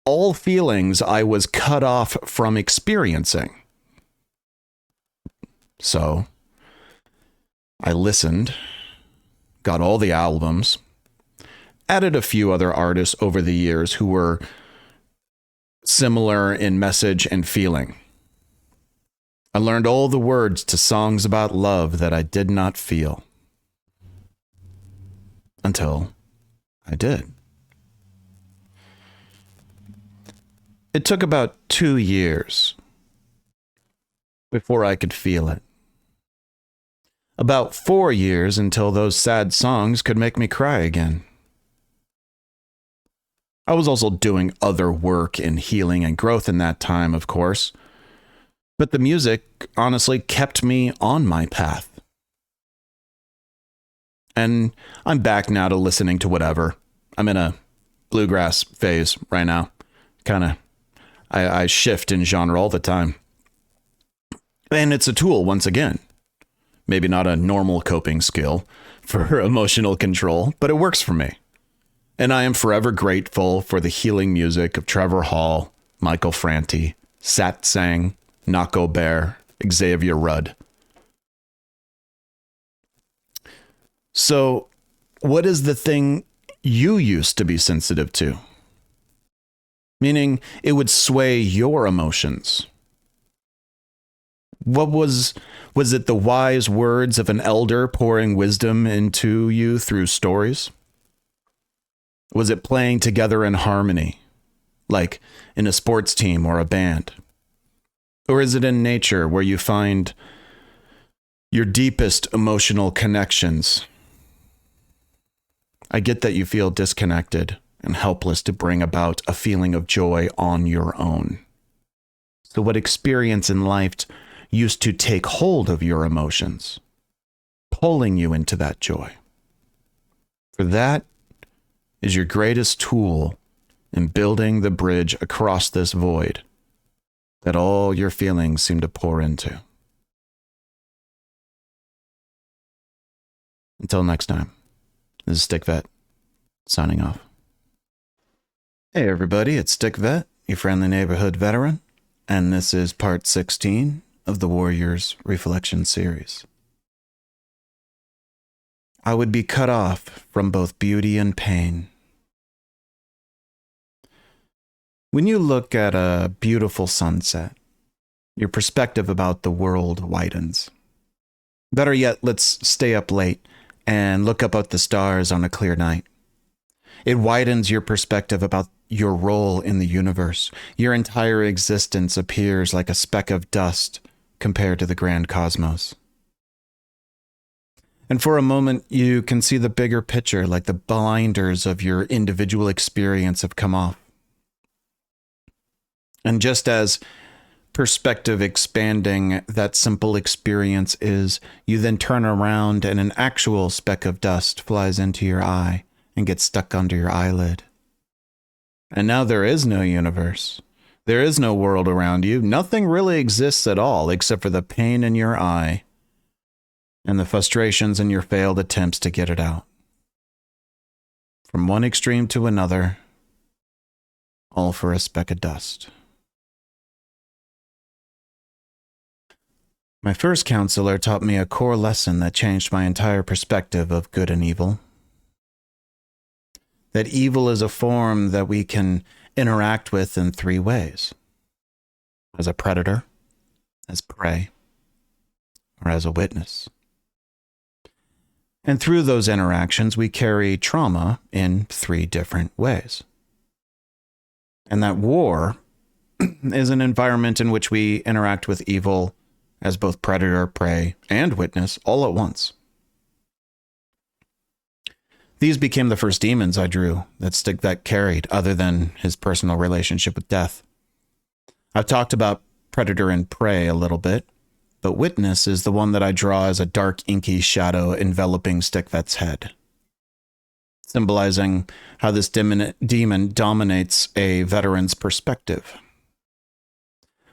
All feelings I was cut off from experiencing. So, I listened, got all the albums, added a few other artists over the years who were similar in message and feeling. I learned all the words to songs about love that I did not feel. Until I did. It took about 2 years before I could feel it. About 4 years until those sad songs could make me cry again. I was also doing other work in healing and growth in that time, of course. But the music honestly kept me on my path. And I'm back now to listening to whatever. I'm in a bluegrass phase right now. I shift in genre all the time. And it's a tool once again. Maybe not a normal coping skill for emotional control, but it works for me. And I am forever grateful for the healing music of Trevor Hall, Michael Franti, Satsang, Nako Bear, Xavier Rudd. So, what is the thing you used to be sensitive to? Meaning, it would sway your emotions. What was it the wise words of an elder pouring wisdom into you through stories? Was it playing together in harmony, like in a sports team or a band? Or is it in nature where you find your deepest emotional connections? I get that you feel disconnected and helpless to bring about a feeling of joy on your own. So what experience in life used to take hold of your emotions, pulling you into that joy? For that is your greatest tool in building the bridge across this void that all your feelings seem to pour into. Until next time, this is Stick Vet, signing off. Hey everybody, it's Stick Vet, your friendly neighborhood veteran, and this is part 16 of the Warriors Reflection series. I would be cut off from both beauty and pain. When you look at a beautiful sunset, your perspective about the world widens. Better yet, let's stay up late and look up at the stars on a clear night. It widens your perspective about your role in the universe. Your entire existence appears like a speck of dust compared to the grand cosmos. And for a moment, you can see the bigger picture, like the blinders of your individual experience have come off. And just as perspective expanding that simple experience is, you then turn around and an actual speck of dust flies into your eye and gets stuck under your eyelid. And now there is no universe. There is no world around you. Nothing really exists at all except for the pain in your eye and the frustrations in your failed attempts to get it out. From one extreme to another, all for a speck of dust. My first counselor taught me a core lesson that changed my entire perspective of good and evil. That evil is a form that we can interact with in three ways: as a predator, as prey, or as a witness. And through those interactions, we carry trauma in three different ways. And that war is an environment in which we interact with evil as both predator, prey, and witness all at once. These became the first demons I drew that carried, other than his personal relationship with death. I've talked about predator and prey a little bit, but witness is the one that I draw as a dark, inky shadow enveloping Stickvet's head, symbolizing how this demon dominates a veteran's perspective.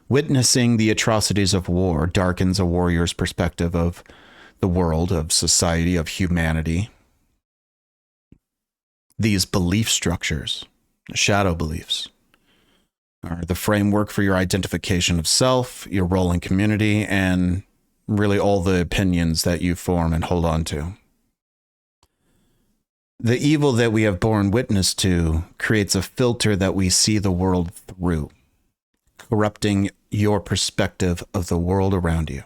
Witnessing the atrocities of war darkens a warrior's perspective of the world, of society, of humanity. These belief structures, shadow beliefs, are the framework for your identification of self, your role in community, and really all the opinions that you form and hold on to. The evil that we have borne witness to creates a filter that we see the world through, corrupting your perspective of the world around you.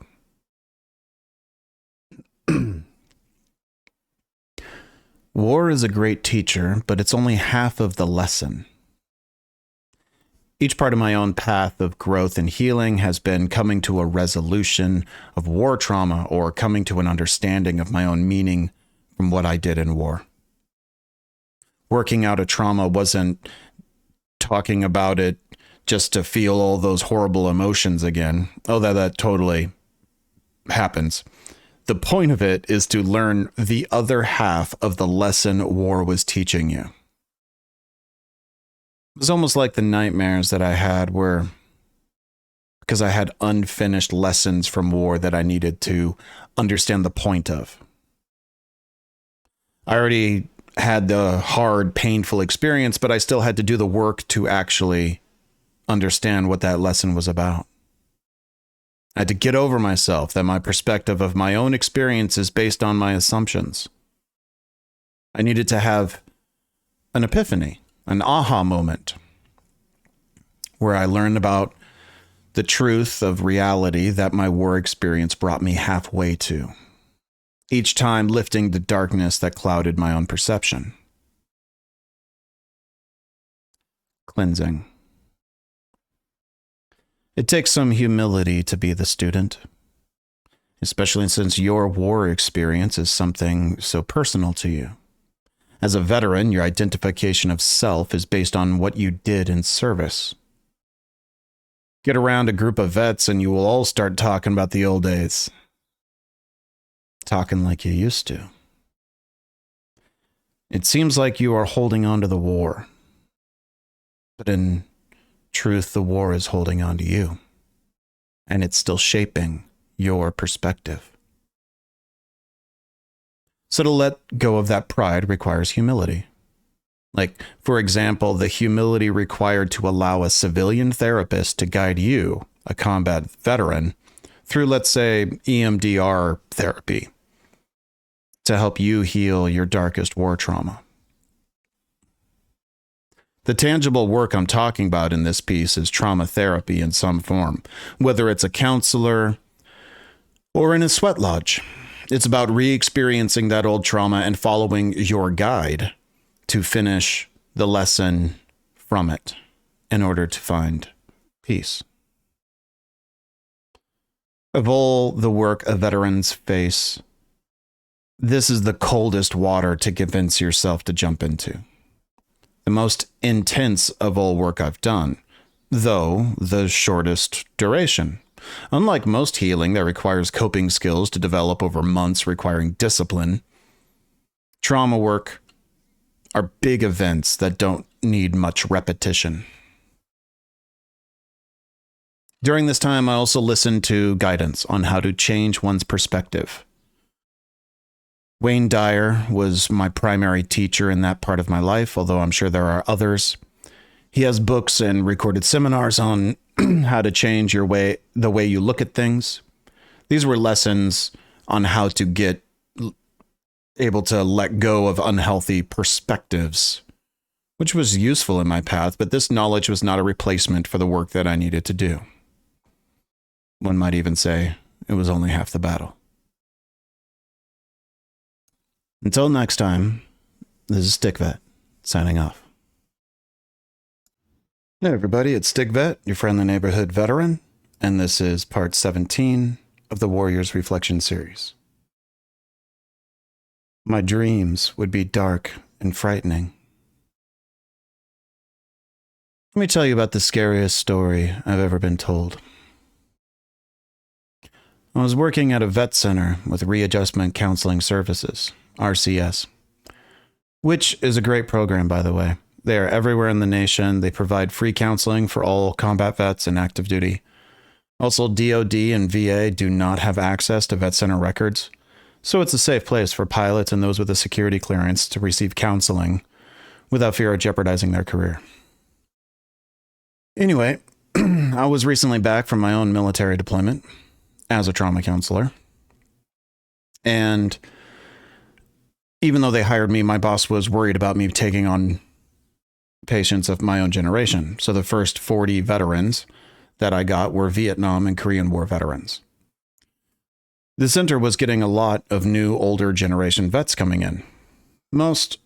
War is a great teacher, but it's only half of the lesson. Each part of my own path of growth and healing has been coming to a resolution of war trauma or coming to an understanding of my own meaning from what I did in war. Working out a trauma wasn't talking about it just to feel all those horrible emotions again. Oh, that totally happens. The point of it is to learn the other half of the lesson war was teaching you. It was almost like the nightmares that I had were because I had unfinished lessons from war that I needed to understand the point of. I already had the hard, painful experience, but I still had to do the work to actually understand what that lesson was about. I had to get over myself, that my perspective of my own experience is based on my assumptions. I needed to have an epiphany, an aha moment, where I learned about the truth of reality that my war experience brought me halfway to, each time lifting the darkness that clouded my own perception. Cleansing. It takes some humility to be the student, especially since your war experience is something so personal to you. As a veteran, your identification of self is based on what you did in service. Get around a group of vets and you will all start talking about the old days. Talking like you used to. It seems like you are holding on to the war, but in truth, the war is holding on to you, and it's still shaping your perspective. So to let go of that pride requires humility. Like, for example, the humility required to allow a civilian therapist to guide you, a combat veteran, through, let's say, EMDR therapy to help you heal your darkest war trauma. The tangible work I'm talking about in this piece is trauma therapy in some form, whether it's a counselor or in a sweat lodge. It's about re-experiencing that old trauma and following your guide to finish the lesson from it in order to find peace. Of all the work a veterans face, this is the coldest water to convince yourself to jump into. The most intense of all work I've done, though the shortest duration. Unlike most healing that requires coping skills to develop over months requiring discipline, trauma work are big events that don't need much repetition. During this time, I also listened to guidance on how to change one's perspective. Wayne Dyer was my primary teacher in that part of my life, although I'm sure there are others. He has books and recorded seminars on how to change the way you look at things. These were lessons on how to get able to let go of unhealthy perspectives, which was useful in my path, but this knowledge was not a replacement for the work that I needed to do. One might even say it was only half the battle. Until next time, this is StickVet, signing off. Hey everybody, it's StickVet, your friendly neighborhood veteran, and this is part 17 of the Warriors Reflection series. My dreams would be dark and frightening. Let me tell you about the scariest story I've ever been told. I was working at a vet center with Readjustment Counseling Services, RCS, which is a great program, by the way. They are everywhere in the nation. They provide free counseling for all combat vets and active duty. Also, DOD and VA do not have access to vet center records, so it's a safe place for pilots and those with a security clearance to receive counseling without fear of jeopardizing their career. Anyway, I was recently back from my own military deployment as a trauma counselor, and even though they hired me, my boss was worried about me taking on patients of my own generation. So the first 40 veterans that I got were Vietnam and Korean War veterans. The center was getting a lot of new, older generation vets coming in. Most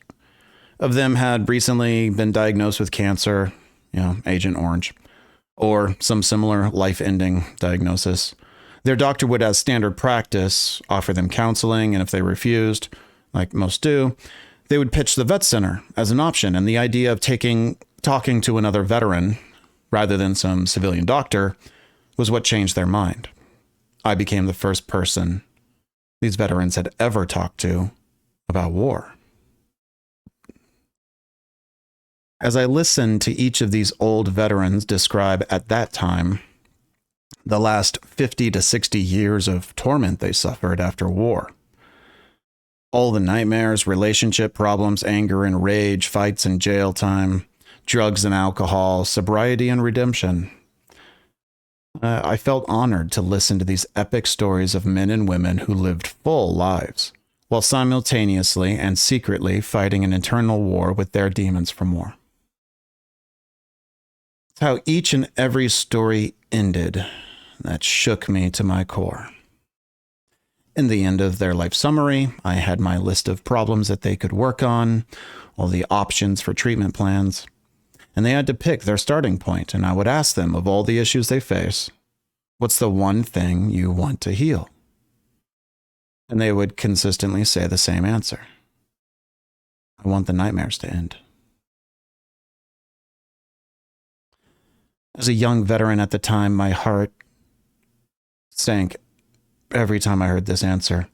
of them had recently been diagnosed with cancer, Agent Orange, or some similar life-ending diagnosis. Their doctor would, as standard practice, offer them counseling, and if they refused, like most do, they would pitch the vet center as an option. And the idea of talking to another veteran rather than some civilian doctor was what changed their mind. I became the first person these veterans had ever talked to about war. As I listened to each of these old veterans describe at that time the last 50 to 60 years of torment they suffered after war, all the nightmares, relationship problems, anger and rage, fights and jail time, drugs and alcohol, sobriety and redemption, I felt honored to listen to these epic stories of men and women who lived full lives while simultaneously and secretly fighting an internal war with their demons from war. It's how each and every story ended that shook me to my core. In the end of their life summary, I had my list of problems that they could work on, all the options for treatment plans, and they had to pick their starting point, and I would ask them, of all the issues they face, what's the one thing you want to heal? And they would consistently say the same answer. I want the nightmares to end. As a young veteran at the time, my heart sank every time I heard this answer.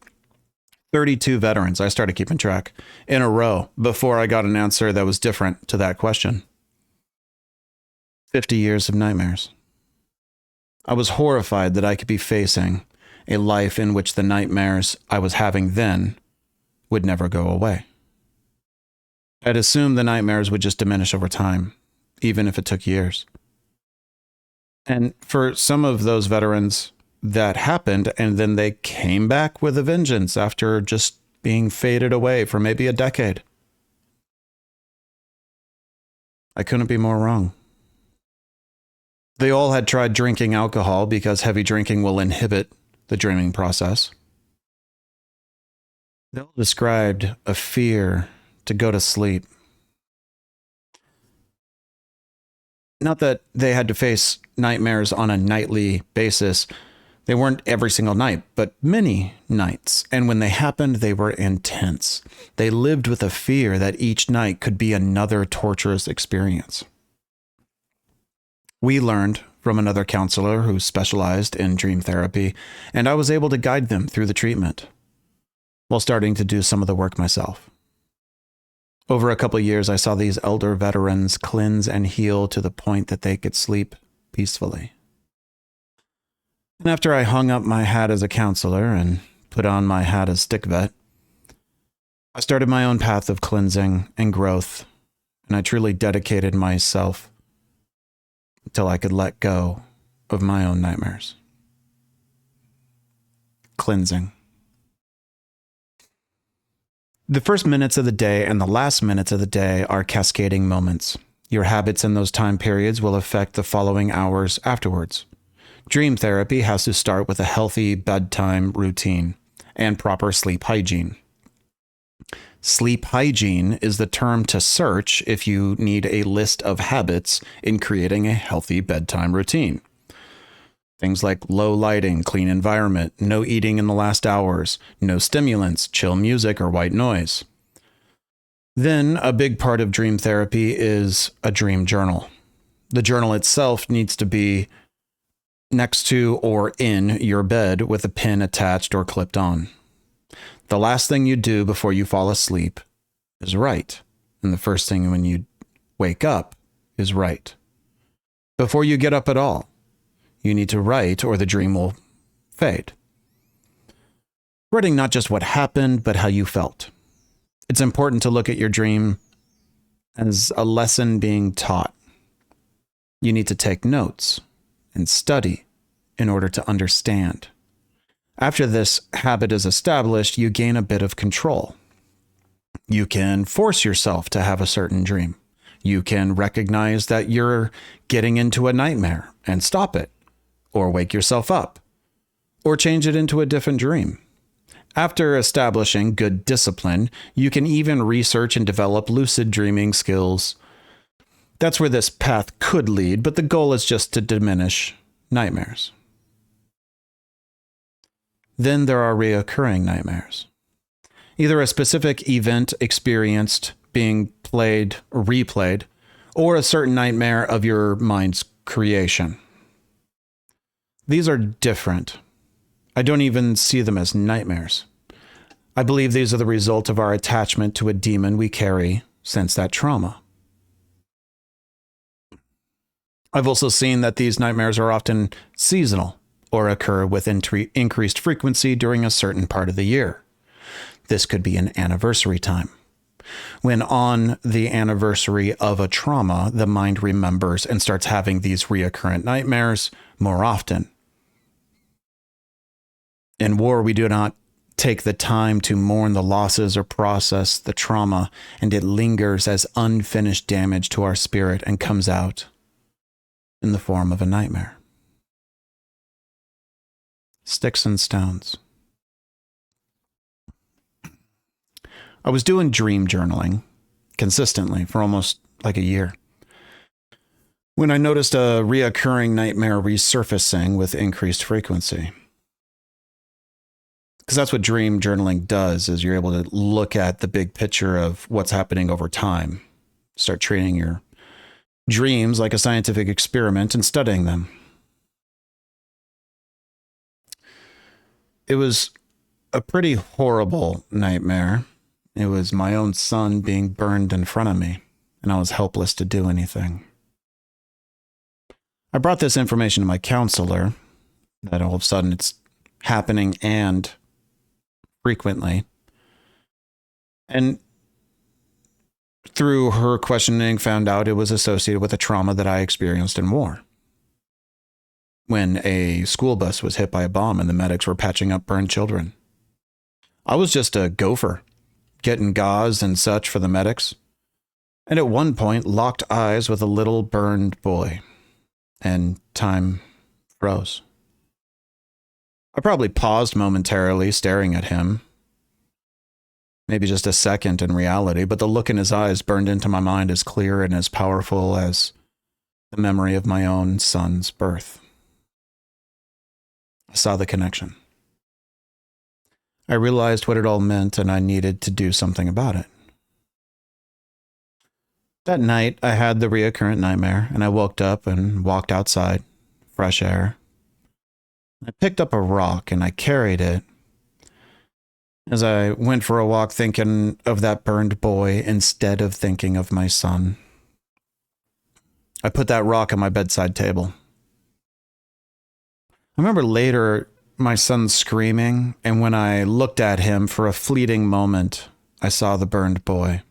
32 veterans, I started keeping track, in a row before I got an answer that was different to that question. 50 years of nightmares. I was horrified that I could be facing a life in which the nightmares I was having then would never go away. I'd assumed the nightmares would just diminish over time, even if it took years. And for some of those veterans, that happened, and then they came back with a vengeance after just being faded away for maybe a decade. I couldn't be more wrong. They all had tried drinking alcohol because heavy drinking will inhibit the dreaming process. They all described a fear to go to sleep. Not that they had to face nightmares on a nightly basis. They weren't every single night, but many nights. And when they happened, they were intense. They lived with a fear that each night could be another torturous experience. We learned from another counselor who specialized in dream therapy, and I was able to guide them through the treatment while starting to do some of the work myself. Over a couple of years, I saw these elder veterans cleanse and heal to the point that they could sleep peacefully. And after I hung up my hat as a counselor and put on my hat as stick vet, I started my own path of cleansing and growth, and I truly dedicated myself until I could let go of my own nightmares. Cleansing. The first minutes of the day and the last minutes of the day are cascading moments. Your habits in those time periods will affect the following hours afterwards. Dream therapy has to start with a healthy bedtime routine and proper sleep hygiene. Sleep hygiene is the term to search if you need a list of habits in creating a healthy bedtime routine. Things like low lighting, clean environment, no eating in the last hours, no stimulants, chill music, or white noise. Then, a big part of dream therapy is a dream journal. The journal itself needs to be next to or in your bed with a pin attached or clipped on. The last thing you do before you fall asleep is write, and the first thing when you wake up is write. Before you get up at all, you need to write or the dream will fade. Writing not just what happened, but how you felt. It's important to look at your dream as a lesson being taught. You need to take notes and study in order to understand. After this habit is established, you gain a bit of control. You can force yourself to have a certain dream. You can recognize that you're getting into a nightmare and stop it, or wake yourself up, or change it into a different dream. After establishing good discipline, you can even research and develop lucid dreaming skills. That's where this path could lead, but the goal is just to diminish nightmares. Then there are reoccurring nightmares. Either a specific event experienced being played or replayed, or a certain nightmare of your mind's creation. These are different. I don't even see them as nightmares. I believe these are the result of our attachment to a demon we carry since that trauma. I've also seen that these nightmares are often seasonal or occur with increased frequency during a certain part of the year. This could be an anniversary time. When on the anniversary of a trauma, the mind remembers and starts having these reoccurrent nightmares more often. In war, we do not take the time to mourn the losses or process the trauma, and it lingers as unfinished damage to our spirit and comes out in the form of a nightmare. Sticks and stones. I was doing dream journaling consistently for almost like a year when I noticed a reoccurring nightmare resurfacing with increased frequency. Because that's what dream journaling does, is you're able to look at the big picture of what's happening over time. Start treating your dreams like a scientific experiment and studying them. It was a pretty horrible nightmare. It was my own son being burned in front of me, and I was helpless to do anything. I brought this information to my counselor, that all of a sudden it's happening and frequently. And through her questioning, found out it was associated with a trauma that I experienced in war. when a school bus was hit by a bomb and the medics were patching up burned children. I was just a gopher, getting gauze and such for the medics, and at one point locked eyes with a little burned boy, and time froze. I probably paused momentarily, staring at him. Maybe just a second in reality, but the look in his eyes burned into my mind as clear and as powerful as the memory of my own son's birth. I saw the connection. I realized what it all meant, and I needed to do something about it. That night, I had the recurrent nightmare, and I woke up and walked outside, fresh air. I picked up a rock, and I carried it as I went for a walk, thinking of that burned boy instead of thinking of my son. I put that rock on my bedside table. I remember later my son screaming, and when I looked at him for a fleeting moment, I saw the burned boy.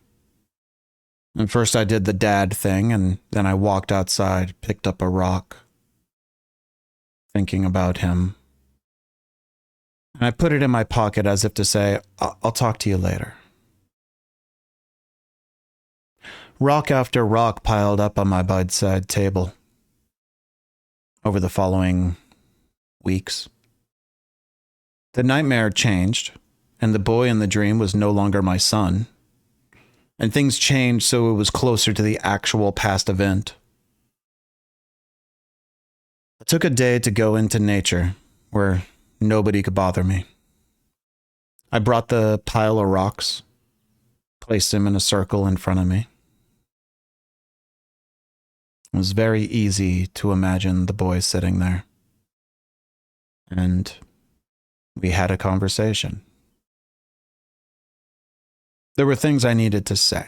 And first I did the dad thing, and then I walked outside, picked up a rock, thinking about him. And I put it in my pocket as if to say, I'll talk to you later. Rock after rock piled up on my bedside table. Over the following weeks, the nightmare changed, and the boy in the dream was no longer my son. And things changed so it was closer to the actual past event. I took a day to go into nature, where nobody could bother me. I brought the pile of rocks, placed them in a circle in front of me. It was very easy to imagine the boy sitting there. And we had a conversation. There were things I needed to say.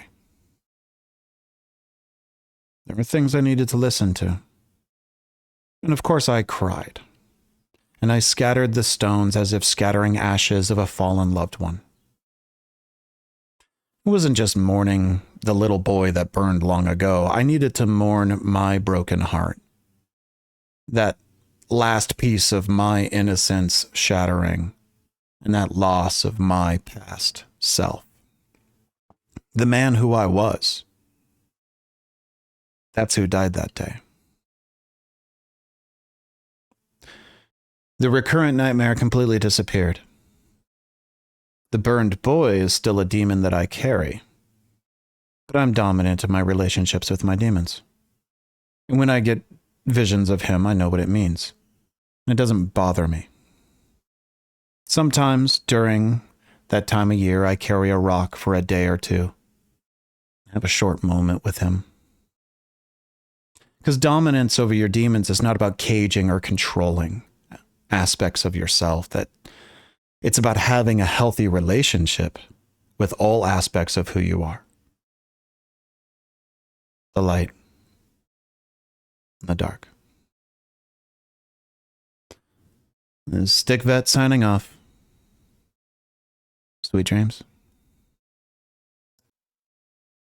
There were things I needed to listen to. And of course I cried. And I scattered the stones as if scattering ashes of a fallen loved one. It wasn't just mourning the little boy that burned long ago. I needed to mourn my broken heart. That last piece of my innocence shattering, and that loss of my past self. The man who I was. That's who died that day. The recurrent nightmare completely disappeared. The burned boy is still a demon that I carry, but I'm dominant in my relationships with my demons. And when I get visions of him, I know what it means. And it doesn't bother me. Sometimes during that time of year, I carry a rock for a day or two. Have a short moment with him. Because dominance over your demons is not about caging or controlling aspects of yourself. That it's about having a healthy relationship with all aspects of who you are. The light, the dark. This is Stick Vet signing off. Sweet dreams.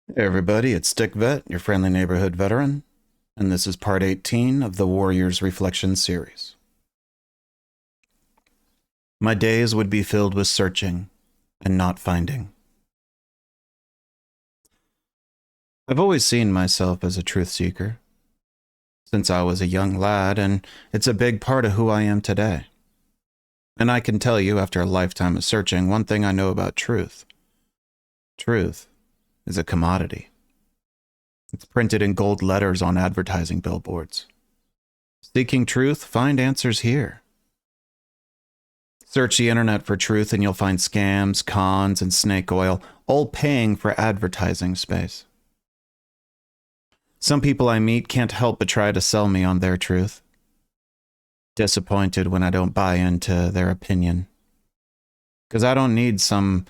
Hey everybody, it's Stick Vet, your friendly neighborhood veteran, and this is part 18 of the Warriors Reflection series. My days would be filled with searching and not finding. I've always seen myself as a truth seeker since I was a young lad, and it's a big part of who I am today. And I can tell you, after a lifetime of searching, one thing I know about truth. Truth is a commodity. It's printed in gold letters on advertising billboards. Seeking truth, find answers here. Search the internet for truth and you'll find scams, cons, and snake oil, all paying for advertising space. Some people I meet can't help but try to sell me on their truth. Disappointed when I don't buy into their opinion. Because I don't need some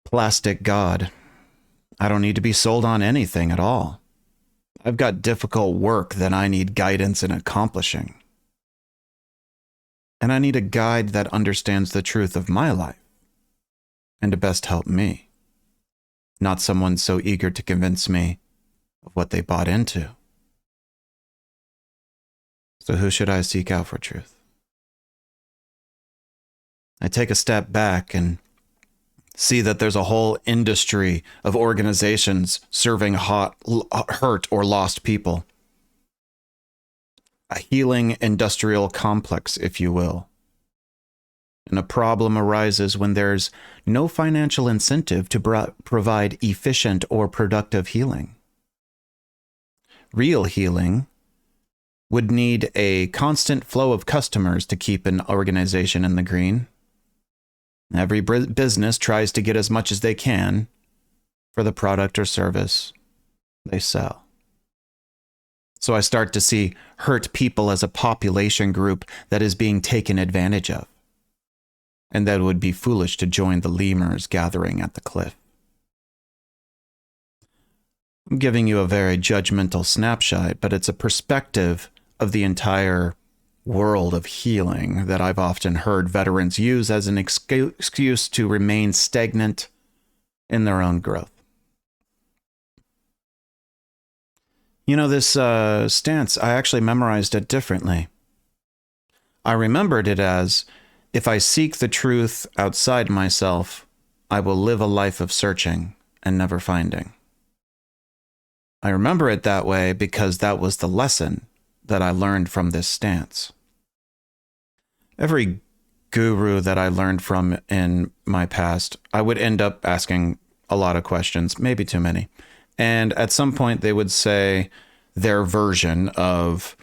plastic god. I don't need to be sold on anything at all. I've got difficult work that I need guidance in accomplishing. And I need a guide that understands the truth of my life and to best help me. Not someone so eager to convince me of what they bought into. So who should I seek out for truth? I take a step back and see that there's a whole industry of organizations serving hurt or lost people. A healing industrial complex, if you will. And a problem arises when there's no financial incentive to provide efficient or productive healing. Real healing would need a constant flow of customers to keep an organization in the green. Every business tries to get as much as they can for the product or service they sell. So I start to see hurt people as a population group that is being taken advantage of, and that it would be foolish to join the lemurs gathering at the cliff. I'm giving you a very judgmental snapshot, but it's a perspective of the entire world of healing that I've often heard veterans use as an excuse to remain stagnant in their own growth. You know, this stance, I actually memorized it differently. I remembered it as, if I seek the truth outside myself, I will live a life of searching and never finding. I remember it that way because that was the lesson that I learned from this stance. Every guru that I learned from in my past, I would end up asking a lot of questions, maybe too many. And at some point they would say their version of,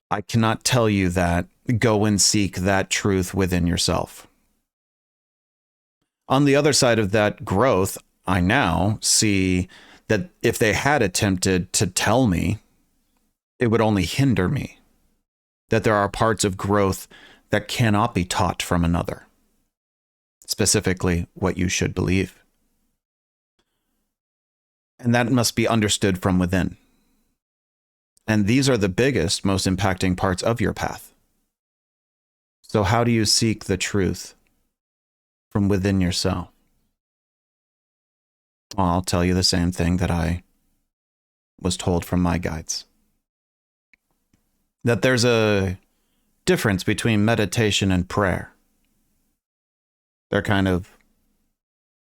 I cannot tell you that, go and seek that truth within yourself. On the other side of that growth, I now see that if they had attempted to tell me, it would only hinder me. That there are parts of growth that cannot be taught from another. Specifically, what you should believe. And that must be understood from within. And these are the biggest, most impacting parts of your path. So how do you seek the truth from within yourself? Well, I'll tell you the same thing that I was told from my guides. That there's a difference between meditation and prayer. They're kind of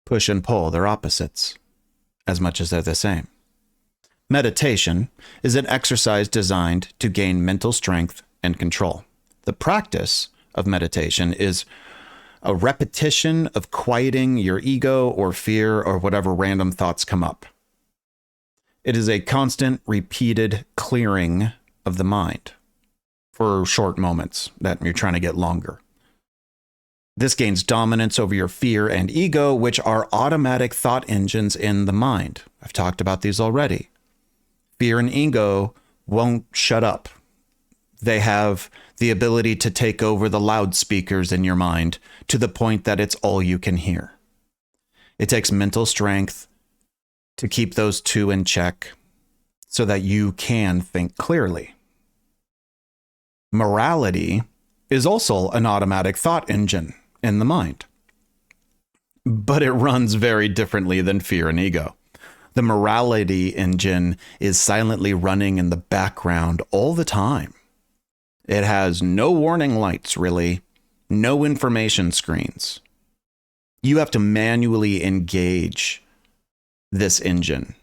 push and pull, they're opposites, as much as they're the same. Meditation is an exercise designed to gain mental strength and control. The practice of meditation is a repetition of quieting your ego or fear or whatever random thoughts come up. It is a constant, repeated clearing of the mind for short moments that you're trying to get longer. This gains dominance over your fear and ego, which are automatic thought engines in the mind. I've talked about these already. Fear and ego won't shut up. They have the ability to take over the loudspeakers in your mind to the point that it's all you can hear. It takes mental strength to keep those two in check so that you can think clearly. Morality is also an automatic thought engine in the mind, but it runs very differently than fear and ego. The morality engine is silently running in the background all the time. It has no warning lights, really, no information screens. You have to manually engage this engine.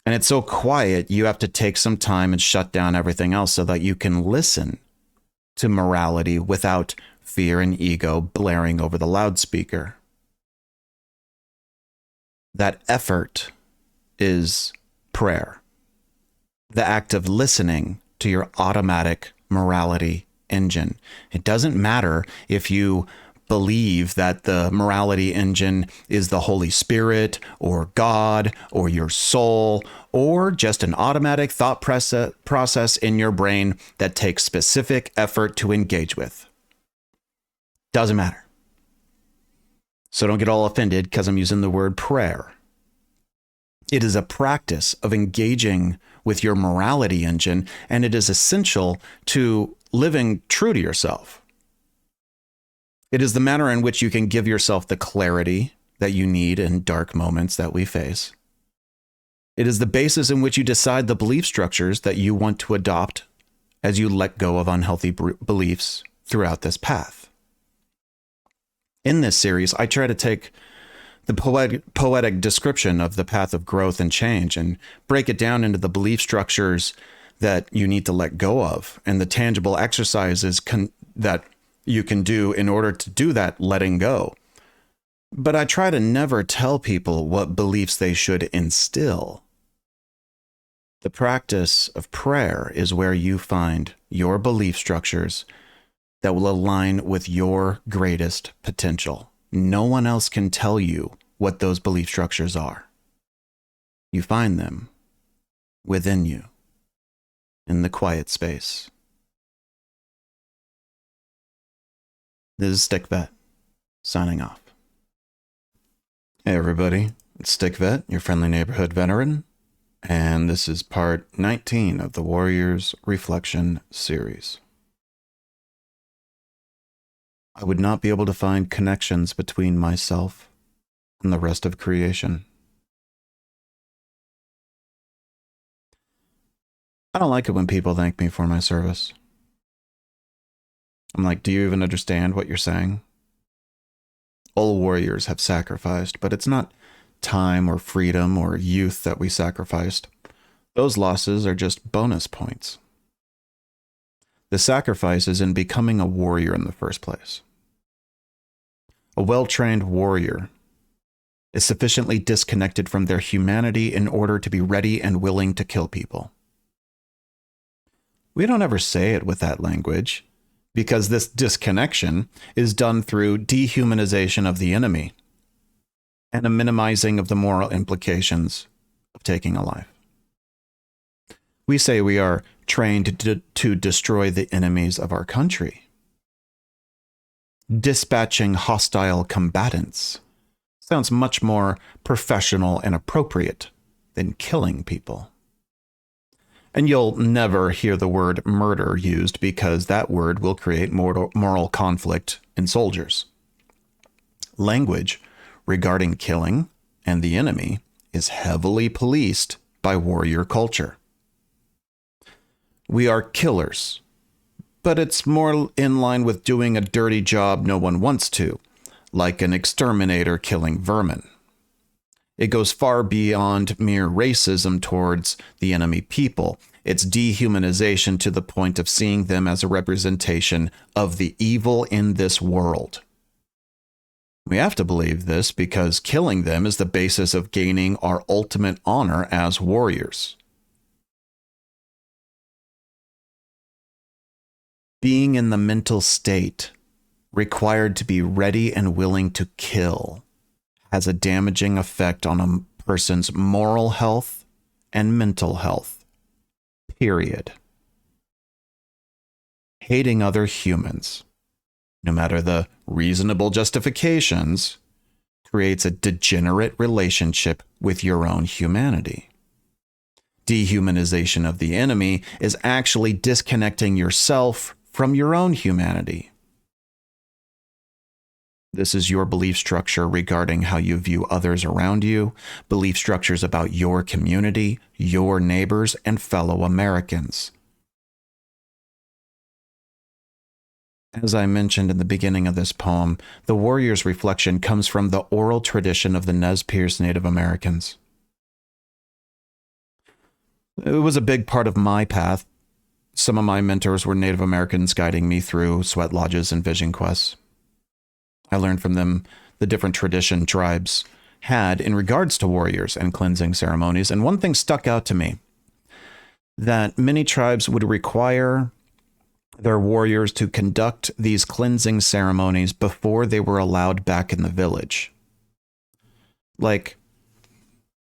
And it's so quiet, you have to take some time and shut down everything else so that you can listen to morality without fear and ego blaring over the loudspeaker. That effort is prayer. The act of listening to your automatic morality engine. It doesn't matter if you believe that the morality engine is the Holy Spirit or God or your soul or just an automatic thought process in your brain that takes specific effort to engage with. Doesn't matter. So don't get all offended because I'm using the word prayer. It is a practice of engaging with your morality engine, and it is essential to living true to yourself. It is the manner in which you can give yourself the clarity that you need in dark moments that we face. It is the basis in which you decide the belief structures that you want to adopt as you let go of unhealthy beliefs throughout this path. In this series, I try to take the poetic description of the path of growth and change and break it down into the belief structures that you need to let go of and the tangible exercises that you can do in order to do that letting go. But I try to never tell people what beliefs they should instill. The practice of prayer is where you find your belief structures that will align with your greatest potential. No one else can tell you what those belief structures are. You find them within you, in the quiet space. This is Stick Vet, signing off. Hey everybody, it's Stick Vet, your friendly neighborhood veteran, and this is part 19 of the Warriors Reflection series. I would not be able to find connections between myself and the rest of creation. I don't like it when people thank me for my service. I'm like, do you even understand what you're saying? All warriors have sacrificed, but it's not time or freedom or youth that we sacrificed. Those losses are just bonus points. The sacrifice is in becoming a warrior in the first place. A well-trained warrior is sufficiently disconnected from their humanity in order to be ready and willing to kill people. We don't ever say it with that language, because this disconnection is done through dehumanization of the enemy and a minimizing of the moral implications of taking a life. We say we are trained to destroy the enemies of our country. Dispatching hostile combatants sounds much more professional and appropriate than killing people. And you'll never hear the word murder used because that word will create moral conflict in soldiers. Language regarding killing and the enemy is heavily policed by warrior culture. We are killers, but it's more in line with doing a dirty job no one wants to, like an exterminator killing vermin. It goes far beyond mere racism towards the enemy people. It's dehumanization to the point of seeing them as a representation of the evil in this world. We have to believe this because killing them is the basis of gaining our ultimate honor as warriors. Being in the mental state required to be ready and willing to kill has a damaging effect on a person's moral health and mental health. Period. Hating other humans, no matter the reasonable justifications, creates a degenerate relationship with your own humanity. Dehumanization of the enemy is actually disconnecting yourself from your own humanity. This is your belief structure regarding how you view others around you, belief structures about your community, your neighbors, and fellow Americans. As I mentioned in the beginning of this poem, the warrior's reflection comes from the oral tradition of the Nez Perce Native Americans. It was a big part of my path. Some of my mentors were Native Americans guiding me through sweat lodges and vision quests. I learned from them the different tradition tribes had in regards to warriors and cleansing ceremonies. And one thing stuck out to me, that many tribes would require their warriors to conduct these cleansing ceremonies before they were allowed back in the village. Like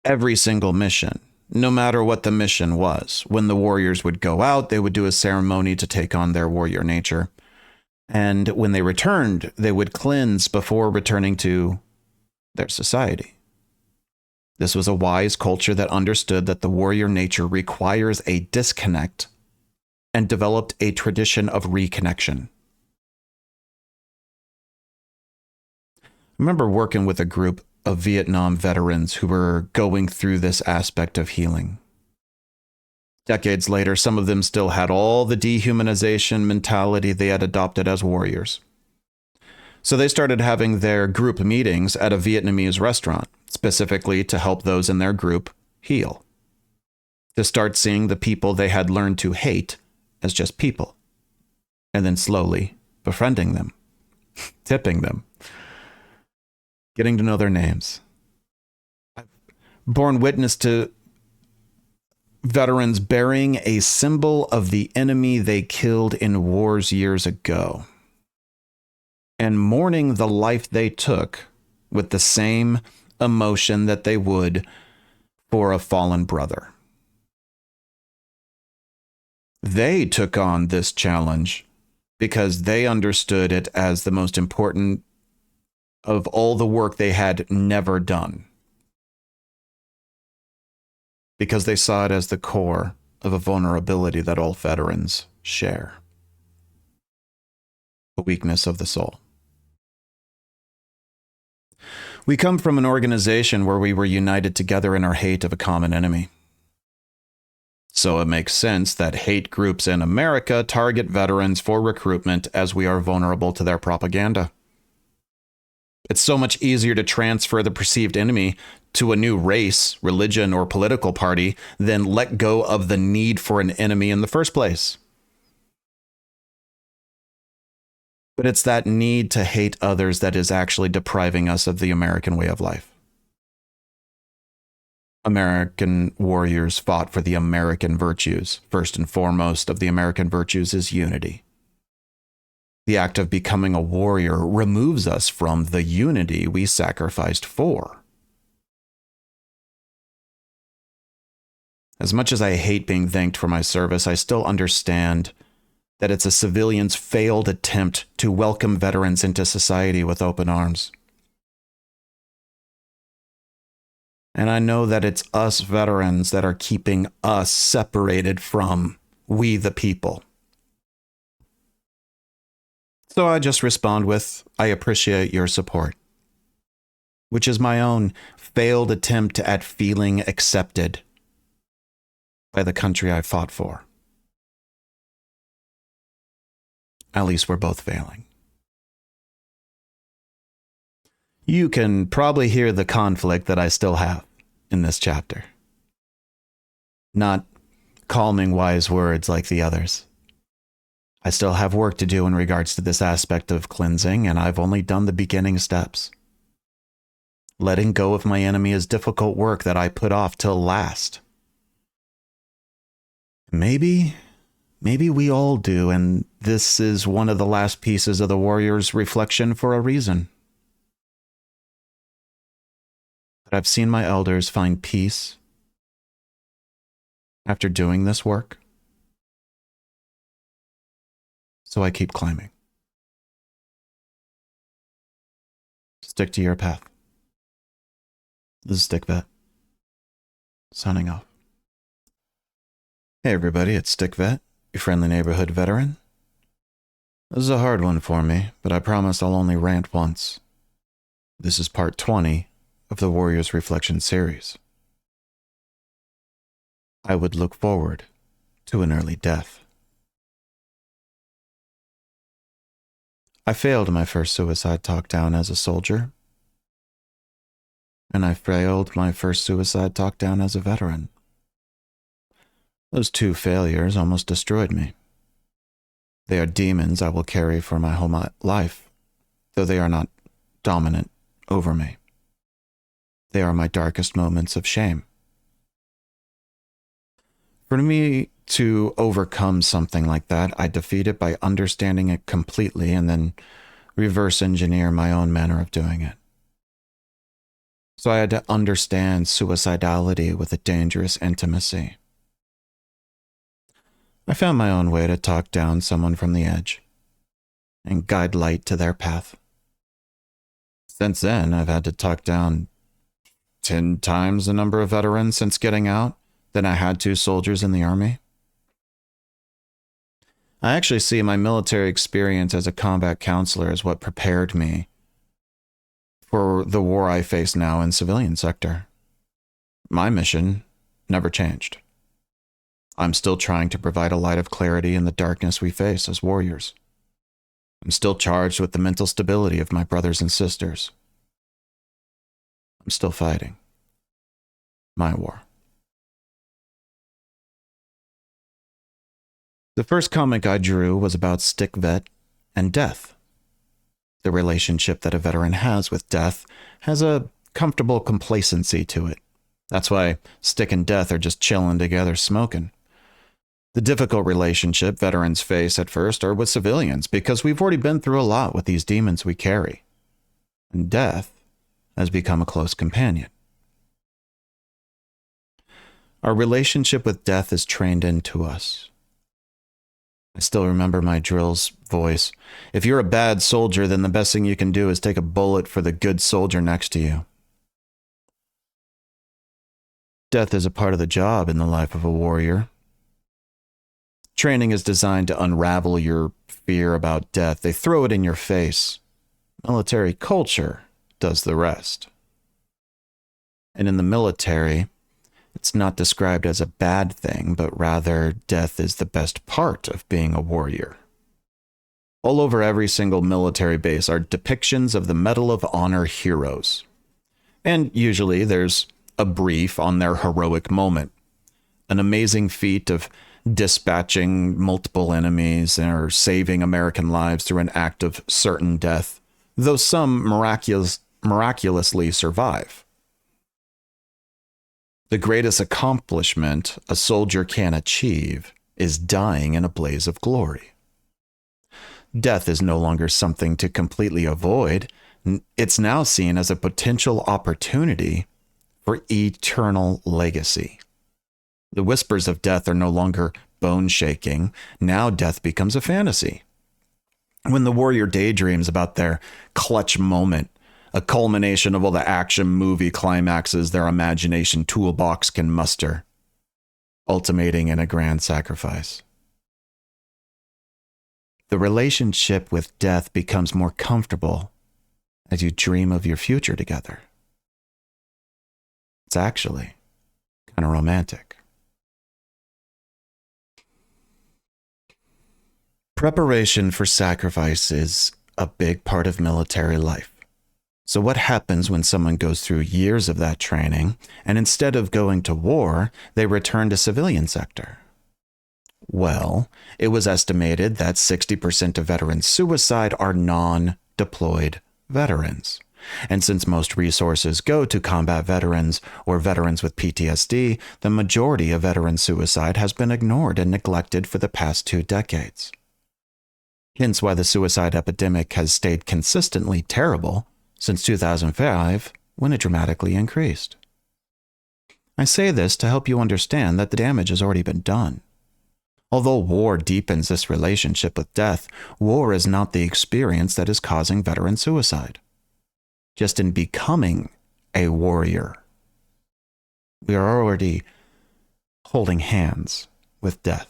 every single mission, no matter what the mission was, when the warriors would go out, they would do a ceremony to take on their warrior nature. And when they returned, they would cleanse before returning to their society. This was a wise culture that understood that the warrior nature requires a disconnect and developed a tradition of reconnection. I remember working with a group of Vietnam veterans who were going through this aspect of healing. Decades later, some of them still had all the dehumanization mentality they had adopted as warriors. So they started having their group meetings at a Vietnamese restaurant, specifically to help those in their group heal. To start seeing the people they had learned to hate as just people. And then slowly befriending them, tipping them, getting to know their names. I've borne witness to veterans burying a symbol of the enemy they killed in wars years ago, and mourning the life they took with the same emotion that they would for a fallen brother. They took on this challenge because they understood it as the most important of all the work they had never done. Because they saw it as the core of a vulnerability that all veterans share. A weakness of the soul. We come from an organization where we were united together in our hate of a common enemy. So it makes sense that hate groups in America target veterans for recruitment as we are vulnerable to their propaganda. It's so much easier to transfer the perceived enemy to a new race, religion, or political party than let go of the need for an enemy in the first place. But it's that need to hate others that is actually depriving us of the American way of life. American warriors fought for the American virtues. First and foremost of the American virtues is unity. The act of becoming a warrior removes us from the unity we sacrificed for. As much as I hate being thanked for my service, I still understand that it's a civilian's failed attempt to welcome veterans into society with open arms. And I know that it's us veterans that are keeping us separated from we the people. So I just respond with, I appreciate your support, which is my own failed attempt at feeling accepted by the country I fought for. At least we're both failing. You can probably hear the conflict that I still have in this chapter. Not calming wise words like the others. I still have work to do in regards to this aspect of cleansing, and I've only done the beginning steps. Letting go of my enemy is difficult work that I put off till last. Maybe we all do, and this is one of the last pieces of the warrior's reflection for a reason. But I've seen my elders find peace after doing this work. So I keep climbing. Stick to your path. This is Stick Vet, signing off. Hey everybody, it's Stick Vet, your friendly neighborhood veteran. This is a hard one for me, but I promise I'll only rant once. This is part 20 of the Warriors Reflection series. I would look forward to an early death. I failed my first suicide talk down as a soldier, and I failed my first suicide talk down as a veteran. Those two failures almost destroyed me. They are demons I will carry for my whole life, though they are not dominant over me. They are my darkest moments of shame. For me to overcome something like that, I defeat it by understanding it completely and then reverse engineer my own manner of doing it. So I had to understand suicidality with a dangerous intimacy. I found my own way to talk down someone from the edge and guide light to their path. Since then, I've had to talk down 10 times the number of veterans since getting out than I had to soldiers in the Army. I actually see my military experience as a combat counselor as what prepared me for the war I face now in civilian sector. My mission never changed. I'm still trying to provide a light of clarity in the darkness we face as warriors. I'm still charged with the mental stability of my brothers and sisters. I'm still fighting my war. The first comic I drew was about Stick Vet and death. The relationship that a veteran has with death has a comfortable complacency to it. That's why Stick and Death are just chilling together smoking. The difficult relationship veterans face at first are with civilians because we've already been through a lot with these demons we carry. And death has become a close companion. Our relationship with death is trained into us. I still remember my drill's voice. If you're a bad soldier, then the best thing you can do is take a bullet for the good soldier next to you. Death is a part of the job in the life of a warrior. Training is designed to unravel your fear about death. They throw it in your face. Military culture does the rest. And in the military, it's not described as a bad thing, but rather death is the best part of being a warrior. All over every single military base are depictions of the Medal of Honor heroes. And usually there's a brief on their heroic moment. An amazing feat of dispatching multiple enemies or saving American lives through an act of certain death, though some miraculously survive. The greatest accomplishment a soldier can achieve is dying in a blaze of glory. Death is no longer something to completely avoid. It's now seen as a potential opportunity for eternal legacy. The whispers of death are no longer bone-shaking. Now death becomes a fantasy. When the warrior daydreams about their clutch moment, a culmination of all the action movie climaxes their imagination toolbox can muster, ultimating in a grand sacrifice. The relationship with death becomes more comfortable as you dream of your future together. It's actually kind of romantic. Preparation for sacrifice is a big part of military life. So what happens when someone goes through years of that training and instead of going to war, they return to civilian sector? Well, it was estimated that 60% of veterans suicide are non-deployed veterans. And since most resources go to combat veterans or veterans with PTSD, the majority of veteran suicide has been ignored and neglected for the past 2 decades. Hence why the suicide epidemic has stayed consistently terrible since 2005, when it dramatically increased. I say this to help you understand that the damage has already been done. Although war deepens this relationship with death, war is not the experience that is causing veteran suicide. Just in becoming a warrior, we are already holding hands with death.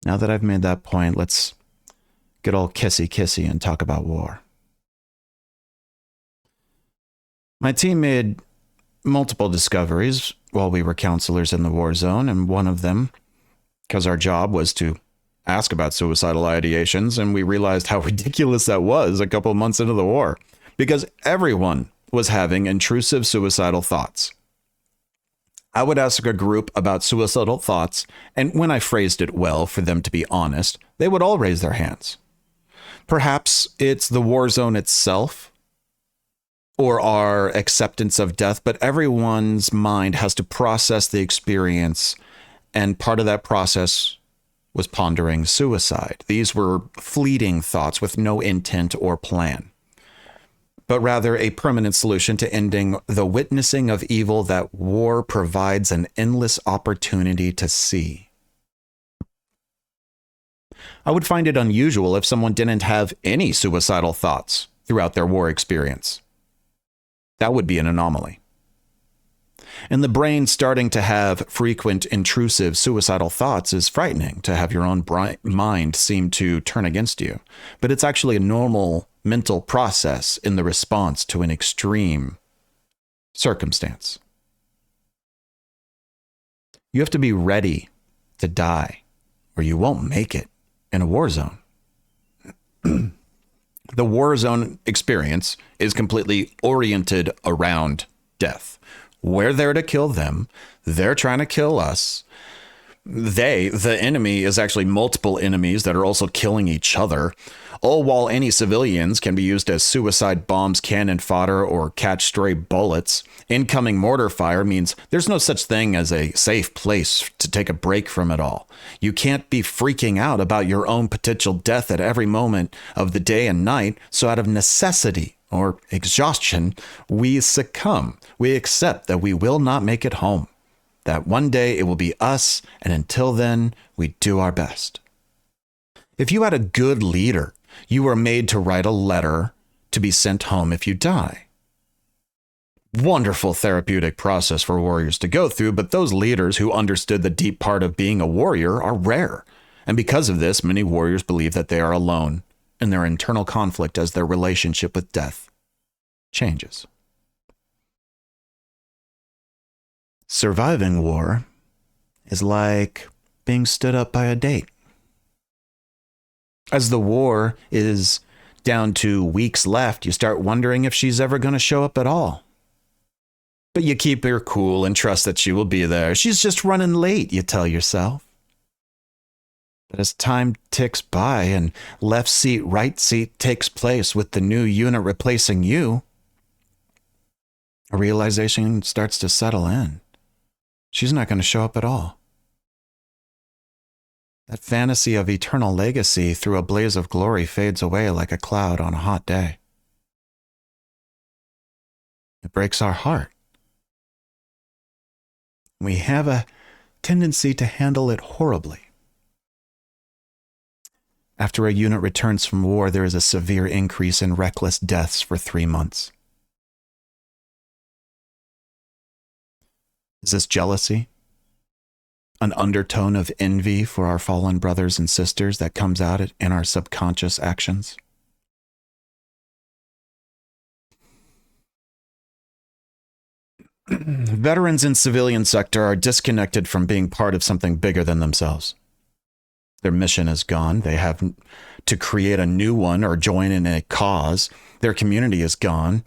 Now that I've made that point, let's get all kissy-kissy and talk about war. My team made multiple discoveries while we were counselors in the war zone, and one of them, because our job was to ask about suicidal ideations, and we realized how ridiculous that was a couple months into the war, because everyone was having intrusive suicidal thoughts. I would ask a group about suicidal thoughts, and when I phrased it well for them to be honest, they would all raise their hands. Perhaps it's the war zone itself, or our acceptance of death, but everyone's mind has to process the experience, and part of that process was pondering suicide. These were fleeting thoughts with no intent or plan, but rather a permanent solution to ending the witnessing of evil that war provides an endless opportunity to see. I would find it unusual if someone didn't have any suicidal thoughts throughout their war experience. That would be an anomaly. And the brain starting to have frequent intrusive suicidal thoughts is frightening, to have your own mind seem to turn against you. But it's actually a normal mental process in the response to an extreme circumstance. You have to be ready to die, or you won't make it in a war zone. The war zone experience is completely oriented around death. We're there to kill them. They're trying to kill us. The enemy, is actually multiple enemies that are also killing each other, all while any civilians can be used as suicide bombs, cannon fodder, or catch stray bullets. Incoming mortar fire means there's no such thing as a safe place to take a break from it all. You can't be freaking out about your own potential death at every moment of the day and night, so out of necessity or exhaustion, we succumb. We accept that we will not make it home, that one day it will be us, and until then, we do our best. If you had a good leader, you were made to write a letter to be sent home if you die. Wonderful therapeutic process for warriors to go through, but those leaders who understood the deep part of being a warrior are rare. And because of this, many warriors believe that they are alone in their internal conflict as their relationship with death changes. Surviving war is like being stood up by a date. As the war is down to weeks left, you start wondering if she's ever going to show up at all. But you keep her cool and trust that she will be there. She's just running late, you tell yourself. But as time ticks by and left seat, right seat takes place with the new unit replacing you, a realization starts to settle in. She's not going to show up at all. That fantasy of eternal legacy through a blaze of glory fades away like a cloud on a hot day. It breaks our heart. We have a tendency to handle it horribly. After a unit returns from war, there is a severe increase in reckless deaths for 3 months. Is this jealousy? An undertone of envy for our fallen brothers and sisters that comes out in our subconscious actions? Veterans in civilian sector are disconnected from being part of something bigger than themselves. Their mission is gone. They have to create a new one or join in a cause. Their community is gone.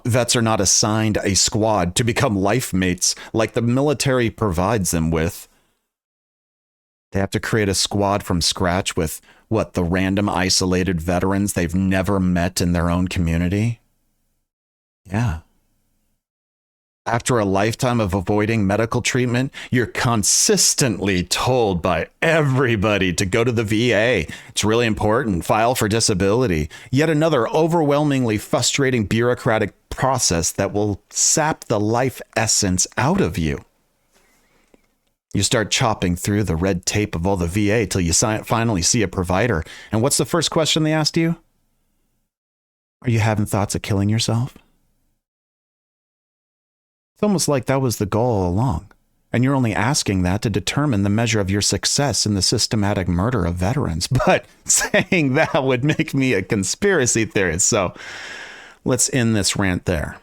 Vets are not assigned a squad to become life mates like the military provides them with. They have to create a squad from scratch with, the random isolated veterans they've never met in their own community? Yeah. After a lifetime of avoiding medical treatment, you're consistently told by everybody to go to the VA. It's really important. File for disability. Yet another overwhelmingly frustrating bureaucratic process that will sap the life essence out of you. You start chopping through the red tape of all the VA till you finally see a provider. And what's the first question they asked you? Are you having thoughts of killing yourself? It's almost like that was the goal all along. And you're only asking that to determine the measure of your success in the systematic murder of veterans. But saying that would make me a conspiracy theorist. So let's end this rant there.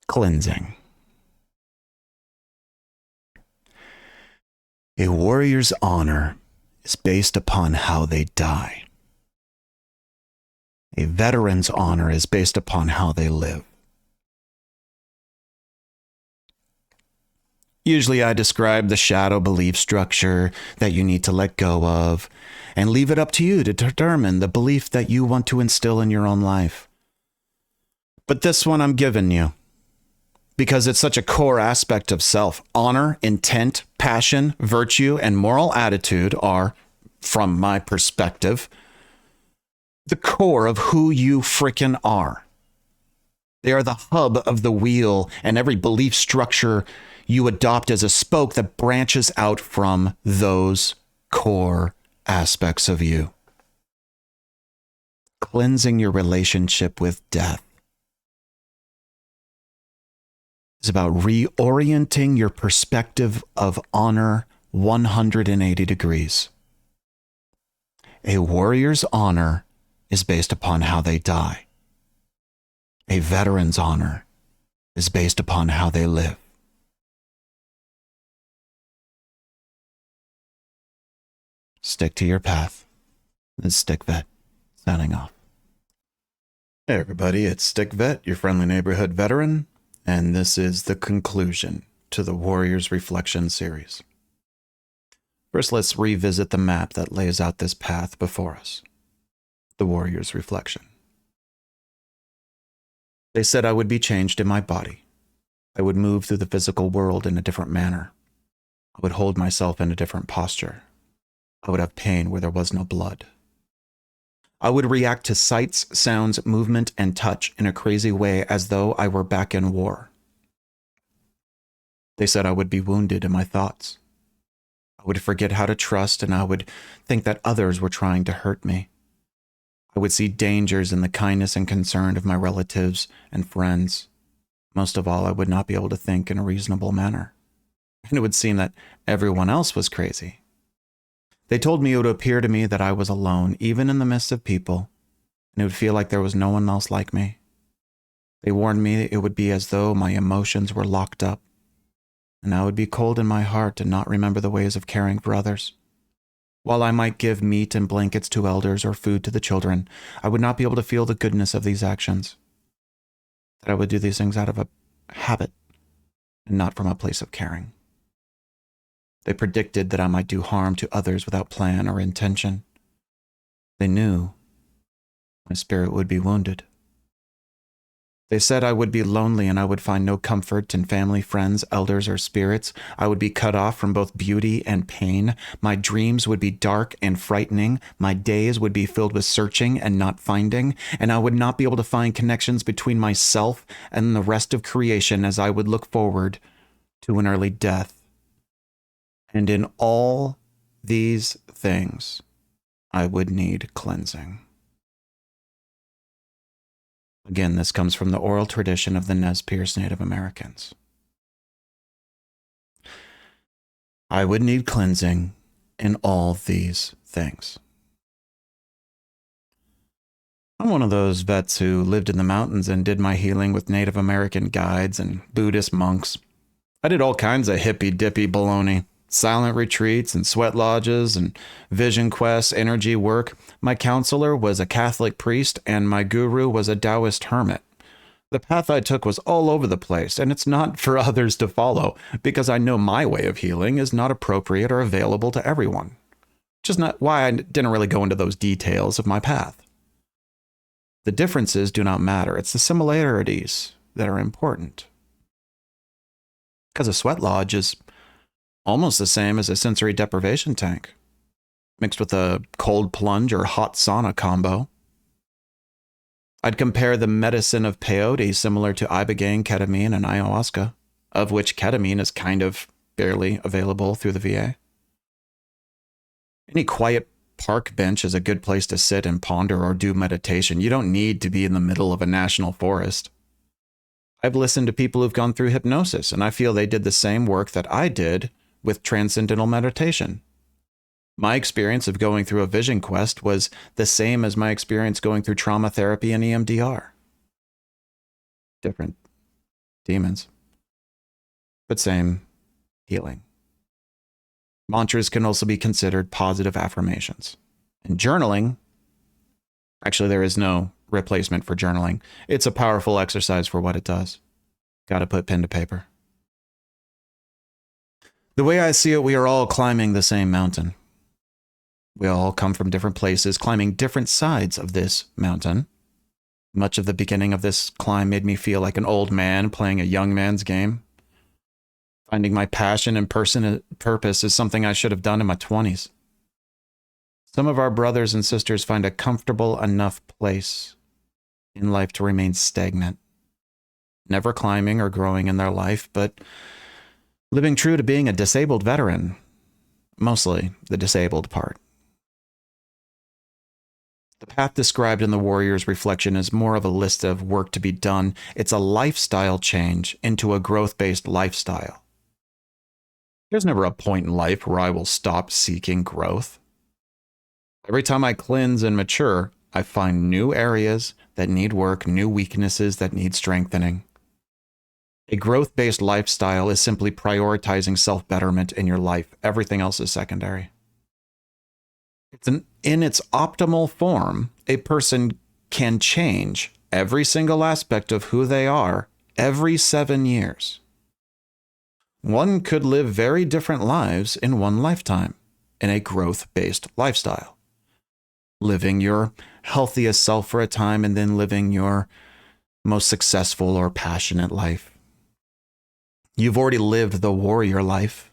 Cleansing. A warrior's honor is based upon how they die. A veteran's honor is based upon how they live. Usually I describe the shadow belief structure that you need to let go of and leave it up to you to determine the belief that you want to instill in your own life. But this one I'm giving you because it's such a core aspect of self. Honor, intent, passion, virtue, and moral attitude are, from my perspective, the core of who you frickin' are. They are the hub of the wheel, and every belief structure you adopt as a spoke that branches out from those core aspects of you. Cleansing your relationship with death is about reorienting your perspective of honor 180 degrees. A warrior's honor is based upon how they die. A veteran's honor is based upon how they live. Stick to your path. This is Stick Vet, signing off. Hey everybody, it's Stick Vet, your friendly neighborhood veteran, and this is the conclusion to the Warriors Reflection series. First, let's revisit the map that lays out this path before us. The Warriors Reflection. They said I would be changed in my body. I would move through the physical world in a different manner. I would hold myself in a different posture. I would have pain where there was no blood. I would react to sights, sounds, movement, and touch in a crazy way as though I were back in war. They said I would be wounded in my thoughts. I would forget how to trust, and I would think that others were trying to hurt me. I would see dangers in the kindness and concern of my relatives and friends. Most of all, I would not be able to think in a reasonable manner. And it would seem that everyone else was crazy. They told me it would appear to me that I was alone, even in the midst of people, and it would feel like there was no one else like me. They warned me it would be as though my emotions were locked up, and I would be cold in my heart and not remember the ways of caring for others. While I might give meat and blankets to elders or food to the children, I would not be able to feel the goodness of these actions. That I would do these things out of a habit and not from a place of caring. They predicted that I might do harm to others without plan or intention. They knew my spirit would be wounded. They said I would be lonely and I would find no comfort in family, friends, elders, or spirits. I would be cut off from both beauty and pain. My dreams would be dark and frightening. My days would be filled with searching and not finding. And I would not be able to find connections between myself and the rest of creation as I would look forward to an early death. And in all these things, I would need cleansing. Again, this comes from the oral tradition of the Nez Perce Native Americans. I would need cleansing in all these things. I'm one of those vets who lived in the mountains and did my healing with Native American guides and Buddhist monks. I did all kinds of hippy-dippy baloney. Silent retreats and sweat lodges and vision quests, energy work. My counselor was a Catholic priest and my guru was a Taoist hermit. The path I took was all over the place, and it's not for others to follow because I know my way of healing is not appropriate or available to everyone. Which is not why I didn't really go into those details of my path. The differences do not matter. It's the similarities that are important. Because a sweat lodge is almost the same as a sensory deprivation tank, mixed with a cold plunge or hot sauna combo. I'd compare the medicine of peyote similar to ibogaine, ketamine, and ayahuasca, of which ketamine is kind of barely available through the VA. Any quiet park bench is a good place to sit and ponder or do meditation. You don't need to be in the middle of a national forest. I've listened to people who've gone through hypnosis, and I feel they did the same work that I did with transcendental meditation. My experience of going through a vision quest was the same as my experience going through trauma therapy and EMDR. Different demons, but same healing. Mantras can also be considered positive affirmations. And journaling, actually there is no replacement for journaling. It's a powerful exercise for what it does. Got to put pen to paper. The way I see it, we are all climbing the same mountain. We all come from different places, climbing different sides of this mountain. Much of the beginning of this climb made me feel like an old man playing a young man's game. Finding my passion and purpose is something I should have done in my 20s. Some of our brothers and sisters find a comfortable enough place in life to remain stagnant, never climbing or growing in their life, but living true to being a disabled veteran, mostly the disabled part. The path described in the Warrior's Reflection is more of a list of work to be done. It's a lifestyle change into a growth-based lifestyle. There's never a point in life where I will stop seeking growth. Every time I cleanse and mature, I find new areas that need work, new weaknesses that need strengthening. A growth-based lifestyle is simply prioritizing self-betterment in your life. Everything else is secondary. In its optimal form, a person can change every single aspect of who they are every 7 years. One could live very different lives in one lifetime in a growth-based lifestyle. Living your healthiest self for a time and then living your most successful or passionate life. You've already lived the warrior life.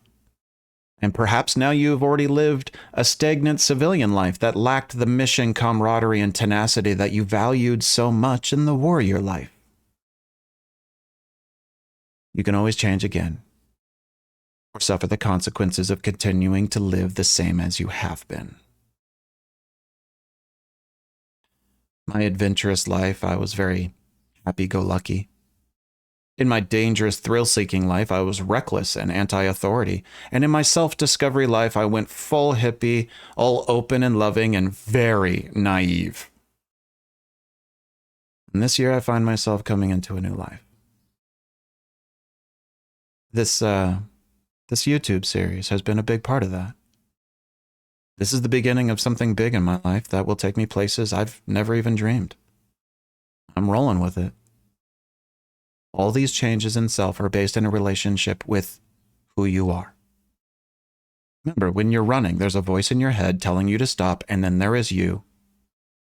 And perhaps now you've already lived a stagnant civilian life that lacked the mission, camaraderie, and tenacity that you valued so much in the warrior life. You can always change again, or suffer the consequences of continuing to live the same as you have been. My adventurous life, I was very happy-go-lucky. In my dangerous, thrill-seeking life, I was reckless and anti-authority. And in my self-discovery life, I went full hippie, all open and loving and very naive. And this year, I find myself coming into a new life. This YouTube series has been a big part of that. This is the beginning of something big in my life that will take me places I've never even dreamed. I'm rolling with it. All these changes in self are based in a relationship with who you are. Remember, when you're running, there's a voice in your head telling you to stop, and then there is you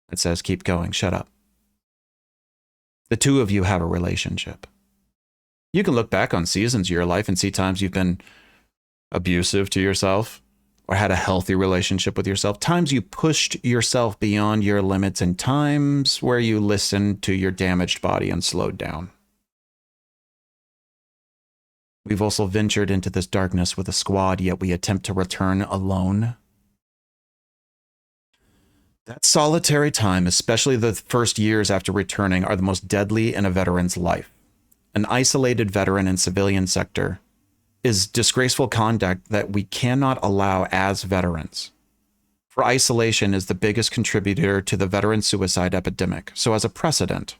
that says, keep going, shut up. The two of you have a relationship. You can look back on seasons of your life and see times you've been abusive to yourself or had a healthy relationship with yourself, times you pushed yourself beyond your limits, and times where you listened to your damaged body and slowed down. We've also ventured into this darkness with a squad, yet we attempt to return alone. That solitary time, especially the first years after returning, are the most deadly in a veteran's life. An isolated veteran in civilian sector is disgraceful conduct that we cannot allow as veterans. For isolation is the biggest contributor to the veteran suicide epidemic. So as a precedent,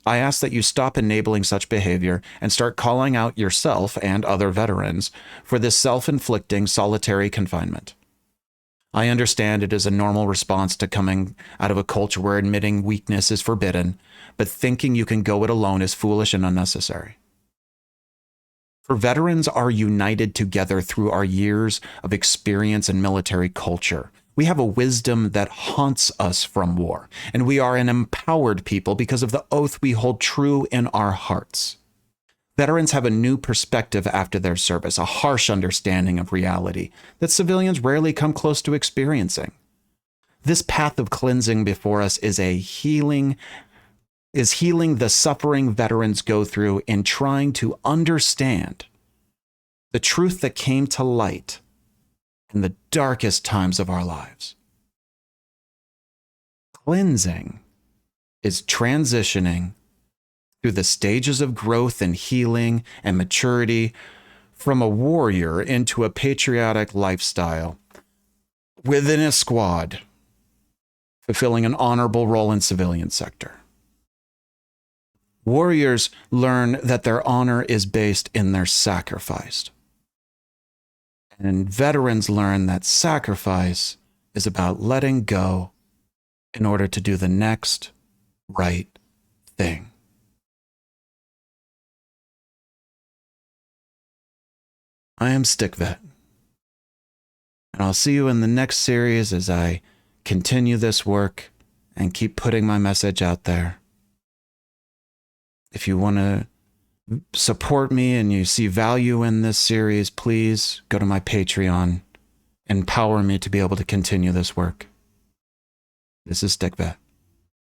I ask that you stop enabling such behavior and start calling out yourself and other veterans for this self-inflicting solitary confinement. I understand it is a normal response to coming out of a culture where admitting weakness is forbidden, but thinking you can go it alone is foolish and unnecessary. For veterans are united together through our years of experience in military culture. We have a wisdom that haunts us from war, and we are an empowered people because of the oath we hold true in our hearts. Veterans have a new perspective after their service, a harsh understanding of reality that civilians rarely come close to experiencing. This path of cleansing before us is healing the suffering veterans go through in trying to understand the truth that came to light in the darkest times of our lives. Cleansing is transitioning through the stages of growth and healing and maturity from a warrior into a patriotic lifestyle within a squad, fulfilling an honorable role in civilian sector. Warriors learn that their honor is based in their sacrifice. And veterans learn that sacrifice is about letting go in order to do the next right thing. I am StickVet, and I'll see you in the next series as I continue this work and keep putting my message out there. If you want to support me and you see value in this series, please go to my Patreon. Empower me to be able to continue this work. This is StickVet,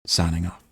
signing off.